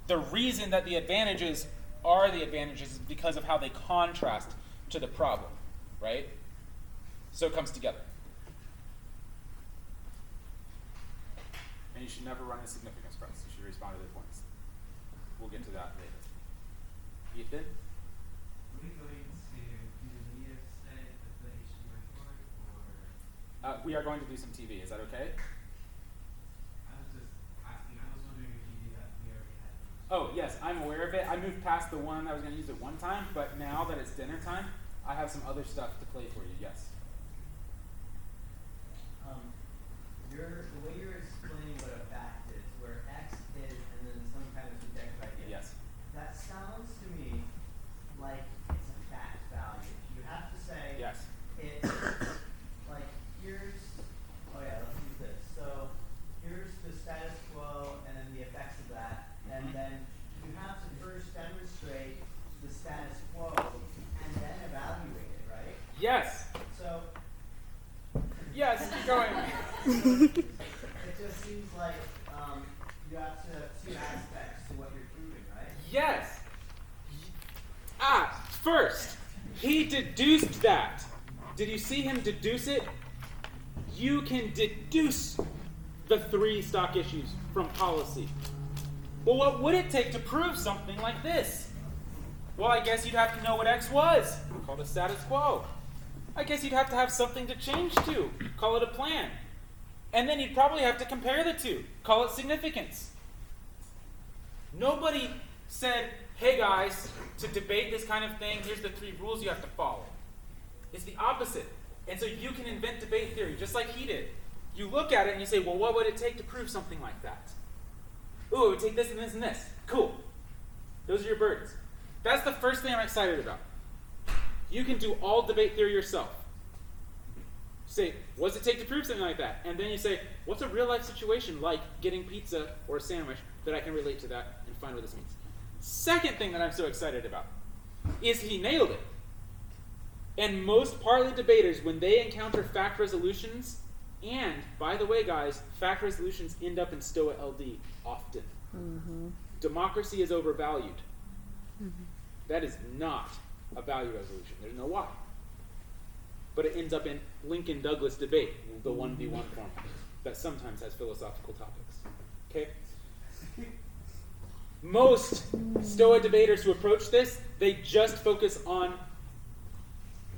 The reason that the advantages are the advantages is because of how they contrast to the problem, right? So it comes together. And you should never run a significance press. You should respond to their points. We'll get to that later. Ethan? Are we going to do the media today at the HDMI court, or? We are going to do some TV. Is that okay? I was just asking. I was wondering if you knew that we already had. Oh, yes, I'm aware of it. I moved past the one I was going to use at one time, but now that it's dinner time, I have some other stuff to play for you. Yes. The way you're explaining what a fact is, where X is and then some kind of subjective idea. Yes. That sounds to me like it's a fact value. You have to say Yes. it's like here's let's use this. So here's the status quo and then the effects of that. And then you have to first demonstrate the status quo and then evaluate it, right? Yes. So Yes, keep going. it just seems like you have to have two aspects to what you're proving, right? Yes. First, he deduced that. Did you see him deduce it? You can deduce the three stock issues from policy. Well, what would it take to prove something like this? Well, I guess you'd have to know what X was. Called a status quo. I guess you'd have to have something to change to. Call it a plan. And then you'd probably have to compare the two. Call it significance. Nobody said, hey guys, to debate this kind of thing, here's the three rules you have to follow. It's the opposite. And so you can invent debate theory, just like he did. You look at it and you say, well, what would it take to prove something like that? Ooh, it would take this and this and this. Cool. Those are your burdens. That's the first thing I'm excited about. You can do all debate theory yourself. Say, what's it take to prove something like that? And then you say, what's a real life situation like getting pizza or a sandwich that I can relate to that and find what this means? Second thing that I'm so excited about is he nailed it. And most parley debaters, when they encounter fact resolutions, and by the way, guys, fact resolutions end up in Stoa LD often. Mm-hmm. Democracy is overvalued. That is not a value resolution. There's no why. But it ends up in Lincoln Douglas debate, the 1v1 format, that sometimes has philosophical topics. Okay? Most Stoa debaters who approach this, they just focus on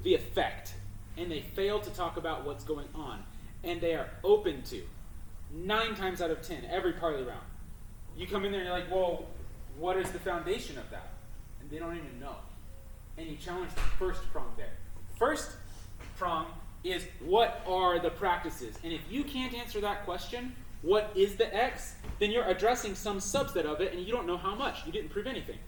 the effect, and they fail to talk about what's going on. And they are open to, 9 times out of 10, every parley round. You come in there and you're like, well, what is the foundation of that? And they don't even know. And you challenge the first prong there. First prong is, what are the practices? And if you can't answer that question, what is the X? Then you're addressing some subset of it, and you don't know how much. You didn't prove anything.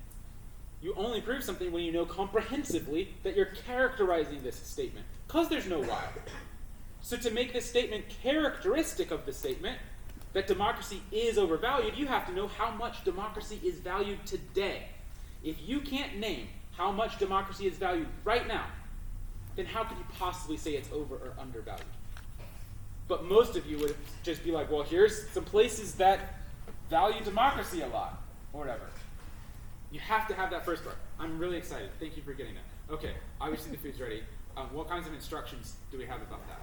You only prove something when you know comprehensively that you're characterizing this statement, because there's no why. So to make this statement characteristic of the statement, that democracy is overvalued, you have to know how much democracy is valued today. If you can't name how much democracy is valued right now, then how could you possibly say it's over or undervalued? But most of you would just be like, well, here's some places that value democracy a lot, or whatever. You have to have that first part. I'm really excited. Thank you for getting that. Okay, obviously the food's ready. What kinds of instructions do we have about that?